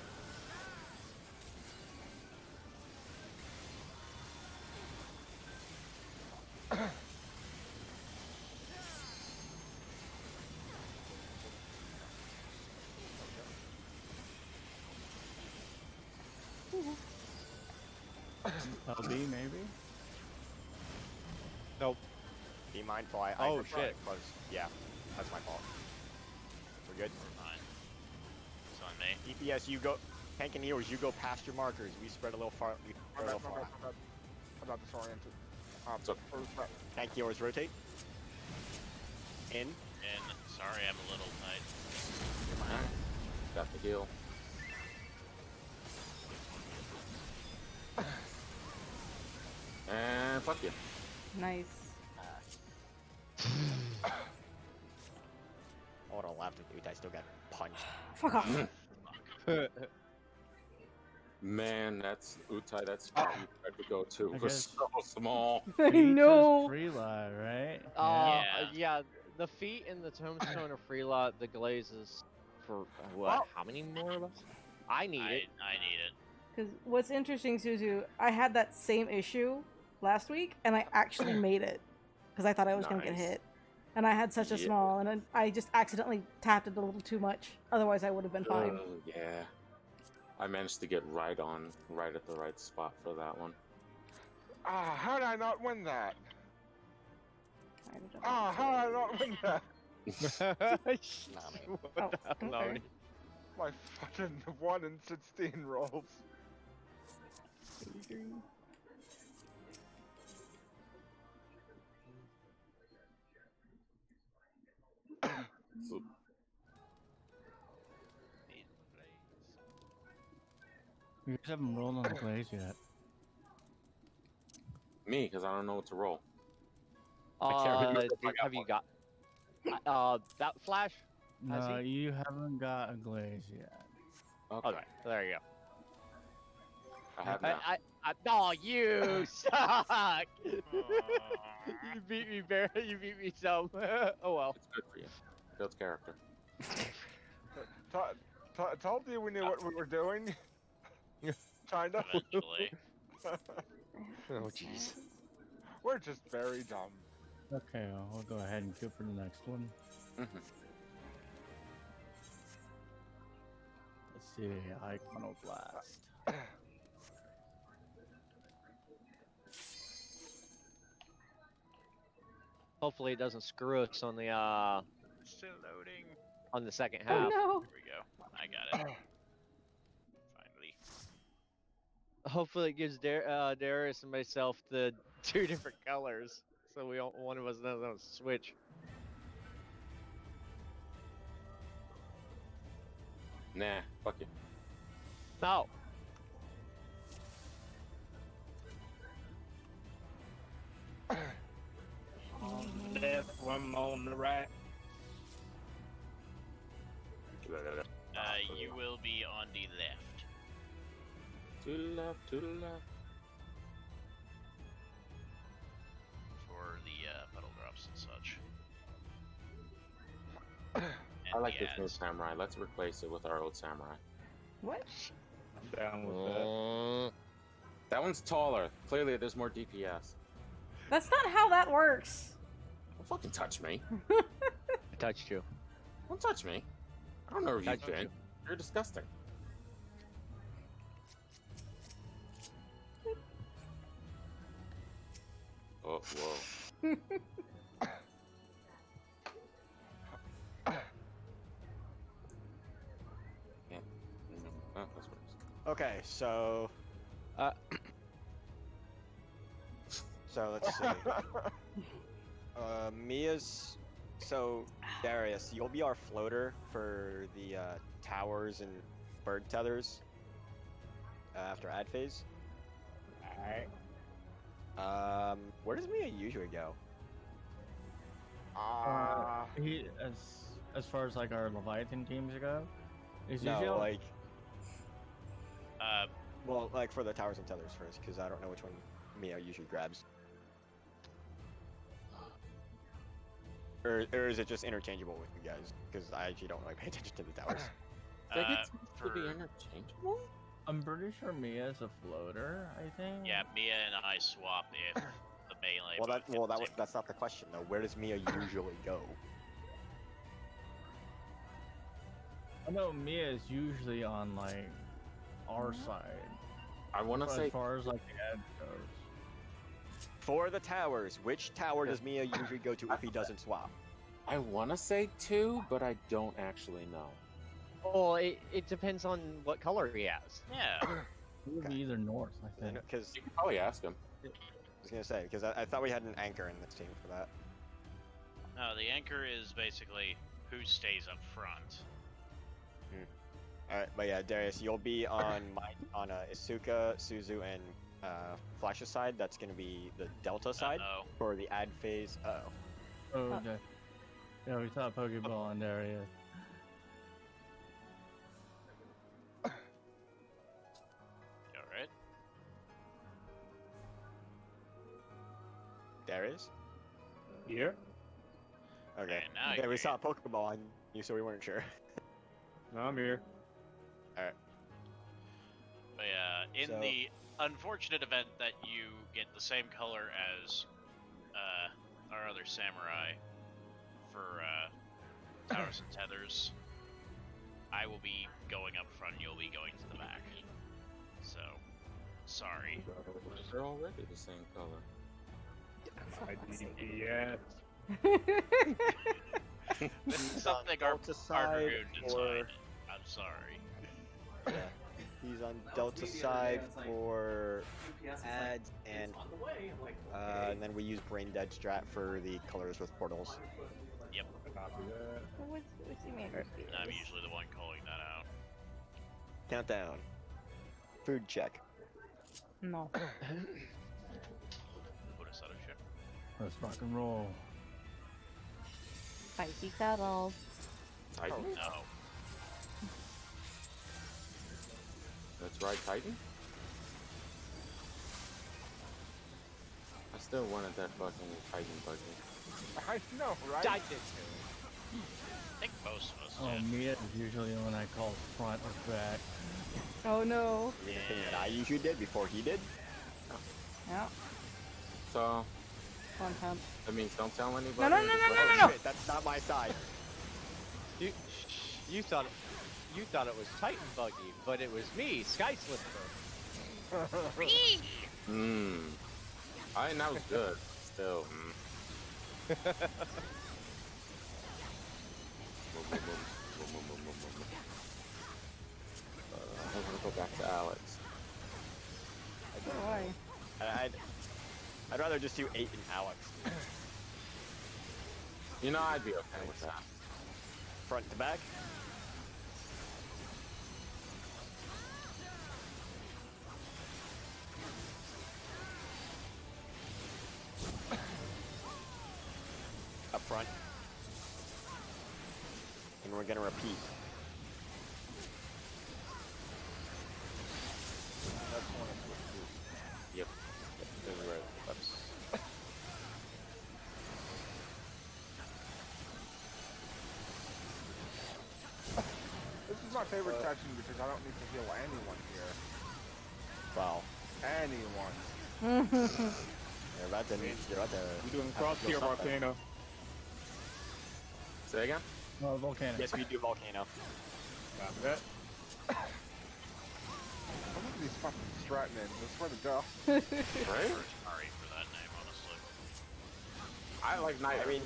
[SPEAKER 3] LB maybe?
[SPEAKER 5] Nope.
[SPEAKER 2] Be mindful. I
[SPEAKER 5] Oh,
[SPEAKER 2] prefer
[SPEAKER 5] shit.
[SPEAKER 2] it close. Yeah, that's my fault. We're good.
[SPEAKER 4] Fine. It's on me.
[SPEAKER 2] DPS, you go. Tank and healers, you go past your markers. We spread a little far. We
[SPEAKER 7] my
[SPEAKER 2] spread a
[SPEAKER 7] bad,
[SPEAKER 2] little
[SPEAKER 7] my
[SPEAKER 2] far.
[SPEAKER 7] bad, my bad. I got disoriented.
[SPEAKER 8] It's okay.
[SPEAKER 7] First back.
[SPEAKER 2] Tank healers rotate. In.
[SPEAKER 4] And sorry, I'm a little tight.
[SPEAKER 8] Alright. Got the heal. And fuck you.
[SPEAKER 1] Nice.
[SPEAKER 2] I would have laughed if I still got punched.
[SPEAKER 1] Fuck off.
[SPEAKER 8] Man, that's Utai. That's spot you tried to go to.
[SPEAKER 3] I
[SPEAKER 8] It was
[SPEAKER 3] guess-
[SPEAKER 8] so small.
[SPEAKER 1] I know.
[SPEAKER 3] Free lie, right?
[SPEAKER 4] Yeah.
[SPEAKER 5] Yeah, the feet and the tombstone are free lot, the glazes for what?
[SPEAKER 7] Oh.
[SPEAKER 5] How many more of us? I need it.
[SPEAKER 4] I need it.
[SPEAKER 1] Because what's interesting, Suzu, I had that same issue last week, and I actually made it. because I thought I was going to get
[SPEAKER 8] Nice.
[SPEAKER 1] hit. And I had such a
[SPEAKER 8] Yeah.
[SPEAKER 1] small, and I just accidentally tapped it a little too much. Otherwise, I would have been fine.
[SPEAKER 8] Oh, yeah. I managed to get right at the right spot for that one.
[SPEAKER 7] Ah, how did I not win that?
[SPEAKER 1] I did a
[SPEAKER 7] Ah, how did I not win that?
[SPEAKER 2] Nami.
[SPEAKER 5] What
[SPEAKER 1] Oh,
[SPEAKER 5] the hell,
[SPEAKER 1] okay.
[SPEAKER 5] Nami?
[SPEAKER 7] My fucking 1 in 16 rolls.
[SPEAKER 1] 83.
[SPEAKER 8] So,
[SPEAKER 3] You guys haven't rolled on the glaze yet.
[SPEAKER 8] me, because I don't know what to roll. I can't remember if I got
[SPEAKER 5] Have you
[SPEAKER 8] one.
[SPEAKER 5] got that flash? Has
[SPEAKER 3] No,
[SPEAKER 5] he?
[SPEAKER 3] you haven't got a glaze yet.
[SPEAKER 8] Okay,
[SPEAKER 5] Okay, there you go.
[SPEAKER 8] I have now.
[SPEAKER 5] Oh, you suck! You beat me, Bear. You beat me some. Oh well.
[SPEAKER 8] It's good for you. Builds character.
[SPEAKER 7] Told you we knew what we were doing. Kinda.
[SPEAKER 4] Eventually.
[SPEAKER 5] Oh jeez.
[SPEAKER 7] We're just very dumb.
[SPEAKER 3] Okay, we'll go ahead and go for the next one.
[SPEAKER 8] Mm-hmm.
[SPEAKER 3] Let's see, Iconoclast.
[SPEAKER 5] Hopefully it doesn't screw us on the
[SPEAKER 4] Still loading.
[SPEAKER 5] on the second
[SPEAKER 1] Oh
[SPEAKER 5] half.
[SPEAKER 1] no!
[SPEAKER 4] Here we go. I got it. Finally.
[SPEAKER 5] Hopefully it gives Darius and myself the 2 different colors, so we don't one of us doesn't switch.
[SPEAKER 8] Nah, fuck you.
[SPEAKER 5] No.
[SPEAKER 9] Left, one on the right.
[SPEAKER 4] You will be on the left.
[SPEAKER 8] To the left, to the left.
[SPEAKER 4] For the puddle drops and such.
[SPEAKER 8] I
[SPEAKER 4] And
[SPEAKER 8] like
[SPEAKER 4] the
[SPEAKER 8] this new
[SPEAKER 4] ads.
[SPEAKER 8] samurai. Let's replace it with our old samurai.
[SPEAKER 1] What?
[SPEAKER 9] I'm down with that.
[SPEAKER 8] That one's taller. Clearly, there's more DPS.
[SPEAKER 1] That's not how that works.
[SPEAKER 8] Don't fucking touch me.
[SPEAKER 5] I touched you.
[SPEAKER 8] Don't touch me. I don't know where you've
[SPEAKER 5] Touched
[SPEAKER 8] been.
[SPEAKER 5] you.
[SPEAKER 8] You're disgusting. Oh, whoa. Yeah. Oh, that's worse.
[SPEAKER 2] Okay, so
[SPEAKER 5] Uh,
[SPEAKER 2] let's see. Mia's. So Darius, you'll be our floater for the towers and bird tethers after ad phase.
[SPEAKER 9] Alright.
[SPEAKER 2] Where does Mia usually go?
[SPEAKER 3] He as far as like our Leviathan teams go, is usually
[SPEAKER 2] No, like,
[SPEAKER 4] Uh,
[SPEAKER 2] well, like for the towers and tethers first, because I don't know which one Mia usually grabs. Or is it just interchangeable with you guys? Because I actually don't really pay attention to the towers.
[SPEAKER 8] They get to
[SPEAKER 4] for,
[SPEAKER 8] be interchangeable?
[SPEAKER 3] I'm pretty sure Mia's a floater. I think.
[SPEAKER 4] yeah, Mia and I swap if the melee.
[SPEAKER 2] Well,
[SPEAKER 4] both hit the same-
[SPEAKER 2] that's not the question though. Where does Mia usually go?
[SPEAKER 3] I know Mia is usually on like our side.
[SPEAKER 8] I want to
[SPEAKER 3] As
[SPEAKER 8] say
[SPEAKER 3] far as like the edge goes.
[SPEAKER 2] For the towers, which tower does Mia usually go to if he doesn't swap?
[SPEAKER 8] I want to say 2, but I don't actually know.
[SPEAKER 5] well, it depends on what color he has.
[SPEAKER 4] Yeah.
[SPEAKER 3] It would be either north, I think.
[SPEAKER 2] Because
[SPEAKER 8] You can probably ask him.
[SPEAKER 2] I was gonna say, because I thought we had an anchor in this team for that.
[SPEAKER 4] No, the anchor is basically who stays up front.
[SPEAKER 2] All right, but yeah, Darius, you'll be on Isuka, Suzu, and Flash's side. That's gonna be the Delta side
[SPEAKER 4] Uh-oh.
[SPEAKER 2] for the ad phase.
[SPEAKER 3] Oh, okay. Yeah, we saw a Pokeball in there. Yeah.
[SPEAKER 4] You alright?
[SPEAKER 2] Darius.
[SPEAKER 9] Here?
[SPEAKER 2] Okay.
[SPEAKER 4] And now
[SPEAKER 2] Yeah, we
[SPEAKER 4] you're
[SPEAKER 2] saw a Pokeball on you, so we weren't sure.
[SPEAKER 9] No, I'm here.
[SPEAKER 4] But yeah, in
[SPEAKER 2] So-
[SPEAKER 4] the unfortunate event that you get the same color as our regular samurai for towers and tethers. I will be going up front. You'll be going to the back. So, sorry.
[SPEAKER 8] They're already the same color.
[SPEAKER 9] My DPS.
[SPEAKER 4] This is something our
[SPEAKER 2] Delta side
[SPEAKER 4] Dragoon decided. I'm sorry.
[SPEAKER 2] Yeah. He's on Delta side for ads, and then we use Brain Dead strat for the colors with portals.
[SPEAKER 4] Yep.
[SPEAKER 9] Copy that.
[SPEAKER 1] What's he made us be?
[SPEAKER 4] And I'm usually the one calling that out.
[SPEAKER 2] Countdown. Food check.
[SPEAKER 1] No.
[SPEAKER 4] Put us out of ship.
[SPEAKER 3] Let's rock and roll.
[SPEAKER 1] Spicy cuddles.
[SPEAKER 8] Titan?
[SPEAKER 4] Oh, no.
[SPEAKER 8] That's right, Titan? I still wanted that fucking Titan buggy.
[SPEAKER 7] I know, right?
[SPEAKER 5] I did too.
[SPEAKER 4] I think most of us
[SPEAKER 3] Oh,
[SPEAKER 4] did.
[SPEAKER 3] Mia is usually when I call front or back.
[SPEAKER 1] Oh no.
[SPEAKER 2] The thing that I usually did before he did.
[SPEAKER 1] Yeah.
[SPEAKER 8] So,
[SPEAKER 1] One pump.
[SPEAKER 8] that means don't tell anybody.
[SPEAKER 1] No, no, no, no, no, no, no.
[SPEAKER 2] Shit, that's not my side.
[SPEAKER 5] You thought it was Titan Buggy, but it was me, Sky Slipper.
[SPEAKER 8] I mean, that was good. Still. I want to go back to Alex.
[SPEAKER 1] Why?
[SPEAKER 2] I'd rather just do 8 and Alex.
[SPEAKER 8] You know, I'd be okay with that.
[SPEAKER 2] Front to back. Up front. And we're gonna repeat.
[SPEAKER 8] Yep. That's right.
[SPEAKER 7] This is my favorite section because I don't need to heal anyone here.
[SPEAKER 2] Wow.
[SPEAKER 7] Anyone.
[SPEAKER 2] You're about to.
[SPEAKER 9] We're doing cross tier volcano.
[SPEAKER 8] Say again?
[SPEAKER 3] No, volcano.
[SPEAKER 2] Yes, we do volcano.
[SPEAKER 9] Copy that.
[SPEAKER 7] Look at these fucking strat names, I swear to God.
[SPEAKER 8] Right?
[SPEAKER 4] Sorry for that name, honestly.
[SPEAKER 8] I like Night.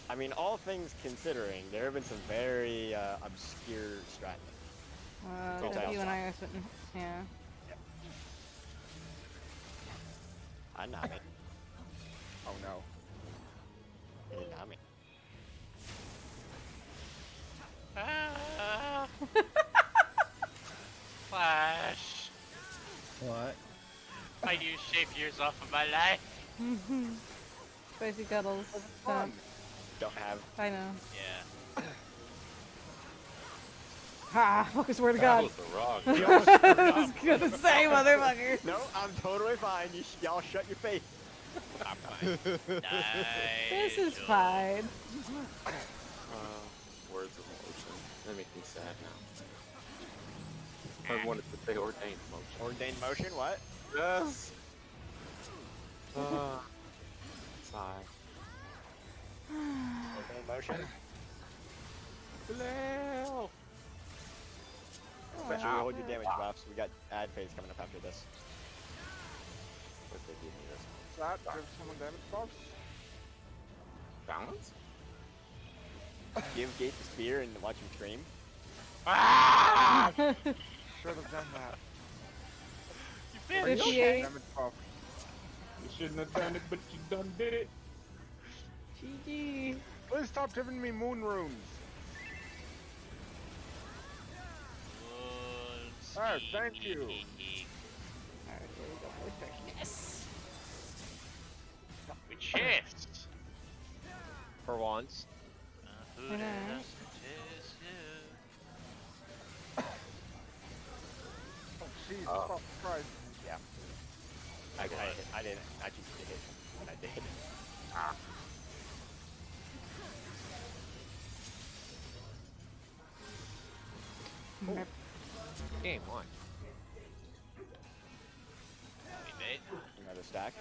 [SPEAKER 2] I mean, all things considering, there have been some very obscure strat. Good
[SPEAKER 1] You
[SPEAKER 2] title.
[SPEAKER 1] and I are sitting. Yeah.
[SPEAKER 2] I know it.
[SPEAKER 7] Oh no.
[SPEAKER 2] Nami.
[SPEAKER 4] Ah. Flash.
[SPEAKER 3] What?
[SPEAKER 4] I use shape years off of my life.
[SPEAKER 1] Spicy cuddles.
[SPEAKER 7] Fun.
[SPEAKER 2] Don't have.
[SPEAKER 1] I know.
[SPEAKER 4] Yeah.
[SPEAKER 1] Ha! I swear to
[SPEAKER 8] That
[SPEAKER 1] God.
[SPEAKER 8] was the wrong.
[SPEAKER 1] I was gonna say, motherfucker.
[SPEAKER 2] No, I'm totally fine. Y'all shut your face.
[SPEAKER 4] I'm fine.
[SPEAKER 1] This is fine.
[SPEAKER 8] Words of emotion. That makes me sad now. I wanted to say ordained emotion.
[SPEAKER 2] Ordained motion, what?
[SPEAKER 8] Yes. Sigh.
[SPEAKER 2] Ordained motion?
[SPEAKER 8] Hello.
[SPEAKER 2] Make sure you hold your damage buffs. We got ad phase coming up after this.
[SPEAKER 8] What they give me this?
[SPEAKER 7] That gives someone damage buffs?
[SPEAKER 8] Balance?
[SPEAKER 2] Give Gate the spear and watch him scream.
[SPEAKER 4] Ah!
[SPEAKER 7] Should have done that.
[SPEAKER 4] You failed.
[SPEAKER 1] 58.
[SPEAKER 7] Damage buff.
[SPEAKER 9] You shouldn't have done it, but you done did it.
[SPEAKER 1] GG.
[SPEAKER 7] Please stop giving me moon runes. Oh, thank you.
[SPEAKER 1] Alright, here we go. Yes.
[SPEAKER 4] We chased.
[SPEAKER 5] For once.
[SPEAKER 4] Who
[SPEAKER 1] Mhm.
[SPEAKER 4] does you?
[SPEAKER 7] Oh, jeez, fuck Christ.
[SPEAKER 2] Yeah. I didn't actually hit it when I did.
[SPEAKER 5] Game on.
[SPEAKER 4] We made.
[SPEAKER 2] Another stack.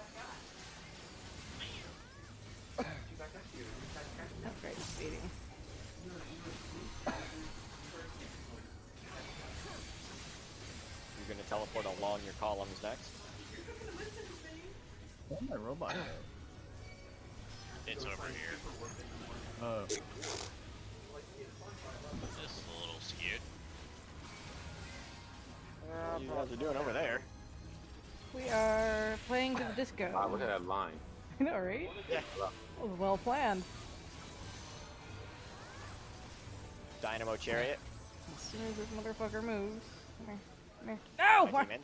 [SPEAKER 2] teleport along your columns next.
[SPEAKER 3] Where'd my robot go?
[SPEAKER 4] It's over here.
[SPEAKER 3] Oh.
[SPEAKER 4] This is a little skewed.
[SPEAKER 2] What you guys are doing over there?
[SPEAKER 1] We are playing to the disco.
[SPEAKER 8] Wow, look at that line.
[SPEAKER 1] I know, right?
[SPEAKER 2] Yeah.
[SPEAKER 1] That was well planned.
[SPEAKER 2] Dynamo Chariot.
[SPEAKER 1] As soon as this motherfucker moves. Come here. Come here. No!
[SPEAKER 2] I
[SPEAKER 1] What?
[SPEAKER 2] came in.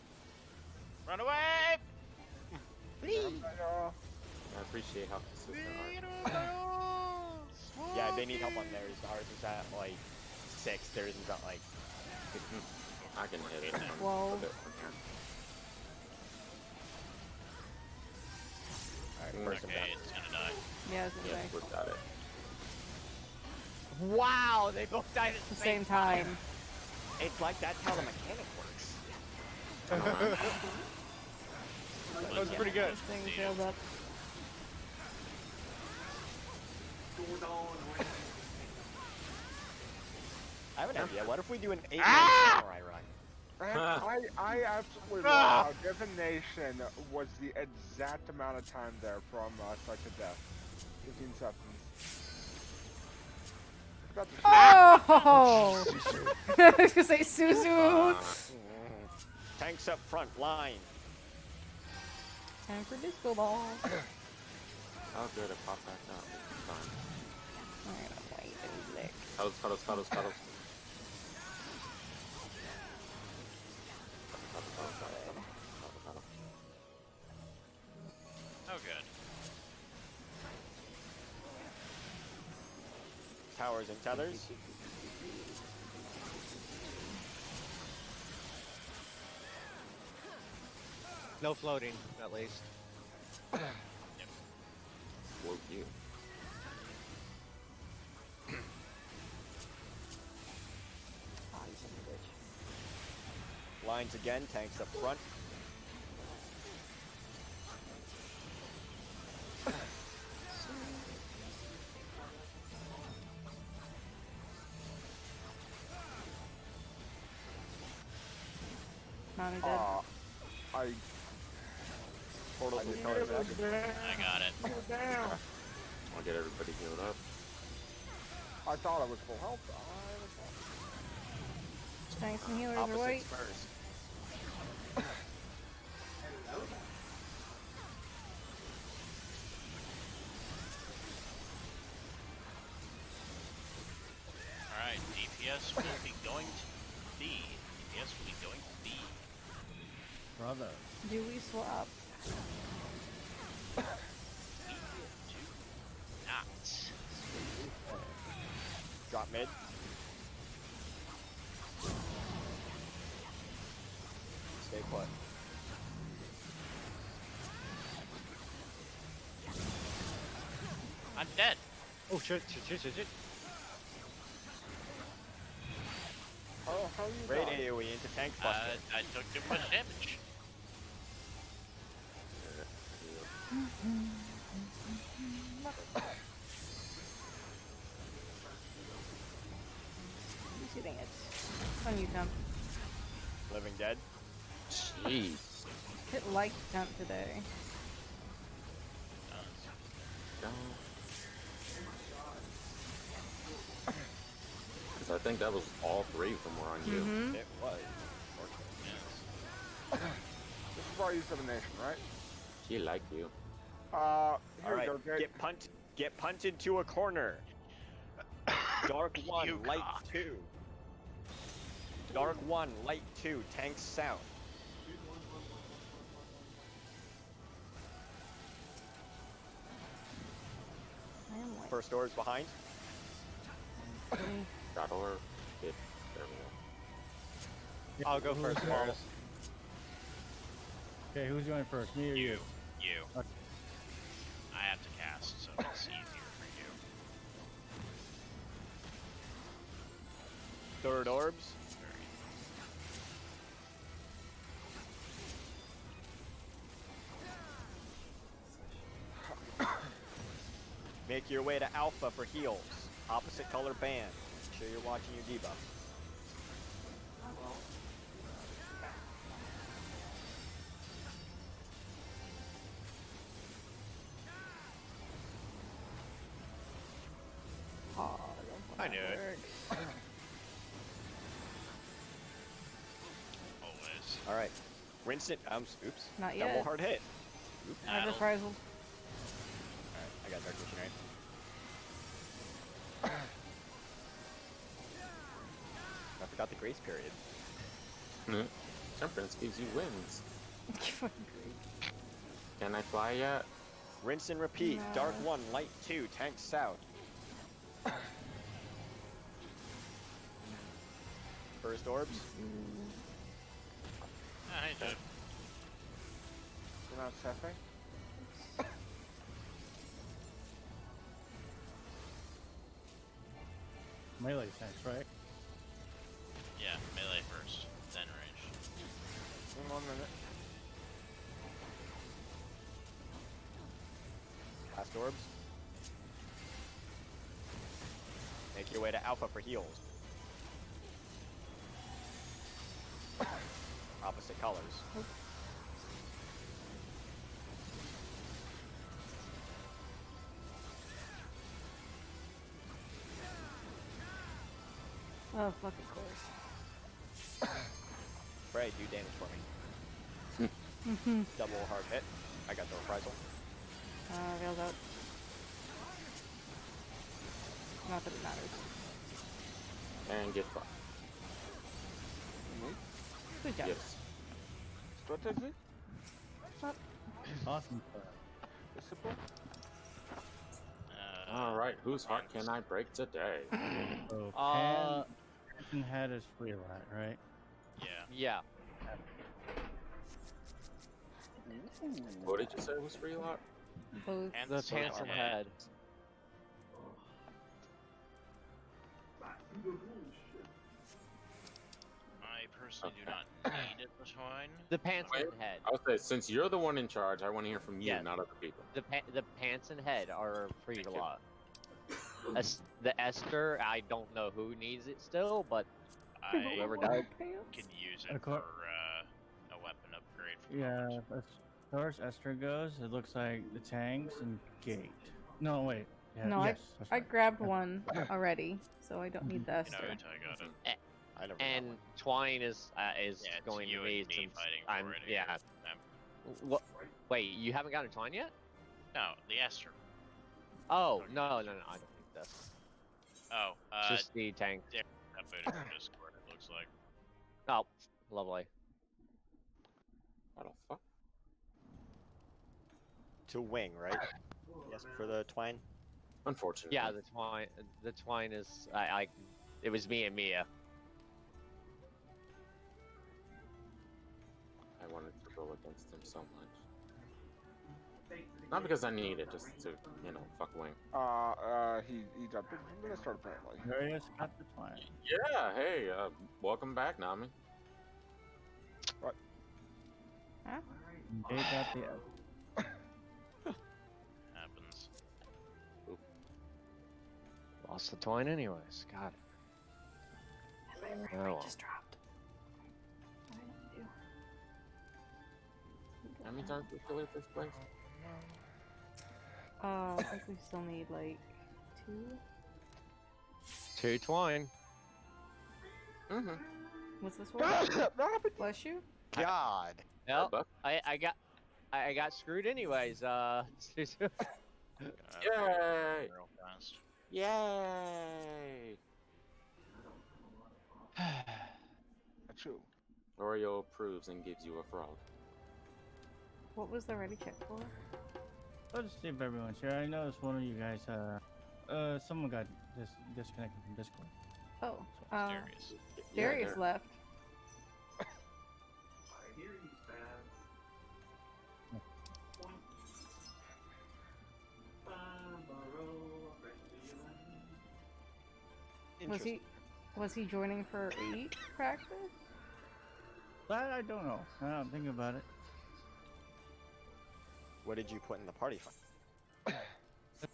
[SPEAKER 4] Run away!
[SPEAKER 8] I appreciate how consistent are.
[SPEAKER 2] Yeah, they need help on theirs. Ours is at like 6. Theirs is at like.
[SPEAKER 8] I can hit it.
[SPEAKER 1] Well.
[SPEAKER 2] Alright, first one
[SPEAKER 4] Okay,
[SPEAKER 2] down.
[SPEAKER 4] it's gonna die.
[SPEAKER 1] Yeah, it's
[SPEAKER 8] Yeah,
[SPEAKER 1] nice.
[SPEAKER 8] we got it.
[SPEAKER 2] Wow, they both died at
[SPEAKER 1] At the same time.
[SPEAKER 2] It's like that's how the mechanic works.
[SPEAKER 1] That was pretty good. This thing failed up.
[SPEAKER 2] I have an idea. What if we do an 8 samurai run?
[SPEAKER 7] I absolutely love how divination was the exact amount of time there from start to death. 15 seconds.
[SPEAKER 1] Oh! I was gonna say Suzu.
[SPEAKER 2] Tanks up front, line.
[SPEAKER 1] Time for disco ball.
[SPEAKER 8] How good it popped back up. Fine.
[SPEAKER 1] Alright, I'm waiting. Lick.
[SPEAKER 8] Cuddles.
[SPEAKER 4] Oh, good.
[SPEAKER 2] Towers and tethers.
[SPEAKER 5] No floating, at least.
[SPEAKER 8] Woke you.
[SPEAKER 2] Lines again, tanks up front.
[SPEAKER 1] Mounted dead.
[SPEAKER 2] Portals and colors active.
[SPEAKER 4] I got it.
[SPEAKER 8] I'll get everybody healed up.
[SPEAKER 7] I thought I was full health.
[SPEAKER 1] Tanks and healers are
[SPEAKER 2] Opposites
[SPEAKER 1] white.
[SPEAKER 2] first.
[SPEAKER 4] Alright, DPS will be going to B. DPS will be going to B.
[SPEAKER 3] Brother.
[SPEAKER 1] Do we swap?
[SPEAKER 4] We do not.
[SPEAKER 2] Drop mid. Stay put.
[SPEAKER 4] I'm dead.
[SPEAKER 5] Oh shit.
[SPEAKER 7] Oh, how you
[SPEAKER 2] Raid
[SPEAKER 7] doing?
[SPEAKER 2] AoE into tank buster.
[SPEAKER 4] I took too much damage.
[SPEAKER 1] Who's hitting it? It's on you, Temp.
[SPEAKER 2] Living dead.
[SPEAKER 8] Jeez.
[SPEAKER 1] Hit like Temp today.
[SPEAKER 8] Because I think that was all 3 of them were on you.
[SPEAKER 1] Mm-hmm.
[SPEAKER 2] It was.
[SPEAKER 4] Yes.
[SPEAKER 7] This is why I use divination, right?
[SPEAKER 8] He liked you.
[SPEAKER 7] Here
[SPEAKER 2] Alright,
[SPEAKER 7] we go,
[SPEAKER 2] get punted to a corner. Dark 1,
[SPEAKER 4] You
[SPEAKER 2] light
[SPEAKER 4] cock.
[SPEAKER 2] 2. Dark 1, light 2, tanks south.
[SPEAKER 1] I am white.
[SPEAKER 2] First doors behind.
[SPEAKER 8] Got or hit. There we go.
[SPEAKER 5] I'll go first, Balls.
[SPEAKER 3] Okay, who's going first? Me or you?
[SPEAKER 4] You.
[SPEAKER 3] Okay.
[SPEAKER 4] I have to cast, so it's easier for you.
[SPEAKER 2] Third orbs. Make your way to Alpha for heals. Opposite color band. Make sure you're watching your debuff. I knew it.
[SPEAKER 1] Works.
[SPEAKER 4] Always.
[SPEAKER 2] All right. Winston. Oops.
[SPEAKER 1] Not
[SPEAKER 2] Double
[SPEAKER 1] yet.
[SPEAKER 2] hard hit.
[SPEAKER 1] I have
[SPEAKER 4] Battle.
[SPEAKER 1] reprisal.
[SPEAKER 2] All right. I got Dark Missionary. I forgot the grace period.
[SPEAKER 8] Temperance gives you wins.
[SPEAKER 1] Fucking great.
[SPEAKER 8] Can I fly yet?
[SPEAKER 2] Rinse and repeat.
[SPEAKER 1] No.
[SPEAKER 2] Dark 1, light 2, tank south. First orbs.
[SPEAKER 4] Ah, hey, dude.
[SPEAKER 7] You're not Sefe?
[SPEAKER 3] Melee sense, right?
[SPEAKER 4] Yeah, melee first, then range.
[SPEAKER 7] In 1 minute.
[SPEAKER 2] Last orbs. Make your way to Alpha for heals. Opposite colors.
[SPEAKER 1] Oh, fucking course.
[SPEAKER 2] Bray, do damage for me. Double hard hit. I got the reprisal.
[SPEAKER 1] Veiled out. Not that it matters.
[SPEAKER 8] And get fucked.
[SPEAKER 1] Good job.
[SPEAKER 8] Yes.
[SPEAKER 7] Strategy?
[SPEAKER 3] Awesome.
[SPEAKER 7] Discipline?
[SPEAKER 8] Alright, whose heart can I break today?
[SPEAKER 3] So Pan had his free lot, right?
[SPEAKER 4] Yeah.
[SPEAKER 5] Yeah.
[SPEAKER 8] What did you say was free lot?
[SPEAKER 1] Both.
[SPEAKER 4] And
[SPEAKER 5] The
[SPEAKER 4] sword
[SPEAKER 5] pants and
[SPEAKER 4] head.
[SPEAKER 5] head.
[SPEAKER 4] I personally do not need it this wine.
[SPEAKER 5] The pants
[SPEAKER 8] Wait.
[SPEAKER 5] and head.
[SPEAKER 8] I'll say, since you're the one in charge, I want to hear from you,
[SPEAKER 5] Yes.
[SPEAKER 8] not other people.
[SPEAKER 5] The pants and head are free
[SPEAKER 2] Thank
[SPEAKER 5] to
[SPEAKER 2] you.
[SPEAKER 5] lot. The Esther, I don't know who needs it still, but
[SPEAKER 4] I
[SPEAKER 5] whoever does.
[SPEAKER 4] can use it
[SPEAKER 3] Of
[SPEAKER 4] for
[SPEAKER 3] cour-
[SPEAKER 4] a weapon upgrade. For
[SPEAKER 3] Yeah,
[SPEAKER 4] moment.
[SPEAKER 3] as far as Esther goes, it looks like the tanks and gate. No, wait. Yeah,
[SPEAKER 1] No,
[SPEAKER 3] yes, that's
[SPEAKER 1] I
[SPEAKER 3] right.
[SPEAKER 1] grabbed one already, so I don't need the
[SPEAKER 4] You know,
[SPEAKER 1] Esther.
[SPEAKER 4] until I got it.
[SPEAKER 2] I never got
[SPEAKER 5] And
[SPEAKER 2] one.
[SPEAKER 5] Twine is
[SPEAKER 4] Yeah, it's
[SPEAKER 5] going
[SPEAKER 4] you
[SPEAKER 5] to me
[SPEAKER 4] and me
[SPEAKER 5] since
[SPEAKER 4] fighting
[SPEAKER 5] I'm
[SPEAKER 4] for it.
[SPEAKER 5] yeah. What? Wait, you haven't gotten Twine yet?
[SPEAKER 4] No, the Esther.
[SPEAKER 5] Oh no, I don't think this.
[SPEAKER 4] Oh,
[SPEAKER 5] Just the tank.
[SPEAKER 4] uploaded from Discord. It looks like.
[SPEAKER 5] Oh, lovely.
[SPEAKER 8] What the fuck?
[SPEAKER 2] To wing, right? Yes, for the twine.
[SPEAKER 8] Unfortunately.
[SPEAKER 5] Yeah, the Twine is it was me and Mia.
[SPEAKER 8] I wanted to go against him so much. Not because I need it, just to, fuck wing.
[SPEAKER 7] He got the minister apparently.
[SPEAKER 3] Darius got the twine.
[SPEAKER 8] Yeah, hey, welcome back, Nami.
[SPEAKER 1] Huh?
[SPEAKER 3] They got the
[SPEAKER 4] Happens.
[SPEAKER 5] Lost the Twine anyways. God. Oh, well.
[SPEAKER 1] Just dropped. What did I do?
[SPEAKER 8] How many times did we kill it this place?
[SPEAKER 1] I think we still need like 2.
[SPEAKER 5] 2 Twine.
[SPEAKER 8] Mm-hmm.
[SPEAKER 1] What's this one? Bless you.
[SPEAKER 2] God.
[SPEAKER 5] Yep.
[SPEAKER 8] Buck?
[SPEAKER 5] I got screwed anyways.
[SPEAKER 8] Yay!
[SPEAKER 4] Real fast.
[SPEAKER 8] Yay!
[SPEAKER 7] Achoo.
[SPEAKER 8] Oreo approves and gives you a frog.
[SPEAKER 1] What was the ready check for?
[SPEAKER 3] Let's see if everyone's here. I noticed one of you guys, someone got disconnected from Discord.
[SPEAKER 1] Oh,
[SPEAKER 4] Darius.
[SPEAKER 1] Darius
[SPEAKER 8] there.
[SPEAKER 1] left. Was he joining for 8 practice?
[SPEAKER 3] That I don't know. I don't think about it.
[SPEAKER 2] What did you put in the party fund?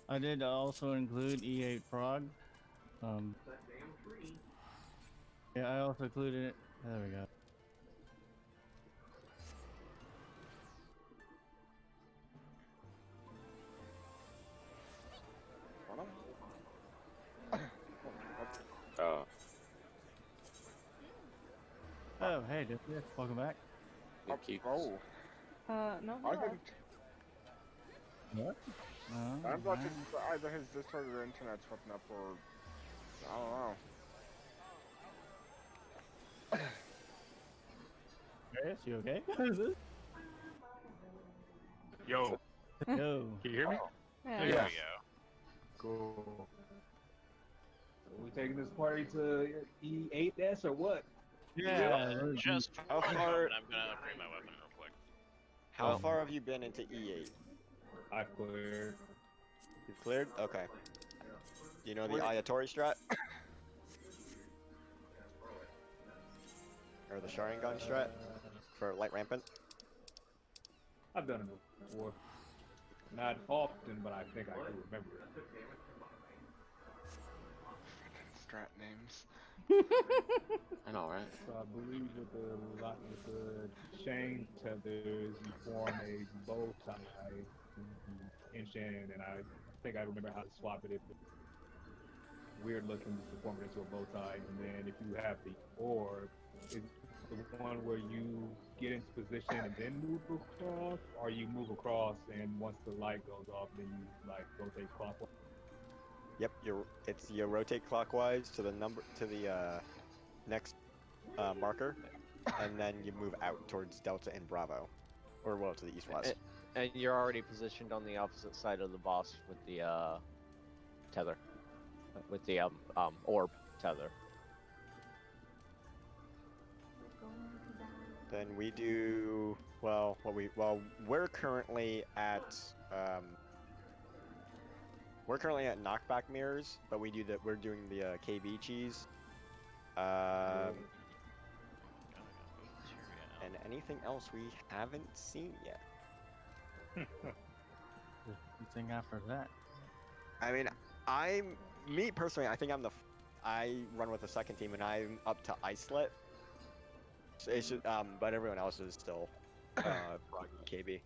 [SPEAKER 3] I did also include E8 Frog. Yeah, I also included it. There we go. hey, Derps, welcome back.
[SPEAKER 8] It keeps.
[SPEAKER 7] Oh,
[SPEAKER 1] No,
[SPEAKER 7] I
[SPEAKER 1] he left.
[SPEAKER 7] think
[SPEAKER 3] What?
[SPEAKER 7] sounds like either his Discord or internet's fucking up, or I don't know.
[SPEAKER 3] Darius, you okay? What is this?
[SPEAKER 9] Yo,
[SPEAKER 3] Yo.
[SPEAKER 9] can you hear me?
[SPEAKER 1] Yeah.
[SPEAKER 4] There
[SPEAKER 9] Yeah.
[SPEAKER 4] we go.
[SPEAKER 9] Cool. So we taking this party to E8S or what?
[SPEAKER 3] Yeah.
[SPEAKER 4] Just
[SPEAKER 2] How
[SPEAKER 4] one
[SPEAKER 2] far-
[SPEAKER 4] moment, I'm gonna upgrade my weapon real quick.
[SPEAKER 2] How
[SPEAKER 3] Oh.
[SPEAKER 2] far have you been into E8?
[SPEAKER 9] I cleared.
[SPEAKER 2] You cleared? Okay. Do you know the Ayatori strat? Or the Sharingan strat? For light rampant?
[SPEAKER 9] I've done it before. Not often, but I think I can remember it.
[SPEAKER 7] Strat names.
[SPEAKER 8] I know, right?
[SPEAKER 9] So I believe with the chain tethers, you form a bow tie in Shan, and I think I remember how to swap it. If it's weird looking to form it into a bow tie, and then if you have the orb, it's the one where you get into position and then move across, or you move across and once the light goes off, then you like rotate clockwise.
[SPEAKER 2] Yep, you rotate clockwise to the next marker, and then you move out towards Delta and Bravo, or well to the east-west.
[SPEAKER 5] And you're already positioned on the opposite side of the boss with the tether, with the orb tether.
[SPEAKER 2] Then we do we're currently at knockback mirrors, but we're doing the KB cheese. And anything else we haven't seen yet.
[SPEAKER 3] Anything after that?
[SPEAKER 2] I mean, me personally, I think I run with the second team, and I'm up to Icelet. So it's just, but everyone else is still KB.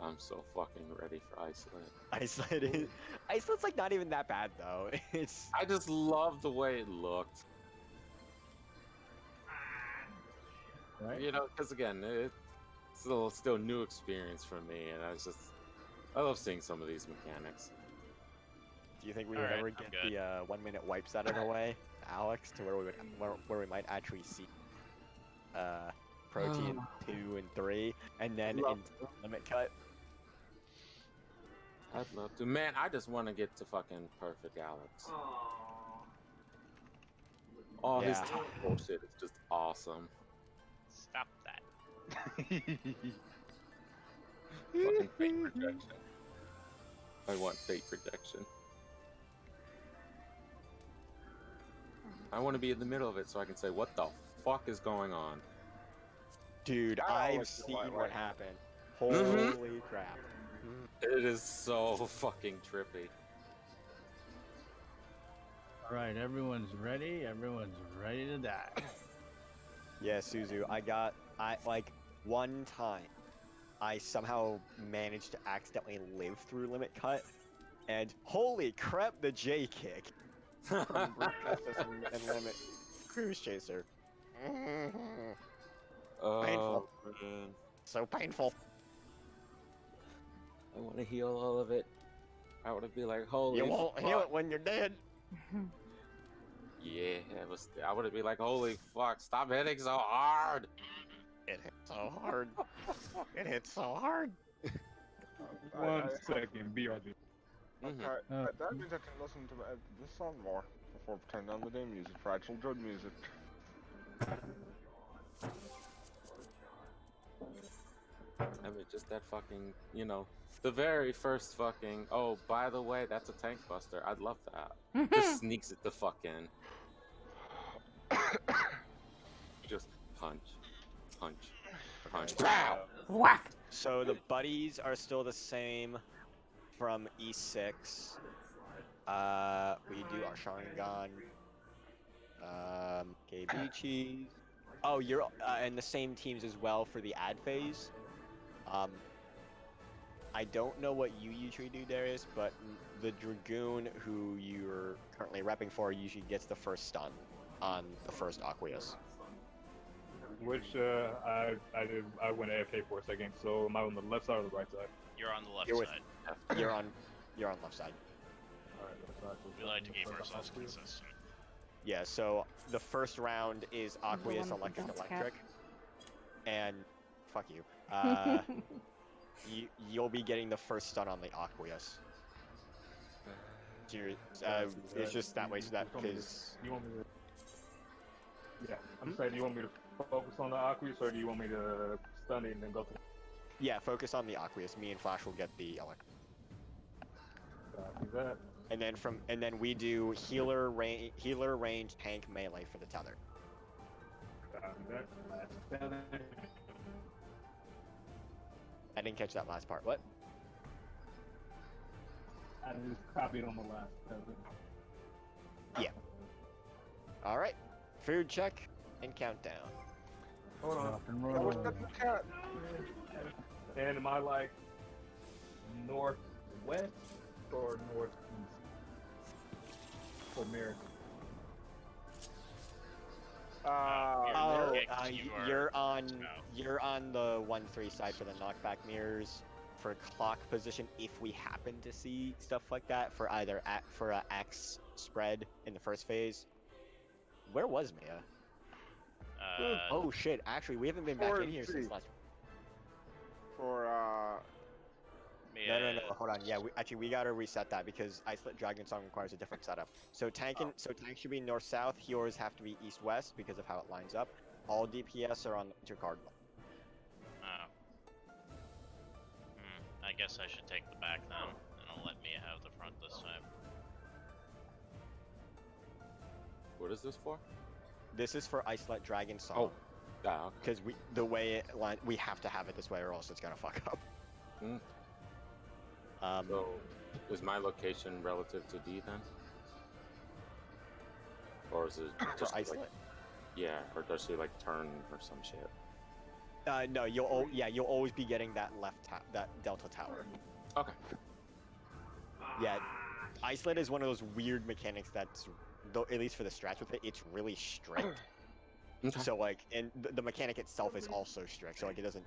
[SPEAKER 8] I'm so fucking ready for Iceland.
[SPEAKER 2] Icelet's like not even that bad though. It's
[SPEAKER 8] I just love the way it looked.
[SPEAKER 3] Right?
[SPEAKER 8] You know, because again, it's still a new experience for me, and I love seeing some of these mechanics.
[SPEAKER 2] Do you think we would
[SPEAKER 4] Alright,
[SPEAKER 2] ever
[SPEAKER 4] I'm
[SPEAKER 2] get
[SPEAKER 4] good.
[SPEAKER 2] the 1 minute wipes out of the way, Alex, to where we might actually see Protein 2 and 3, and then
[SPEAKER 8] Love
[SPEAKER 2] in Limit Cut?
[SPEAKER 8] I'd love to. Man, I just want to get to fucking Perfect Alex. All his
[SPEAKER 2] Yeah.
[SPEAKER 8] top bullshit is just awesome.
[SPEAKER 4] Stop that.
[SPEAKER 8] Fucking fate protection. I want fate protection. I want to be in the middle of it so I can say, what the fuck is going on?
[SPEAKER 2] Dude,
[SPEAKER 7] Oh,
[SPEAKER 2] I've
[SPEAKER 7] it's
[SPEAKER 2] seen
[SPEAKER 7] right.
[SPEAKER 2] what happened.
[SPEAKER 8] Mhm.
[SPEAKER 2] Holy crap.
[SPEAKER 8] It is so fucking trippy.
[SPEAKER 3] All right, everyone's ready. Everyone's ready to die.
[SPEAKER 2] Yeah, Suzu, one time, I somehow managed to accidentally live through Limit Cut, and holy crap, the J kick from Brute Justice and Limit Cruise Chaser.
[SPEAKER 8] Oh,
[SPEAKER 2] Painful.
[SPEAKER 8] man.
[SPEAKER 2] So painful.
[SPEAKER 8] I want to heal all of it. I want to be like, holy
[SPEAKER 2] You won't
[SPEAKER 8] fuck.
[SPEAKER 2] heal it when you're dead.
[SPEAKER 8] Yeah, I want to be like, holy fuck, stop hitting so hard.
[SPEAKER 2] It hits so hard. It hits so hard.
[SPEAKER 9] 1 second, BRB.
[SPEAKER 8] Mhm.
[SPEAKER 7] Okay, that means I can listen to this song more before turning on the damn music for actual good music.
[SPEAKER 8] I mean, just that fucking, the very first fucking, oh, by the way, that's a tank buster. I'd love that. Just sneaks it the fuck in. Just punch, punch, punch.
[SPEAKER 1] Whack!
[SPEAKER 2] So the buddies are still the same from E6. We do our Sharingan, KB cheese. Oh, you're in the same teams as well for the ad phase. I don't know what you usually do, Darius, but the Dragoon who you're currently repping for usually gets the first stun on the first Aqueous.
[SPEAKER 9] Which I went AFK for a second. So am I on the left side or the right side?
[SPEAKER 4] You're on the left
[SPEAKER 2] You're with-
[SPEAKER 4] side.
[SPEAKER 2] You're on left side.
[SPEAKER 9] All right, left side. So
[SPEAKER 4] We like to keep
[SPEAKER 9] start
[SPEAKER 4] ourselves
[SPEAKER 9] off with-
[SPEAKER 4] consistent.
[SPEAKER 2] Yeah, so the first round is Aqueous,
[SPEAKER 1] one with the
[SPEAKER 2] Electric,
[SPEAKER 1] dunce cap.
[SPEAKER 2] Electric. And fuck you. You'll be getting the first stun on the Aqueous. So it's just that way, so that because
[SPEAKER 9] You want me to? Yeah, I'm saying, do you want me to focus on the Aqueous, or do you want me to stun it and then go to?
[SPEAKER 2] yeah, focus on the Aqueous. Me and Flash will get the Electric.
[SPEAKER 9] Copy that.
[SPEAKER 2] And then we do healer range, tank, melee for the tether.
[SPEAKER 9] Copy that. Last feather.
[SPEAKER 2] I didn't catch that last part. What?
[SPEAKER 9] I just copied on the last feather.
[SPEAKER 2] Yeah. All right. Food check and countdown.
[SPEAKER 7] Hold on.
[SPEAKER 3] Rock and
[SPEAKER 7] I
[SPEAKER 3] roll.
[SPEAKER 7] looked at the cat.
[SPEAKER 9] And am I like northwest or northeast for America?
[SPEAKER 2] Oh,
[SPEAKER 4] you are
[SPEAKER 2] you're on the 1-3 side for the knockback mirrors for clock position if we happen to see stuff like that for either for a X spread in the first phase. Where was Mia? Oh shit! Actually, we haven't been back in here since
[SPEAKER 7] 4-3.
[SPEAKER 2] last.
[SPEAKER 7] For
[SPEAKER 2] No. Hold on. Yeah, we gotta reset that because Iceland Dragon Song requires a different setup. So tank should be north south. Healers have to be east west because of how it lines up. All DPS are on intercardinal.
[SPEAKER 4] I guess I should take the back then, and I'll let Mia have the front this time.
[SPEAKER 8] What is this for?
[SPEAKER 2] This is for Iceland Dragon Song.
[SPEAKER 8] Oh, yeah. Okay.
[SPEAKER 2] Because we have to have it this way or else it's gonna fuck up.
[SPEAKER 8] Mm.
[SPEAKER 2] Um,
[SPEAKER 8] So, is my location relative to D then? Or is it
[SPEAKER 2] for
[SPEAKER 8] just
[SPEAKER 2] Iceland.
[SPEAKER 8] like, yeah, or does she like turn or some shit?
[SPEAKER 2] No, you'll always be getting that that Delta Tower.
[SPEAKER 8] Okay.
[SPEAKER 2] Yeah, Iceland is one of those weird mechanics that's, though, at least for the strats with it, it's really strict.
[SPEAKER 8] Okay.
[SPEAKER 2] So like, and the mechanic itself is also strict, so like it doesn't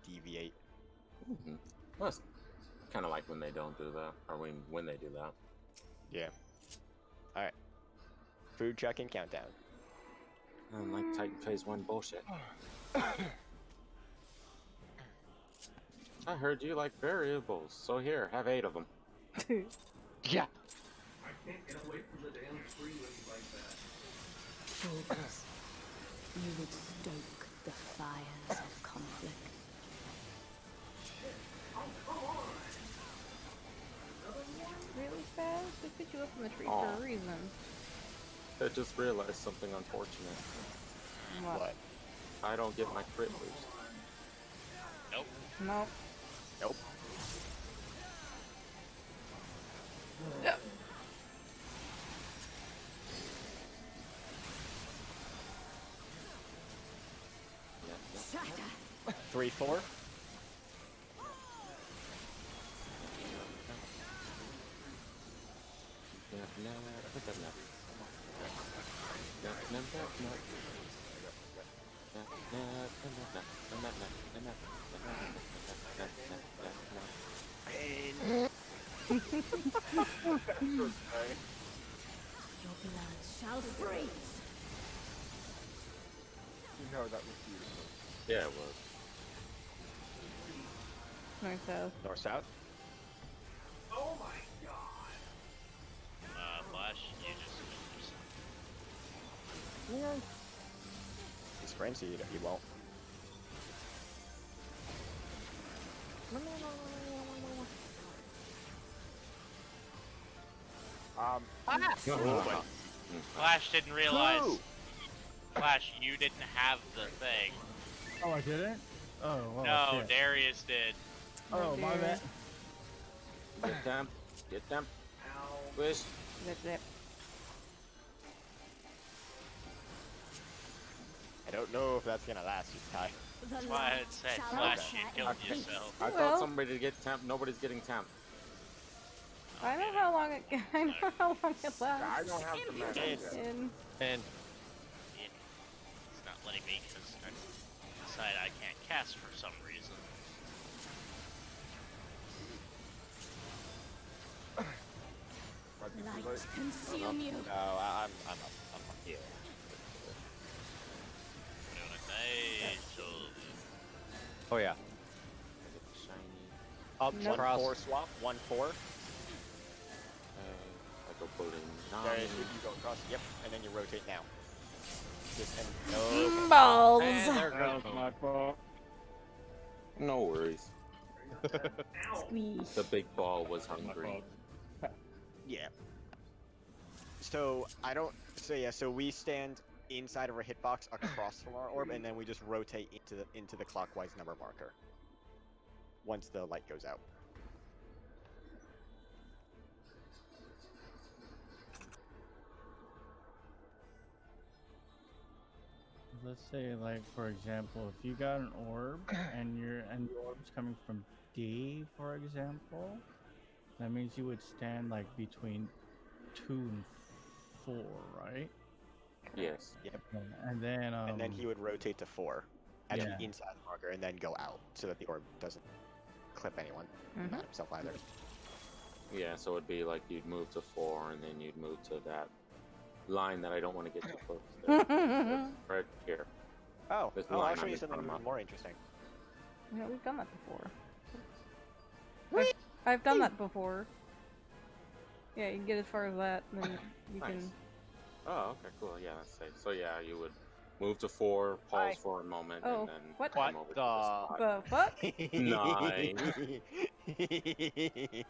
[SPEAKER 2] deviate.
[SPEAKER 8] Mm-hmm. Well, that's kind of like when they don't do that, or when they do that.
[SPEAKER 2] Yeah. All right. Food check and countdown.
[SPEAKER 8] Like Titan Phase 1 bullshit. I heard you like variables, so here, have 8 of them.
[SPEAKER 5] Yeah.
[SPEAKER 10] Focus. You would stoke the fires of conflict.
[SPEAKER 1] Really fast? They put you up in the tree
[SPEAKER 8] Aw.
[SPEAKER 1] for a reason.
[SPEAKER 8] I just realized something unfortunate.
[SPEAKER 2] What?
[SPEAKER 8] I don't get my crit boost.
[SPEAKER 4] Nope.
[SPEAKER 1] Nope.
[SPEAKER 2] Nope.
[SPEAKER 1] Yep.
[SPEAKER 10] Shatter!
[SPEAKER 2] 3-4.
[SPEAKER 10] Your blood shall freeze!
[SPEAKER 7] you know that was beautiful.
[SPEAKER 8] Yeah, it was.
[SPEAKER 1] North south.
[SPEAKER 2] North south.
[SPEAKER 4] Flash, you just
[SPEAKER 2] He's frenzy, you won't.
[SPEAKER 7] Um,
[SPEAKER 4] Flash didn't realize. Flash, you didn't have the thing.
[SPEAKER 3] Oh, I didn't? Oh, well,
[SPEAKER 4] No,
[SPEAKER 3] shit.
[SPEAKER 4] Darius did.
[SPEAKER 3] Oh, my bad.
[SPEAKER 8] Get them. Get them. Wish.
[SPEAKER 1] Zip zip.
[SPEAKER 2] I don't know if that's gonna last, you Ty.
[SPEAKER 4] That's why I had said Flash, you killed yourself.
[SPEAKER 8] I
[SPEAKER 1] Well.
[SPEAKER 8] thought somebody to get temp. Nobody's getting temp.
[SPEAKER 1] I know how long it. I know how long it
[SPEAKER 7] I
[SPEAKER 1] lasts.
[SPEAKER 7] don't have the magic yet.
[SPEAKER 1] And
[SPEAKER 5] And
[SPEAKER 4] It's not letting me because decide I can't cast for some reason.
[SPEAKER 7] Might be too
[SPEAKER 10] Light
[SPEAKER 7] late.
[SPEAKER 10] consume you.
[SPEAKER 2] No, I'm up. Yeah. Oh yeah.
[SPEAKER 8] Shiny.
[SPEAKER 2] Up
[SPEAKER 1] Nope.
[SPEAKER 2] 1-4 swap. 1-4.
[SPEAKER 8] I go put in
[SPEAKER 2] There
[SPEAKER 8] 9.
[SPEAKER 2] is. You go across. Yep. And then you rotate now. Just and
[SPEAKER 1] Balls.
[SPEAKER 5] And there
[SPEAKER 9] That
[SPEAKER 5] goes
[SPEAKER 9] was my fault.
[SPEAKER 8] No worries.
[SPEAKER 1] Squeeze.
[SPEAKER 8] The big ball was
[SPEAKER 9] My
[SPEAKER 8] hungry.
[SPEAKER 9] fault.
[SPEAKER 2] yeah. So I don't. So yeah. So we stand inside of our hitbox across from our orb, and then we just rotate into the clockwise number marker. Once the light goes out.
[SPEAKER 3] Let's say, like, for example, if you got an orb and the orb's coming from D, for example, that means you would stand like between 2 and 4, right?
[SPEAKER 8] Yes.
[SPEAKER 2] Yep.
[SPEAKER 3] And then
[SPEAKER 2] And then he would rotate to 4 at
[SPEAKER 3] yeah.
[SPEAKER 2] the inside marker, and then go out so that the orb doesn't clip anyone, not himself either.
[SPEAKER 8] Yeah, so it'd be like you'd move to 4, and then you'd move to that line that I don't want to get too close to. Right here.
[SPEAKER 2] Oh,
[SPEAKER 8] This
[SPEAKER 2] I'll
[SPEAKER 8] line
[SPEAKER 2] show
[SPEAKER 8] I'm
[SPEAKER 2] you
[SPEAKER 8] in
[SPEAKER 2] something
[SPEAKER 8] front of
[SPEAKER 2] even more interesting.
[SPEAKER 1] Yeah, we've done that before. I've done that before. Yeah, you can get as far as that, and then you
[SPEAKER 8] Nice.
[SPEAKER 1] can.
[SPEAKER 8] Oh, okay, cool. Yeah, that's safe. So yeah, you would move to 4, pause for a moment,
[SPEAKER 1] Oh,
[SPEAKER 8] and then
[SPEAKER 1] what?
[SPEAKER 8] come over to the spot.
[SPEAKER 1] The fuck?
[SPEAKER 8] Nice.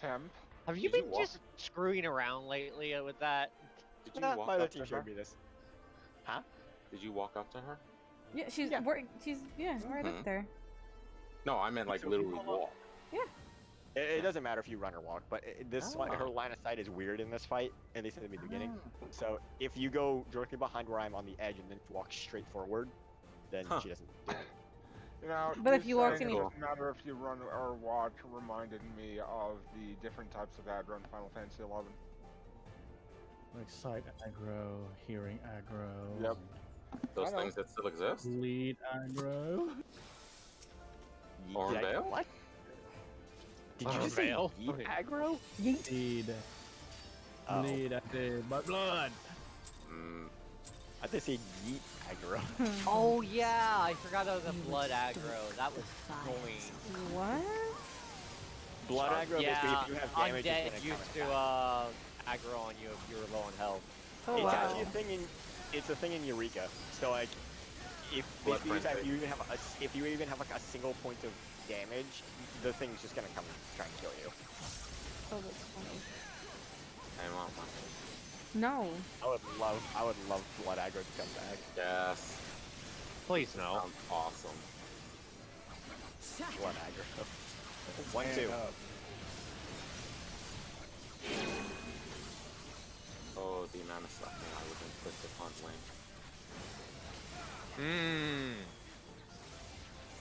[SPEAKER 7] Temp.
[SPEAKER 5] Have you
[SPEAKER 8] Did you
[SPEAKER 5] been
[SPEAKER 8] walk-
[SPEAKER 5] just screwing around lately with that?
[SPEAKER 8] Did you
[SPEAKER 2] Nah,
[SPEAKER 8] walk
[SPEAKER 2] my other
[SPEAKER 8] up
[SPEAKER 2] team
[SPEAKER 8] to her?
[SPEAKER 2] showed me this. Huh?
[SPEAKER 8] Did you walk up to her?
[SPEAKER 1] Yeah, she's
[SPEAKER 2] Yeah.
[SPEAKER 1] she's right up
[SPEAKER 8] Mhm.
[SPEAKER 1] there.
[SPEAKER 8] No, I meant like
[SPEAKER 2] So if you
[SPEAKER 8] literally
[SPEAKER 2] pull up-
[SPEAKER 8] walk.
[SPEAKER 2] It doesn't matter if you run or walk, but this
[SPEAKER 8] Ah.
[SPEAKER 2] her line of sight is weird in this fight, at least in the beginning.
[SPEAKER 8] Ah.
[SPEAKER 2] So if you go directly behind where I'm on the edge and then walk straight forward, then
[SPEAKER 8] Huh.
[SPEAKER 2] she doesn't do it.
[SPEAKER 7] You know,
[SPEAKER 1] But if you walk
[SPEAKER 7] saying
[SPEAKER 1] any-
[SPEAKER 7] it doesn't matter if you run or walk reminded me of the different types of aggro in Final Fantasy 11.
[SPEAKER 3] like sight aggro, hearing aggro,
[SPEAKER 7] Yep.
[SPEAKER 8] Those
[SPEAKER 7] I know.
[SPEAKER 8] things that still exist.
[SPEAKER 3] lead aggro.
[SPEAKER 8] Or
[SPEAKER 2] Did I-
[SPEAKER 8] veil?
[SPEAKER 2] What? Did you
[SPEAKER 5] Or
[SPEAKER 2] just say
[SPEAKER 5] veil?
[SPEAKER 2] yeet aggro?
[SPEAKER 3] Lead.
[SPEAKER 2] Oh.
[SPEAKER 3] Lead, I did. My blood.
[SPEAKER 8] Mm,
[SPEAKER 2] I thought they say yeet aggro.
[SPEAKER 5] Oh yeah, I forgot that was a
[SPEAKER 10] You
[SPEAKER 5] blood
[SPEAKER 10] would
[SPEAKER 5] aggro.
[SPEAKER 10] stoke
[SPEAKER 5] That
[SPEAKER 10] the
[SPEAKER 5] was
[SPEAKER 10] fires
[SPEAKER 5] annoying.
[SPEAKER 1] What?
[SPEAKER 2] Blood aggro,
[SPEAKER 5] Yeah,
[SPEAKER 2] basically, if you have damage,
[SPEAKER 5] undead
[SPEAKER 2] it's gonna
[SPEAKER 5] used
[SPEAKER 2] come
[SPEAKER 5] to
[SPEAKER 2] attack.
[SPEAKER 5] aggro on you if you were low on health.
[SPEAKER 1] Oh
[SPEAKER 2] It's
[SPEAKER 1] wow.
[SPEAKER 2] actually a thing in Eureka. So like, if
[SPEAKER 8] Blood
[SPEAKER 2] basically
[SPEAKER 8] frenzy.
[SPEAKER 2] you even have like a single point of damage, the thing's just gonna come and try and kill you.
[SPEAKER 1] Oh, that's funny.
[SPEAKER 8] I want one.
[SPEAKER 1] No.
[SPEAKER 2] I would love blood aggro to come back.
[SPEAKER 8] Yes.
[SPEAKER 5] Please no.
[SPEAKER 8] Sounds awesome.
[SPEAKER 2] Blood aggro. 1-2.
[SPEAKER 9] Stand up.
[SPEAKER 8] Oh, the amount of sucking I would inflict upon Link.
[SPEAKER 5] Mmm.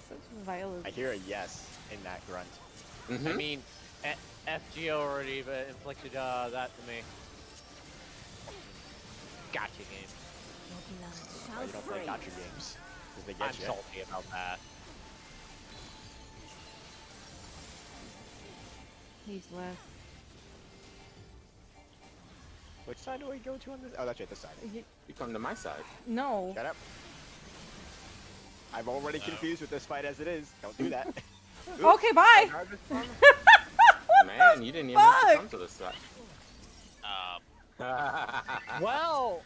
[SPEAKER 1] Such violence.
[SPEAKER 2] I hear a yes in that grunt.
[SPEAKER 8] Mm-hmm.
[SPEAKER 5] I mean, FGO already inflicted that to me. Gotcha game.
[SPEAKER 10] Your blood
[SPEAKER 2] Oh,
[SPEAKER 10] shall
[SPEAKER 2] you don't play
[SPEAKER 10] freeze.
[SPEAKER 2] gotcha games. Because they
[SPEAKER 5] I'm
[SPEAKER 2] get you.
[SPEAKER 5] salty about that.
[SPEAKER 1] He's left.
[SPEAKER 2] Which side do we go to on this? Oh, that's right, this side.
[SPEAKER 8] You come to my side.
[SPEAKER 1] No.
[SPEAKER 2] Shut up. I'm already confused with this fight as it is. Don't do that.
[SPEAKER 1] Okay, bye.
[SPEAKER 7] I just found-
[SPEAKER 8] Man, you didn't even have to
[SPEAKER 1] Fuck!
[SPEAKER 8] come to this side.
[SPEAKER 5] Well,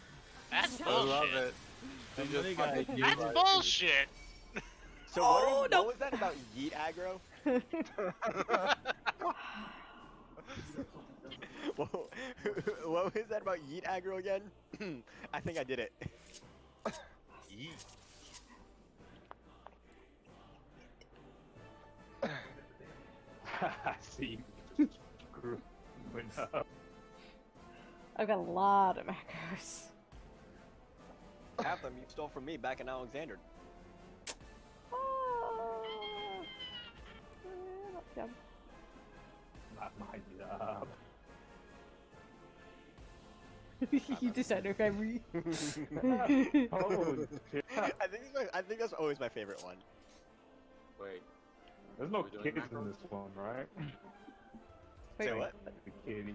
[SPEAKER 4] That's
[SPEAKER 8] I love
[SPEAKER 4] bullshit.
[SPEAKER 8] it. You
[SPEAKER 3] Somebody
[SPEAKER 8] just
[SPEAKER 3] got
[SPEAKER 8] fucking
[SPEAKER 3] you.
[SPEAKER 8] use
[SPEAKER 4] That's
[SPEAKER 8] it.
[SPEAKER 4] bullshit.
[SPEAKER 2] So
[SPEAKER 1] Oh, no.
[SPEAKER 2] what was that about yeet aggro? What was that about yeet aggro again? I think I did it. Yeet.
[SPEAKER 9] See. Screwing up.
[SPEAKER 1] I've got a lot of macros.
[SPEAKER 2] Half them you stole from me back in Alexander.
[SPEAKER 1] Yeah.
[SPEAKER 9] Not my job.
[SPEAKER 1] You decided every.
[SPEAKER 9] Holy shit.
[SPEAKER 2] I think that's always my favorite one.
[SPEAKER 8] Wait.
[SPEAKER 9] There's no
[SPEAKER 8] We're doing
[SPEAKER 9] kids
[SPEAKER 8] macro?
[SPEAKER 9] in this one, right?
[SPEAKER 2] Say
[SPEAKER 1] Wait.
[SPEAKER 2] what?
[SPEAKER 9] The kitty.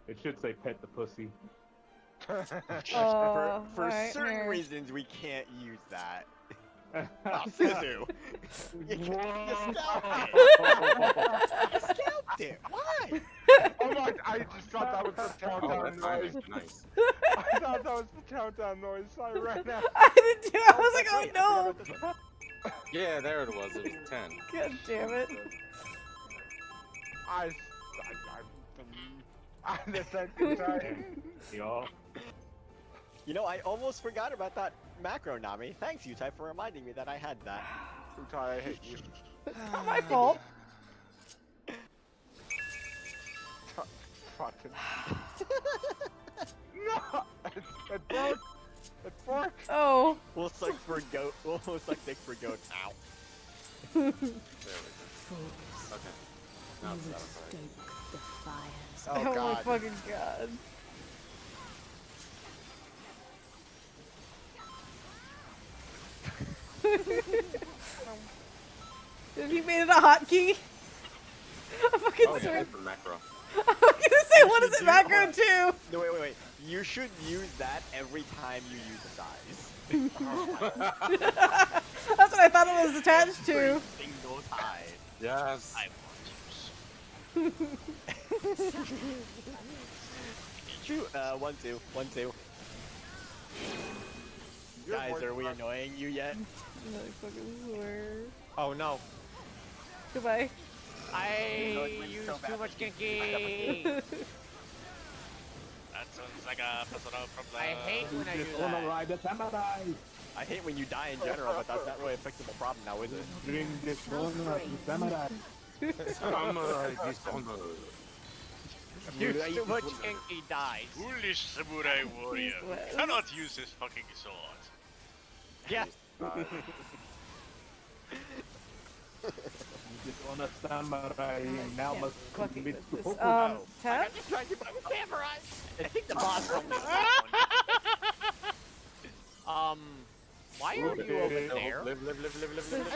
[SPEAKER 9] It should say pet the pussy.
[SPEAKER 2] For
[SPEAKER 1] alright,
[SPEAKER 2] certain
[SPEAKER 1] here.
[SPEAKER 2] reasons, we can't use that. Oh, Suzu! You scalped it! You scalped it! Why?
[SPEAKER 7] Oh my! I just thought that was the
[SPEAKER 8] Oh,
[SPEAKER 7] countdown
[SPEAKER 8] that's
[SPEAKER 7] noise.
[SPEAKER 8] nice.
[SPEAKER 7] I thought that was the countdown noise. So I ran out.
[SPEAKER 1] I did too. I was like,
[SPEAKER 2] That's
[SPEAKER 1] oh
[SPEAKER 2] right, I forgot
[SPEAKER 1] no!
[SPEAKER 2] about this.
[SPEAKER 8] Yeah, there it was. It was 10.
[SPEAKER 1] God damn it!
[SPEAKER 7] I'm the second time.
[SPEAKER 9] Y'all.
[SPEAKER 2] You know, I almost forgot about that macro, Nami. Thanks, Utai, for reminding me that I had that.
[SPEAKER 7] Utai, I hate you.
[SPEAKER 1] It's not my fault.
[SPEAKER 7] Fucking. No! It broke! It broke!
[SPEAKER 1] Oh.
[SPEAKER 2] We'll suck for goat. We'll suck dick for goat. Ow.
[SPEAKER 8] There we go.
[SPEAKER 10] Fools.
[SPEAKER 8] Okay. Now
[SPEAKER 10] You
[SPEAKER 8] it's
[SPEAKER 10] would
[SPEAKER 8] satisfying.
[SPEAKER 10] stoke the fires.
[SPEAKER 2] Oh,
[SPEAKER 1] Oh my
[SPEAKER 2] God.
[SPEAKER 1] fucking god. Have you made it a hotkey? I fucking
[SPEAKER 8] Oh,
[SPEAKER 1] swear.
[SPEAKER 8] yeah, it's the macro.
[SPEAKER 1] I'm gonna say, what is
[SPEAKER 2] should
[SPEAKER 1] it
[SPEAKER 2] do
[SPEAKER 1] macro
[SPEAKER 2] that.
[SPEAKER 1] too?
[SPEAKER 2] No, wait. You should use that every time you use a size.
[SPEAKER 1] That's what I thought it was attached to.
[SPEAKER 2] Every single time.
[SPEAKER 8] Yes.
[SPEAKER 4] I want to.
[SPEAKER 2] Shoot, 1-2, 1-2. Guys, are we annoying you yet?
[SPEAKER 1] No, I fucking swear.
[SPEAKER 5] Oh no.
[SPEAKER 1] Goodbye.
[SPEAKER 5] I used too much kinky.
[SPEAKER 4] That sounds like a personal problem.
[SPEAKER 5] I hate when I do
[SPEAKER 9] Wanna
[SPEAKER 5] that.
[SPEAKER 9] ride the samurai.
[SPEAKER 2] I hate when you die in general, but that's not really a fixable problem now, is it?
[SPEAKER 9] Bring this one to samurai.
[SPEAKER 8] Samurai Dishonored.
[SPEAKER 5] Use too much kinky dies.
[SPEAKER 4] Foolish samurai warrior.
[SPEAKER 1] Well.
[SPEAKER 4] Cannot use this fucking sword.
[SPEAKER 5] Yeah.
[SPEAKER 9] This on a samurai and now
[SPEAKER 1] Yeah,
[SPEAKER 9] must
[SPEAKER 1] fucking
[SPEAKER 9] commit
[SPEAKER 1] with
[SPEAKER 9] to
[SPEAKER 1] this.
[SPEAKER 2] I'm
[SPEAKER 1] Tap?
[SPEAKER 2] just trying to keep my samurai. I think the boss told me
[SPEAKER 5] Why are you over there?
[SPEAKER 2] I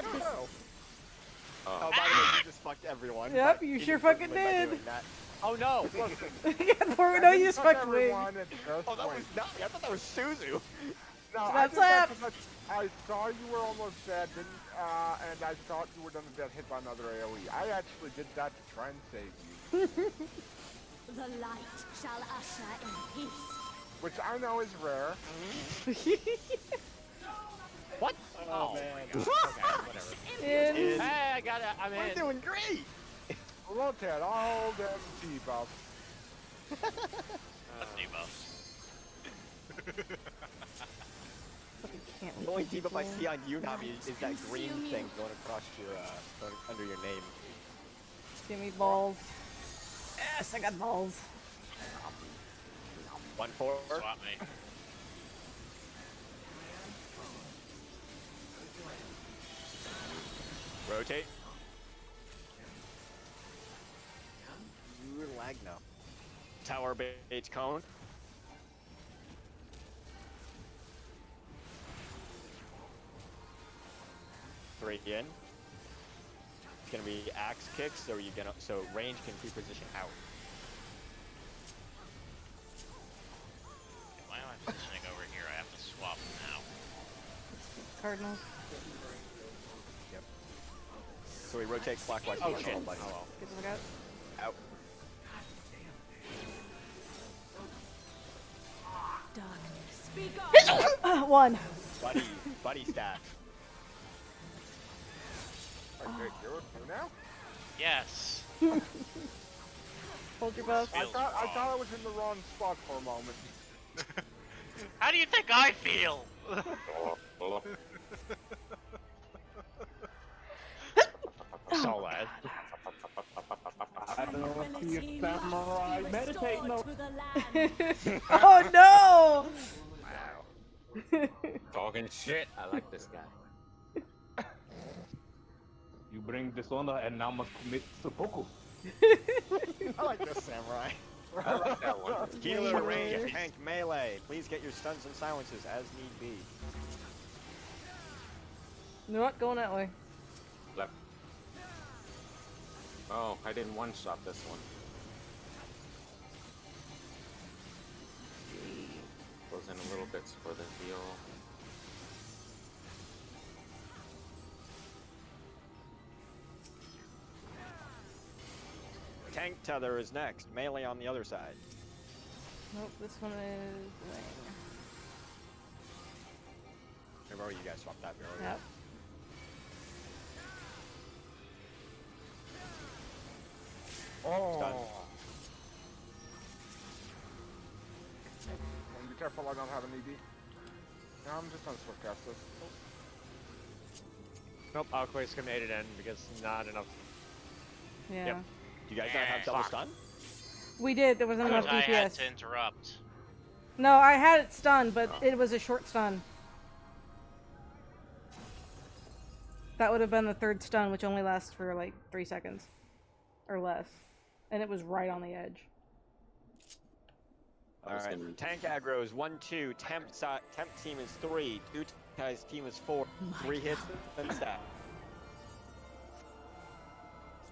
[SPEAKER 2] don't know. Oh,
[SPEAKER 8] Oh.
[SPEAKER 2] by the way, you just fucked everyone.
[SPEAKER 1] Yep,
[SPEAKER 2] but
[SPEAKER 1] you
[SPEAKER 2] didn't
[SPEAKER 1] sure
[SPEAKER 2] hurt
[SPEAKER 1] fucking
[SPEAKER 2] me by
[SPEAKER 1] did.
[SPEAKER 2] doing that.
[SPEAKER 5] Oh no!
[SPEAKER 1] Before we know you just fucked Wing.
[SPEAKER 7] everyone, it's just
[SPEAKER 2] Oh, that was
[SPEAKER 7] Wing.
[SPEAKER 2] not me. I thought that was Suzu.
[SPEAKER 7] No, I
[SPEAKER 1] Slap,
[SPEAKER 7] did
[SPEAKER 1] slap.
[SPEAKER 7] that because I saw you were almost dead, and I thought you were gonna get hit by another AoE. I actually did that to try and save you,
[SPEAKER 10] The light shall usher in peace.
[SPEAKER 7] which I know is rare.
[SPEAKER 5] What?
[SPEAKER 2] Oh, man.
[SPEAKER 5] Okay, whatever.
[SPEAKER 1] In.
[SPEAKER 5] Hey, I got it. I'm
[SPEAKER 2] We're
[SPEAKER 5] in.
[SPEAKER 2] doing great.
[SPEAKER 7] Rotate all them debuffs.
[SPEAKER 1] Can't
[SPEAKER 2] The only
[SPEAKER 1] leave
[SPEAKER 2] debuff I
[SPEAKER 1] people.
[SPEAKER 2] see on you, Nami, is that green thing going across your, going under your name.
[SPEAKER 1] Give me balls. Yes, I got balls.
[SPEAKER 2] 1-4.
[SPEAKER 4] Swap me.
[SPEAKER 2] Rotate. Ooh, lag now. Tower bait cone. Three in. It's gonna be axe kicks, so you gonna range can pre-position out.
[SPEAKER 4] Why am I positioning over here? I have to swap now.
[SPEAKER 1] Cardinals.
[SPEAKER 2] So we rotate clockwise.
[SPEAKER 5] Oh,
[SPEAKER 2] towards
[SPEAKER 5] shit.
[SPEAKER 2] all buddies.
[SPEAKER 5] Oh, well.
[SPEAKER 1] Get the fuck out.
[SPEAKER 2] Out.
[SPEAKER 10] Darkness. Speak up.
[SPEAKER 1] One.
[SPEAKER 2] Buddy stat.
[SPEAKER 7] Are you here now?
[SPEAKER 4] Yes.
[SPEAKER 1] Hold your buff.
[SPEAKER 7] I
[SPEAKER 4] Feels
[SPEAKER 7] thought I
[SPEAKER 4] wrong.
[SPEAKER 7] was in the wrong spot for a moment.
[SPEAKER 4] How do you think I feel?
[SPEAKER 5] So lad.
[SPEAKER 9] I don't see a samurai meditate no.
[SPEAKER 1] Oh no!
[SPEAKER 5] Wow.
[SPEAKER 8] Talking shit. I like this guy.
[SPEAKER 9] You bring dishonor and now must commit seppuku.
[SPEAKER 2] I like this samurai.
[SPEAKER 8] I like that one.
[SPEAKER 2] Healer,
[SPEAKER 1] Wait,
[SPEAKER 2] range,
[SPEAKER 1] wait.
[SPEAKER 2] tank, melee. Please get your stuns and silences as need be.
[SPEAKER 1] You know what? Going that way.
[SPEAKER 8] Left. Oh, I didn't one-shot this one. Goes in a little bit for the heal.
[SPEAKER 2] Tank tether is next. Melee on the other side.
[SPEAKER 1] Nope, this one is Wing.
[SPEAKER 2] Remember you guys swapped that earlier.
[SPEAKER 1] Yep.
[SPEAKER 2] Stun.
[SPEAKER 7] Be careful I don't have an ED. No, I'm just gonna swift cast this.
[SPEAKER 5] Nope, I'll quick schemated in because not enough.
[SPEAKER 1] Yeah.
[SPEAKER 2] Yep. Do you guys not have double
[SPEAKER 4] Fuck.
[SPEAKER 2] stun?
[SPEAKER 1] We did. There wasn't enough
[SPEAKER 4] I had
[SPEAKER 1] DPS.
[SPEAKER 4] to interrupt.
[SPEAKER 1] No, I had it stunned, but it was a short stun. That would have been the third stun, which only lasts for like 3 seconds or less, and it was right on the edge.
[SPEAKER 2] Alright, tank aggro is 1-2, temp team is 3, guys team is 4, 3 hits, then stat.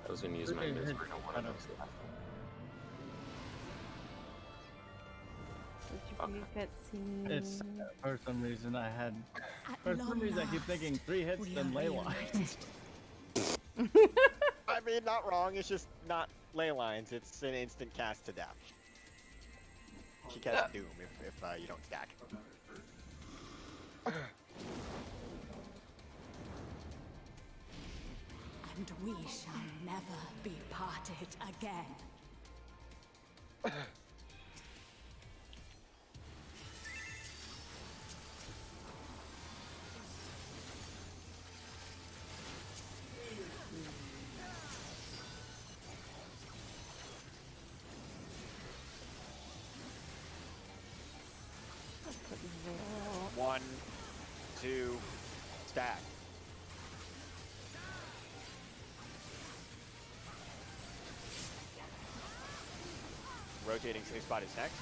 [SPEAKER 8] I was gonna use my misery on one of those left.
[SPEAKER 3] It's for some reason I had. For some reason I keep thinking 3 hits then ley lines.
[SPEAKER 2] I mean, not wrong, it's just not ley lines, it's an instant cast to death. She casts Doom if you don't stack.
[SPEAKER 10] And we shall never be parted again.
[SPEAKER 2] One, two, stack. Rotating safe spot is next.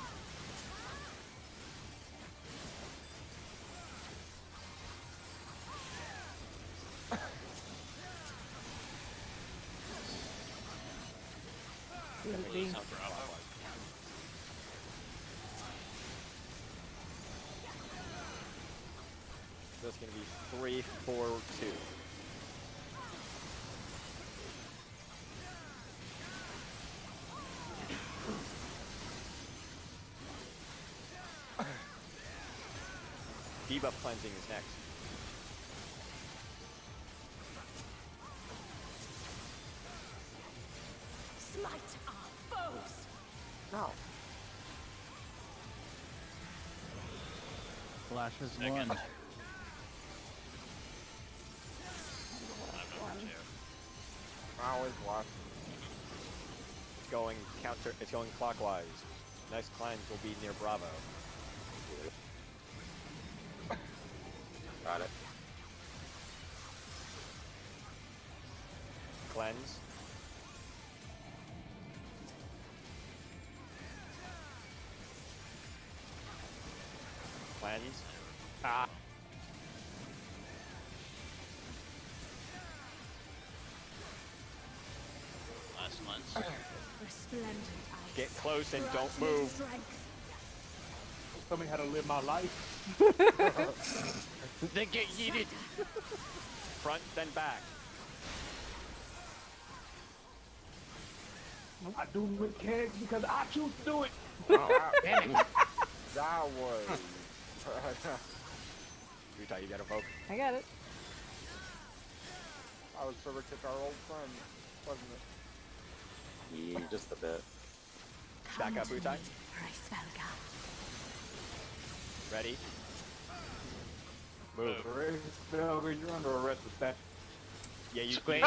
[SPEAKER 2] That's gonna be 3, 4, 2. Debuff cleansing is next.
[SPEAKER 10] Smite our foes.
[SPEAKER 8] No.
[SPEAKER 3] Flash is
[SPEAKER 4] Second.
[SPEAKER 3] one.
[SPEAKER 4] I'm number 2.
[SPEAKER 7] I always watch.
[SPEAKER 2] It's going counter. It's going clockwise. Next cleanse will be near Bravo.
[SPEAKER 8] Got it.
[SPEAKER 2] Cleanse. Cleanse. Ah.
[SPEAKER 4] Last cleanse.
[SPEAKER 10] Resplendent ice.
[SPEAKER 2] Get close and don't move.
[SPEAKER 10] Strength.
[SPEAKER 9] Tell me how to live my life.
[SPEAKER 5] Then get yeeted.
[SPEAKER 2] Front, then back.
[SPEAKER 9] I do mechanics because I choose to do it.
[SPEAKER 7] Oh, damn it. That was.
[SPEAKER 2] Utah, you got a vote.
[SPEAKER 1] I got it.
[SPEAKER 7] I was sort of kick our old friend, wasn't it?
[SPEAKER 8] Yeah, just a bit.
[SPEAKER 2] Back up, Utai.
[SPEAKER 10] Reisvelga.
[SPEAKER 2] Ready? Move.
[SPEAKER 9] Belger, you're under arrest for that.
[SPEAKER 2] Yeah, you.
[SPEAKER 5] Squeak.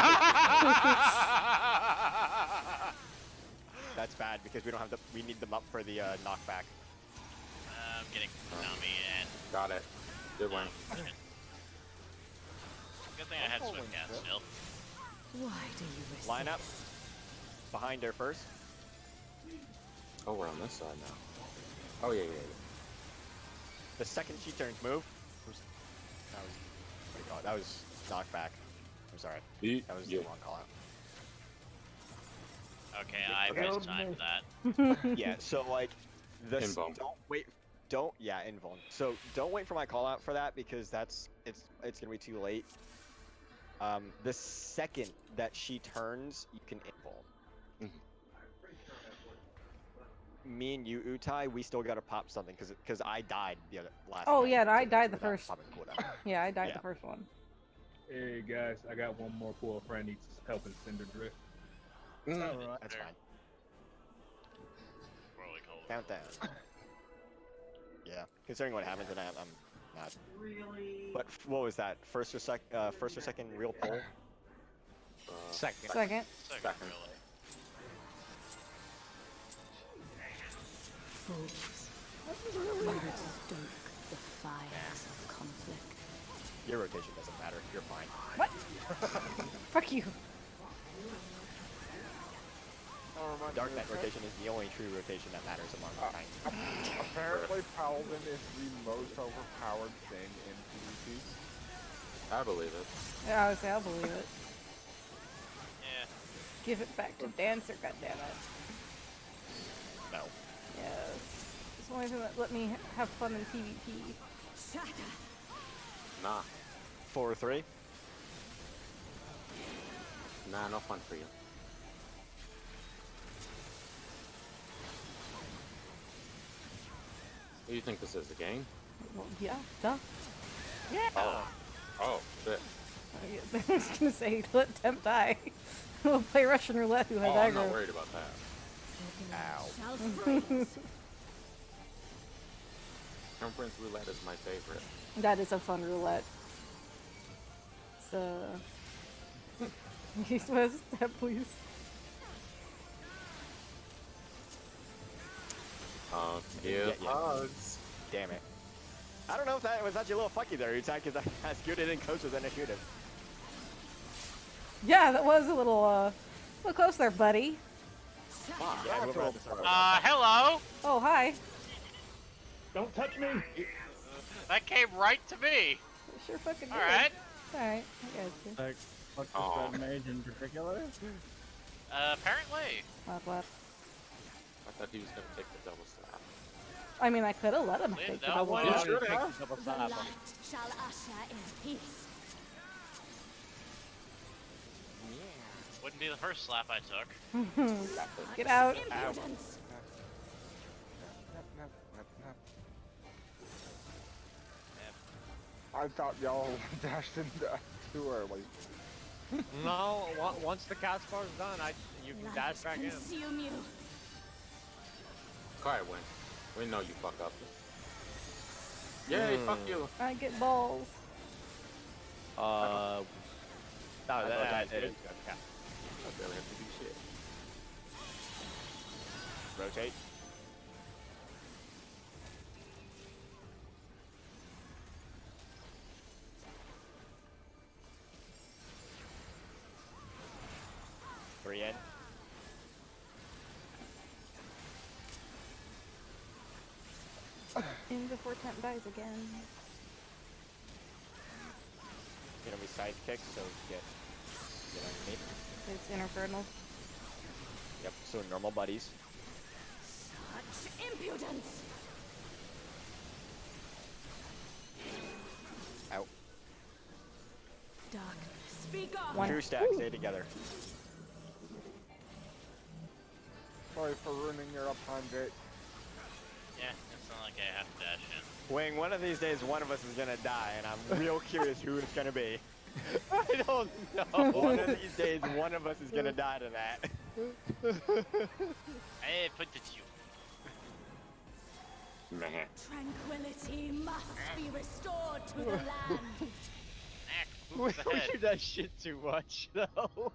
[SPEAKER 2] That's bad because we don't have the. We need them up for the knockback.
[SPEAKER 4] I'm getting Nami and
[SPEAKER 8] Got it. Good one.
[SPEAKER 4] good thing I had Swift Cat still.
[SPEAKER 10] Why do you resist?
[SPEAKER 2] Line up. Behind her first.
[SPEAKER 8] Oh, we're on this side now. Oh yeah.
[SPEAKER 2] The second she turns, move. That was what do you call it? That was knockback. I'm sorry. That was the wrong call out.
[SPEAKER 4] Okay, I mistimed that.
[SPEAKER 2] Yeah, so like
[SPEAKER 8] Invuln.
[SPEAKER 2] invuln. So don't wait for my call out for that because it's gonna be too late. The second that she turns, you can invuln. Me and you, Utai, we still gotta pop something because I died the last.
[SPEAKER 1] Oh
[SPEAKER 2] night
[SPEAKER 1] yeah, I
[SPEAKER 2] to-
[SPEAKER 1] died the
[SPEAKER 2] without
[SPEAKER 1] first.
[SPEAKER 2] popping cooldown.
[SPEAKER 1] Yeah, I died
[SPEAKER 2] Yeah.
[SPEAKER 1] the first one.
[SPEAKER 9] Hey guys, I got one more poor friend needs help in Cinder Drift.
[SPEAKER 3] Alright.
[SPEAKER 2] That's fine.
[SPEAKER 4] Probably cold.
[SPEAKER 2] Countdown. Yeah, considering what happens, and I'm not. But what was that? First or second real pull?
[SPEAKER 5] Second.
[SPEAKER 1] Second.
[SPEAKER 4] Second, really.
[SPEAKER 10] Fools. You would stoke the fires of conflict.
[SPEAKER 2] Your rotation doesn't matter. You're fine.
[SPEAKER 1] What? Fuck you.
[SPEAKER 2] Dark Knight rotation is the only true rotation that matters among kind.
[SPEAKER 7] Apparently, Paladin is the most overpowered thing in PvP.
[SPEAKER 8] I believe it.
[SPEAKER 1] Yeah, I would say I'll believe it.
[SPEAKER 4] Yeah.
[SPEAKER 1] Give it back to Dancer, goddammit.
[SPEAKER 2] No.
[SPEAKER 1] Yes. It's the only thing that let me have fun in PvP.
[SPEAKER 10] Shatter.
[SPEAKER 8] Nah,
[SPEAKER 2] 4 or 3.
[SPEAKER 8] nah, no fun for you. What do you think this is, a game?
[SPEAKER 1] Well, yeah, duh. Yeah.
[SPEAKER 8] Oh, shit.
[SPEAKER 1] I was gonna say, let Temp die. We'll play Russian roulette who has
[SPEAKER 8] Oh, I'm
[SPEAKER 1] aggro.
[SPEAKER 8] not worried about that.
[SPEAKER 2] Ow.
[SPEAKER 10] Shall freeze.
[SPEAKER 8] Temperance roulette is my favorite.
[SPEAKER 1] That is a fun roulette. So, East West step, please.
[SPEAKER 8] Give
[SPEAKER 2] Yeah.
[SPEAKER 8] hugs.
[SPEAKER 2] Damn it. I don't know if that was actually a little fucky there, Utai, because I skewed it in closer than I should have.
[SPEAKER 1] Yeah, that was a little close there, buddy.
[SPEAKER 2] Yeah, we'll grab this over.
[SPEAKER 4] Hello?
[SPEAKER 1] Oh, hi.
[SPEAKER 9] Don't touch me!
[SPEAKER 4] That came right to me.
[SPEAKER 1] Sure fucking did.
[SPEAKER 4] Alright.
[SPEAKER 1] Alright, I got you.
[SPEAKER 3] Like, what's
[SPEAKER 8] Aw.
[SPEAKER 3] this red mage in particular?
[SPEAKER 4] Apparently.
[SPEAKER 1] Clap, clap.
[SPEAKER 8] I thought he was gonna take the double slap.
[SPEAKER 1] I mean, I could have let him
[SPEAKER 4] Please
[SPEAKER 1] take the
[SPEAKER 4] don't.
[SPEAKER 1] double
[SPEAKER 4] Why
[SPEAKER 1] slap.
[SPEAKER 4] not?
[SPEAKER 8] should have.
[SPEAKER 10] The light shall usher in peace.
[SPEAKER 4] Wouldn't be the first slap I took.
[SPEAKER 1] Get out.
[SPEAKER 10] Impudence.
[SPEAKER 7] I thought y'all dashed in too early.
[SPEAKER 5] No, once the cat's bar's done, you can dash back in.
[SPEAKER 10] Consume you.
[SPEAKER 8] Quiet, Win. We know you fuck up. Yay, fuck you.
[SPEAKER 1] I get balls.
[SPEAKER 5] No, that didn't.
[SPEAKER 8] I barely have to do shit.
[SPEAKER 2] Rotate. Three in.
[SPEAKER 1] In before Temp dies again.
[SPEAKER 2] Gonna be side kicks, so get underneath.
[SPEAKER 1] It's Infernal.
[SPEAKER 2] Yep, so normal buddies.
[SPEAKER 10] Such impudence.
[SPEAKER 2] Out.
[SPEAKER 10] Darkness. Speak up.
[SPEAKER 1] One.
[SPEAKER 2] True stack, stay together.
[SPEAKER 7] Sorry for ruining your uptime, Jake.
[SPEAKER 4] Yeah, it's not like I have to dash in.
[SPEAKER 2] Wing, one of these days one of us is gonna die, and I'm real curious who it's gonna be. I don't know. One of these days one of us is gonna die to that.
[SPEAKER 4] I put it to you.
[SPEAKER 8] Meh.
[SPEAKER 10] Tranquility must be restored to the land.
[SPEAKER 2] We do that shit too much, though.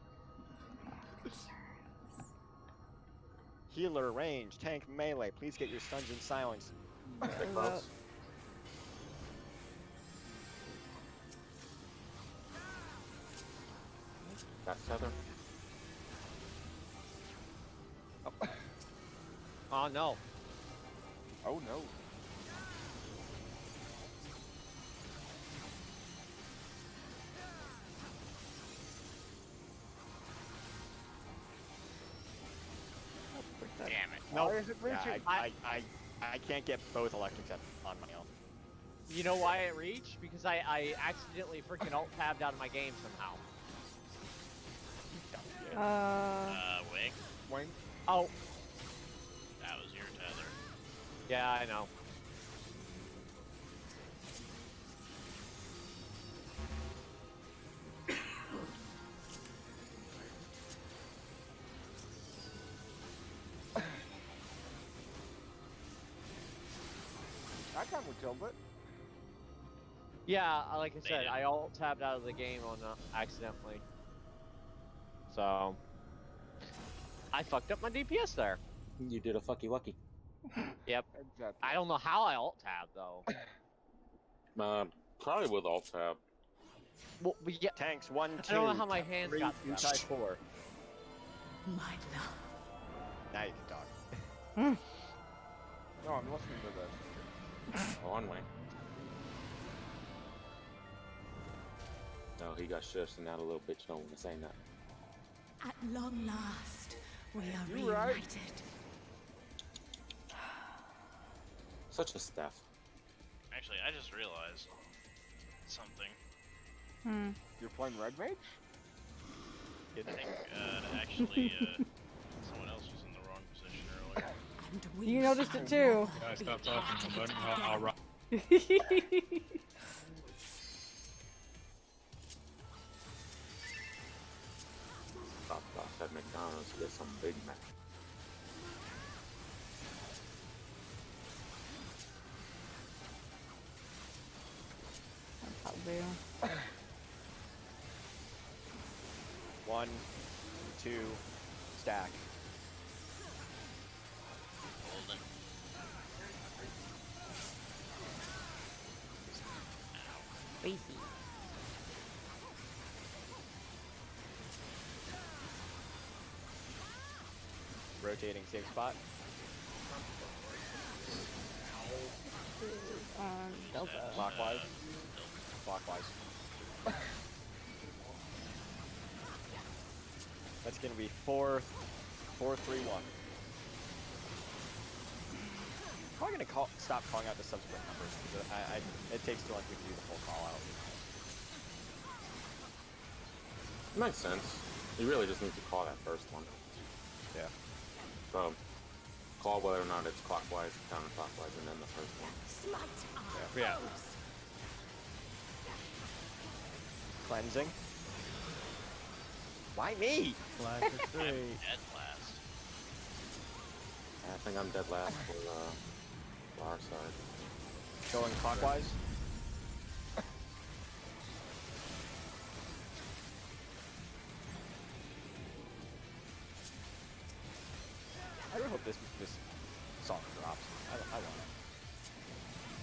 [SPEAKER 2] Healer, range, tank, melee. Please get your stuns in silence.
[SPEAKER 8] Stay close. Got tether.
[SPEAKER 5] Oh no.
[SPEAKER 7] Oh no.
[SPEAKER 4] Damn it.
[SPEAKER 2] No,
[SPEAKER 7] Why is it
[SPEAKER 2] yeah,
[SPEAKER 7] reaching?
[SPEAKER 2] I can't get both electrics on my own.
[SPEAKER 5] You know why it reached? Because I accidentally freaking alt tabbed out of my game somehow.
[SPEAKER 4] Wing.
[SPEAKER 7] Wing.
[SPEAKER 5] Oh,
[SPEAKER 4] That was your tether.
[SPEAKER 5] yeah, I know.
[SPEAKER 7] That time we killed it.
[SPEAKER 5] Yeah, like I
[SPEAKER 4] They
[SPEAKER 5] said,
[SPEAKER 4] did.
[SPEAKER 5] I alt tabbed out of the game on accidentally. So I fucked up my DPS there.
[SPEAKER 8] You did a fucky wucky.
[SPEAKER 5] Yep.
[SPEAKER 7] Exactly.
[SPEAKER 5] I don't know how I alt tabbed though.
[SPEAKER 8] Probably with alt tab.
[SPEAKER 5] Well, yeah,
[SPEAKER 2] Tanks 1, 2,
[SPEAKER 5] I don't know how my hands
[SPEAKER 2] 3,
[SPEAKER 5] got to
[SPEAKER 2] 2
[SPEAKER 5] that.
[SPEAKER 2] times 4.
[SPEAKER 10] My love.
[SPEAKER 2] Now you can talk.
[SPEAKER 7] No, I'm listening to this.
[SPEAKER 8] On way. No, he got shushed, and now the little bitch don't want to say nothing.
[SPEAKER 10] At long last, we are
[SPEAKER 7] You right.
[SPEAKER 10] reunited.
[SPEAKER 8] Such a Steph.
[SPEAKER 4] Actually, I just realized something.
[SPEAKER 7] You're playing Red Mage?
[SPEAKER 4] I think, actually, someone else was in the wrong position earlier.
[SPEAKER 10] And we
[SPEAKER 1] You noticed
[SPEAKER 10] shall
[SPEAKER 1] it too.
[SPEAKER 10] never
[SPEAKER 9] Guys,
[SPEAKER 10] be
[SPEAKER 9] stop talking.
[SPEAKER 10] parted
[SPEAKER 9] I'm learning
[SPEAKER 10] again.
[SPEAKER 9] how I'll rock.
[SPEAKER 8] Stop off at McDonald's, get some Big Mac.
[SPEAKER 1] That's how real.
[SPEAKER 2] 1, 2, stack.
[SPEAKER 4] Golden.
[SPEAKER 1] Baby.
[SPEAKER 2] Rotating, same spot.
[SPEAKER 1] Delta.
[SPEAKER 2] Clockwise. Clockwise. That's gonna be 4, 4, 3, 1. Probably gonna stop calling out the subsequent numbers because it takes too long to do the full call out.
[SPEAKER 8] Makes sense. You really just need to call that first one.
[SPEAKER 2] Yeah.
[SPEAKER 8] So, call whether or not it's clockwise, counterclockwise, and then the first one.
[SPEAKER 10] Smite our
[SPEAKER 2] Yeah.
[SPEAKER 10] foes.
[SPEAKER 2] Cleansing. Why me?
[SPEAKER 3] Flash is
[SPEAKER 4] I'm
[SPEAKER 3] 3.
[SPEAKER 4] dead last.
[SPEAKER 8] I think I'm dead last for our side.
[SPEAKER 2] Going clockwise. I really hope this song drops. I want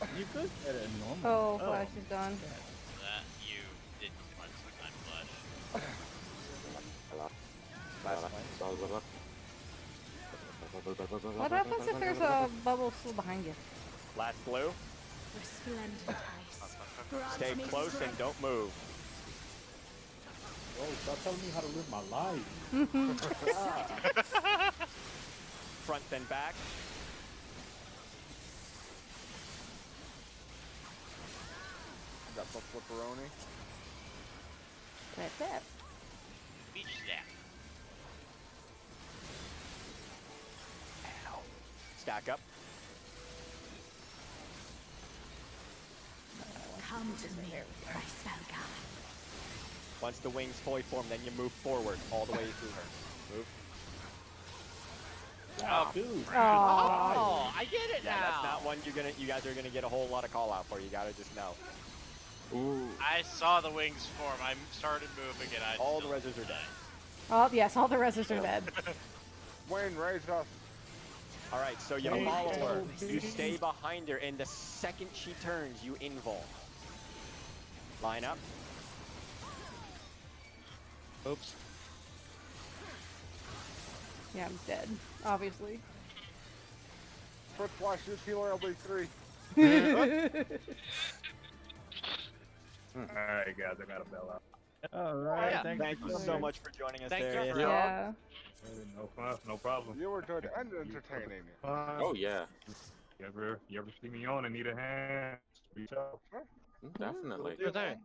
[SPEAKER 2] it.
[SPEAKER 3] You could get it normal.
[SPEAKER 1] Oh, Flash is gone.
[SPEAKER 4] That you did find some time flash.
[SPEAKER 8] Hello.
[SPEAKER 2] Last
[SPEAKER 8] Hello.
[SPEAKER 1] What happens if there's a bubble still behind you?
[SPEAKER 2] Last blue.
[SPEAKER 10] Resplendent ice. Grant
[SPEAKER 2] Stay
[SPEAKER 10] me
[SPEAKER 2] close and
[SPEAKER 10] strength.
[SPEAKER 2] don't move.
[SPEAKER 9] Whoa, stop telling me how to live my life.
[SPEAKER 2] Front then back.
[SPEAKER 7] Got the flipperoni.
[SPEAKER 1] That's it.
[SPEAKER 4] Beach zap.
[SPEAKER 2] Ow. Stack up.
[SPEAKER 10] Come to me, my spell guide.
[SPEAKER 2] Once the wings fully form, then you move forward all the way through her. Move.
[SPEAKER 4] Oh,
[SPEAKER 9] Dude.
[SPEAKER 1] Aww.
[SPEAKER 5] Oh, I get it
[SPEAKER 2] Yeah,
[SPEAKER 5] now.
[SPEAKER 2] that's not one you guys are gonna get a whole lot of call out for. You gotta just know.
[SPEAKER 8] Ooh.
[SPEAKER 4] I saw the wings form. I started moving and I
[SPEAKER 2] All the
[SPEAKER 4] still
[SPEAKER 2] reses are dead.
[SPEAKER 1] Oh, yes, all the reses are dead.
[SPEAKER 7] Wayne, raise us.
[SPEAKER 2] All right, so you
[SPEAKER 9] Hey,
[SPEAKER 2] follow her.
[SPEAKER 9] hey.
[SPEAKER 2] You stay behind her, and the second she turns, you invul. Line up. Oops.
[SPEAKER 1] Yeah, I'm dead, obviously.
[SPEAKER 7] First flash use healer LB3.
[SPEAKER 9] Alright, guys, I gotta bail out.
[SPEAKER 3] All right.
[SPEAKER 5] Yeah.
[SPEAKER 2] Thank you
[SPEAKER 3] for
[SPEAKER 2] so
[SPEAKER 3] coming.
[SPEAKER 2] much for joining us,
[SPEAKER 5] Thank you
[SPEAKER 2] Darius.
[SPEAKER 5] for
[SPEAKER 1] yeah.
[SPEAKER 9] No problem.
[SPEAKER 7] You were good and entertaining.
[SPEAKER 8] Oh yeah,
[SPEAKER 9] You ever see me on and need a hand? Reach out.
[SPEAKER 8] definitely.
[SPEAKER 5] Sure thing.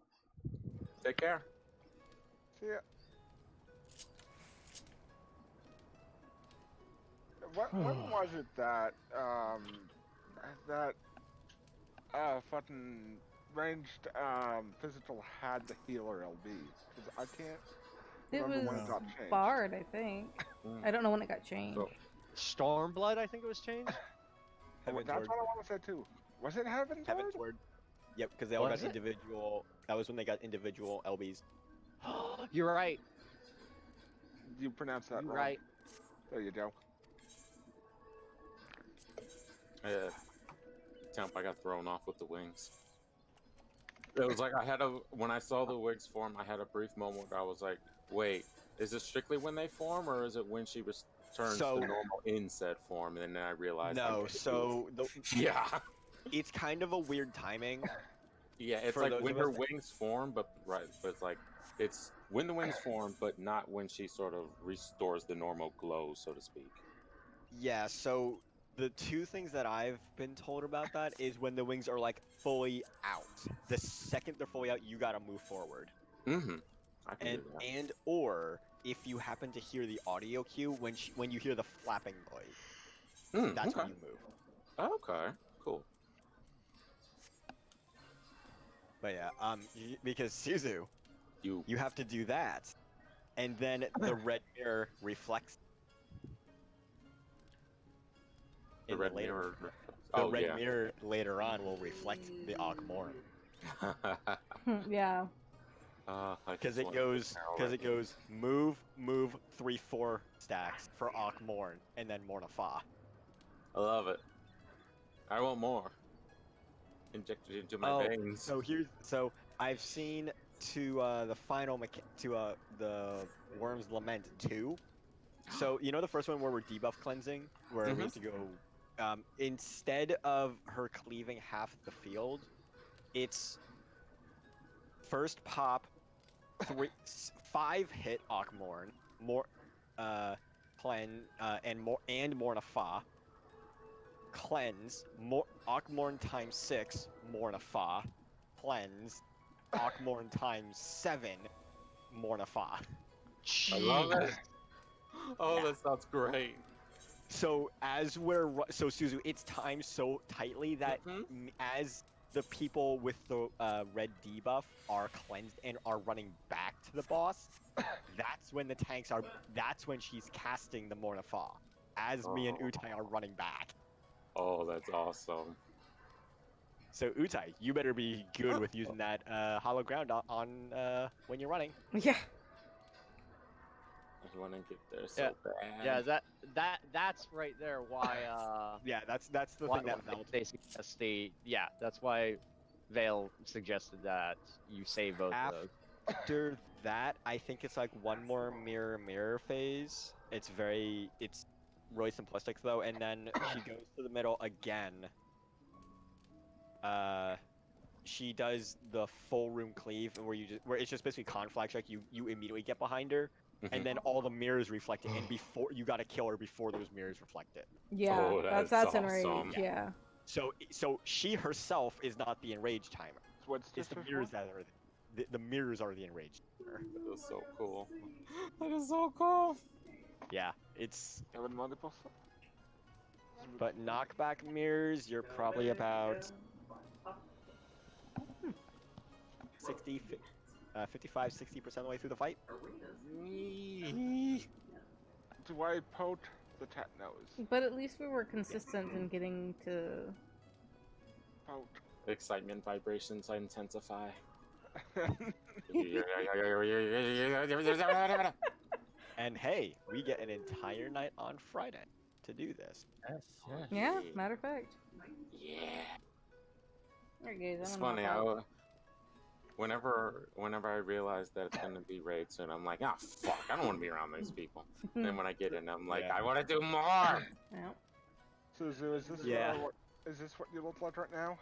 [SPEAKER 8] Take care.
[SPEAKER 7] See ya. When was it that that fucking ranged physical had the healer LB? Because I can't
[SPEAKER 1] It
[SPEAKER 7] remember when
[SPEAKER 1] was
[SPEAKER 7] it got changed.
[SPEAKER 1] Bard, I think.
[SPEAKER 8] Mm.
[SPEAKER 1] I don't know when it got changed.
[SPEAKER 8] So,
[SPEAKER 5] Stormblood, I think it was changed.
[SPEAKER 7] That's what I
[SPEAKER 2] Heavensward.
[SPEAKER 7] want to say too. Was it Heavensward?
[SPEAKER 2] Heavensward. Yep, because they all
[SPEAKER 5] Was
[SPEAKER 2] got
[SPEAKER 5] it?
[SPEAKER 2] individual. That was when they got individual LBs.
[SPEAKER 5] You're right.
[SPEAKER 7] You pronounced that
[SPEAKER 5] You're
[SPEAKER 7] wrong.
[SPEAKER 5] right.
[SPEAKER 7] There you go.
[SPEAKER 8] Temp, I got thrown off with the wings. It was like when I saw the wigs form, I had a brief moment where I was like, wait, is it strictly when they form, or is it when she returns
[SPEAKER 2] So-
[SPEAKER 8] to normal in said form? And then I realized.
[SPEAKER 2] No, so
[SPEAKER 8] Yeah.
[SPEAKER 2] it's kind of a weird timing.
[SPEAKER 8] Yeah, it's
[SPEAKER 2] For
[SPEAKER 8] like
[SPEAKER 2] those
[SPEAKER 8] when
[SPEAKER 2] of us
[SPEAKER 8] her
[SPEAKER 2] that-
[SPEAKER 8] wings form, but it's like it's when the wings form, but not when she sort of restores the normal glow, so to speak.
[SPEAKER 2] Yeah, so the two things that I've been told about that is when the wings are like fully out. The second they're fully out, you gotta move forward.
[SPEAKER 8] Mm-hmm. I can
[SPEAKER 2] And
[SPEAKER 8] do that.
[SPEAKER 2] and or if you happen to hear the audio cue when you hear the flapping noise, that's when
[SPEAKER 8] Okay.
[SPEAKER 2] you move.
[SPEAKER 8] Okay. Cool.
[SPEAKER 2] But yeah, because Suzu,
[SPEAKER 8] You.
[SPEAKER 2] you have to do that, and then the red mirror reflects.
[SPEAKER 8] The
[SPEAKER 2] in
[SPEAKER 8] red
[SPEAKER 2] later
[SPEAKER 8] mirror.
[SPEAKER 2] The
[SPEAKER 8] Oh
[SPEAKER 2] red
[SPEAKER 8] yeah.
[SPEAKER 2] mirror later on will reflect the Akmorn.
[SPEAKER 1] Yeah.
[SPEAKER 2] Because it goes move 3-4 stacks for Akmorn and then Mornafa.
[SPEAKER 8] I love it. I want more. Injected into my veins.
[SPEAKER 2] So I've seen to the final the Worm's Lament 2. So you know the first one where we're debuff cleansing, where we have to go instead of her cleaving half the field, it's first pop 5 hit Akmorn, more and Mornafa. Cleanse, Akmorn times 6, Mornafa. Cleanse, Akmorn times 7, Mornafa.
[SPEAKER 8] I love it.
[SPEAKER 5] Jeez.
[SPEAKER 8] Oh,
[SPEAKER 2] Yeah.
[SPEAKER 8] that sounds great.
[SPEAKER 2] So Suzu, it's timed so tightly that as the people with the red debuff are cleansed and are running back to the boss, that's when the tanks are. That's when she's casting the Mornafa, as me and Utai are running back.
[SPEAKER 8] Oh, that's awesome.
[SPEAKER 2] So Utai, you better be good with using that hollow ground on when you're running.
[SPEAKER 1] Yeah.
[SPEAKER 8] I want to get there so bad.
[SPEAKER 5] Yeah, that's right there why
[SPEAKER 2] Yeah, that's the
[SPEAKER 5] why,
[SPEAKER 2] thing that
[SPEAKER 5] why
[SPEAKER 2] Val.
[SPEAKER 5] they suggest that's why Vale suggested that you save both of those.
[SPEAKER 2] After that, I think it's like one more mirror phase. It's really simplistic though, and then she goes to the middle again. She does the full room cleave, where it's just basically conflict check. You immediately get behind her, and then all the mirrors reflect it, and before you gotta kill her before those mirrors reflect it.
[SPEAKER 1] Yeah.
[SPEAKER 8] Oh,
[SPEAKER 1] that's
[SPEAKER 8] that's
[SPEAKER 1] enraged.
[SPEAKER 8] awesome.
[SPEAKER 1] Yeah.
[SPEAKER 2] So she herself is not the enraged timer. It's the mirrors that are the mirrors are the enraged timer.
[SPEAKER 8] That is so cool. That is so cool.
[SPEAKER 2] Yeah, it's.
[SPEAKER 7] Even multiple.
[SPEAKER 2] But knockback mirrors, you're probably about 55-60% of the way through the fight.
[SPEAKER 7] Do I poke the nose?
[SPEAKER 1] But at least we were consistent in getting to.
[SPEAKER 7] Poke.
[SPEAKER 8] Excitement vibrations intensify.
[SPEAKER 2] And hey, we get an entire night on Friday to do this.
[SPEAKER 3] Yes, yes.
[SPEAKER 1] Yeah, matter of fact.
[SPEAKER 8] Yeah.
[SPEAKER 1] Alright, guys,
[SPEAKER 8] It's
[SPEAKER 1] I'm gonna
[SPEAKER 8] funny.
[SPEAKER 1] knock out.
[SPEAKER 8] Whenever I realize that it's gonna be raid soon, I'm like, ah, fuck, I don't want to be around these people. And then when I get in, I'm like,
[SPEAKER 2] Yeah.
[SPEAKER 8] I want to do more.
[SPEAKER 1] Yeah.
[SPEAKER 7] Suzu, is this
[SPEAKER 2] Yeah.
[SPEAKER 7] is this what you look like right now?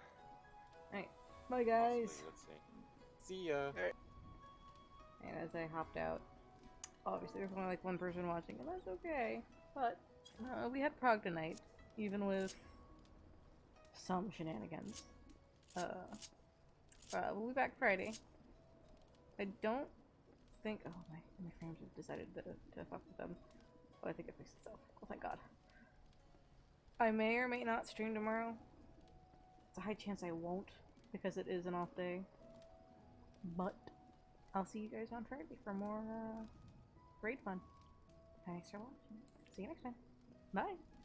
[SPEAKER 1] Alright. Bye, guys.
[SPEAKER 8] Possibly, let's see. See ya.
[SPEAKER 7] Hey.
[SPEAKER 1] And as I hopped out, obviously there's only like one person watching, and that's okay. But we had prog tonight, even with some shenanigans. We'll be back Friday. I don't think. Oh, my frames have decided to fuck with them. Oh, I think it fixed itself. Oh, thank God. I may or may not stream tomorrow. It's a high chance I won't, because it is an off day. But I'll see you guys on Friday for more raid fun. Thanks for watching. See you next time. Bye.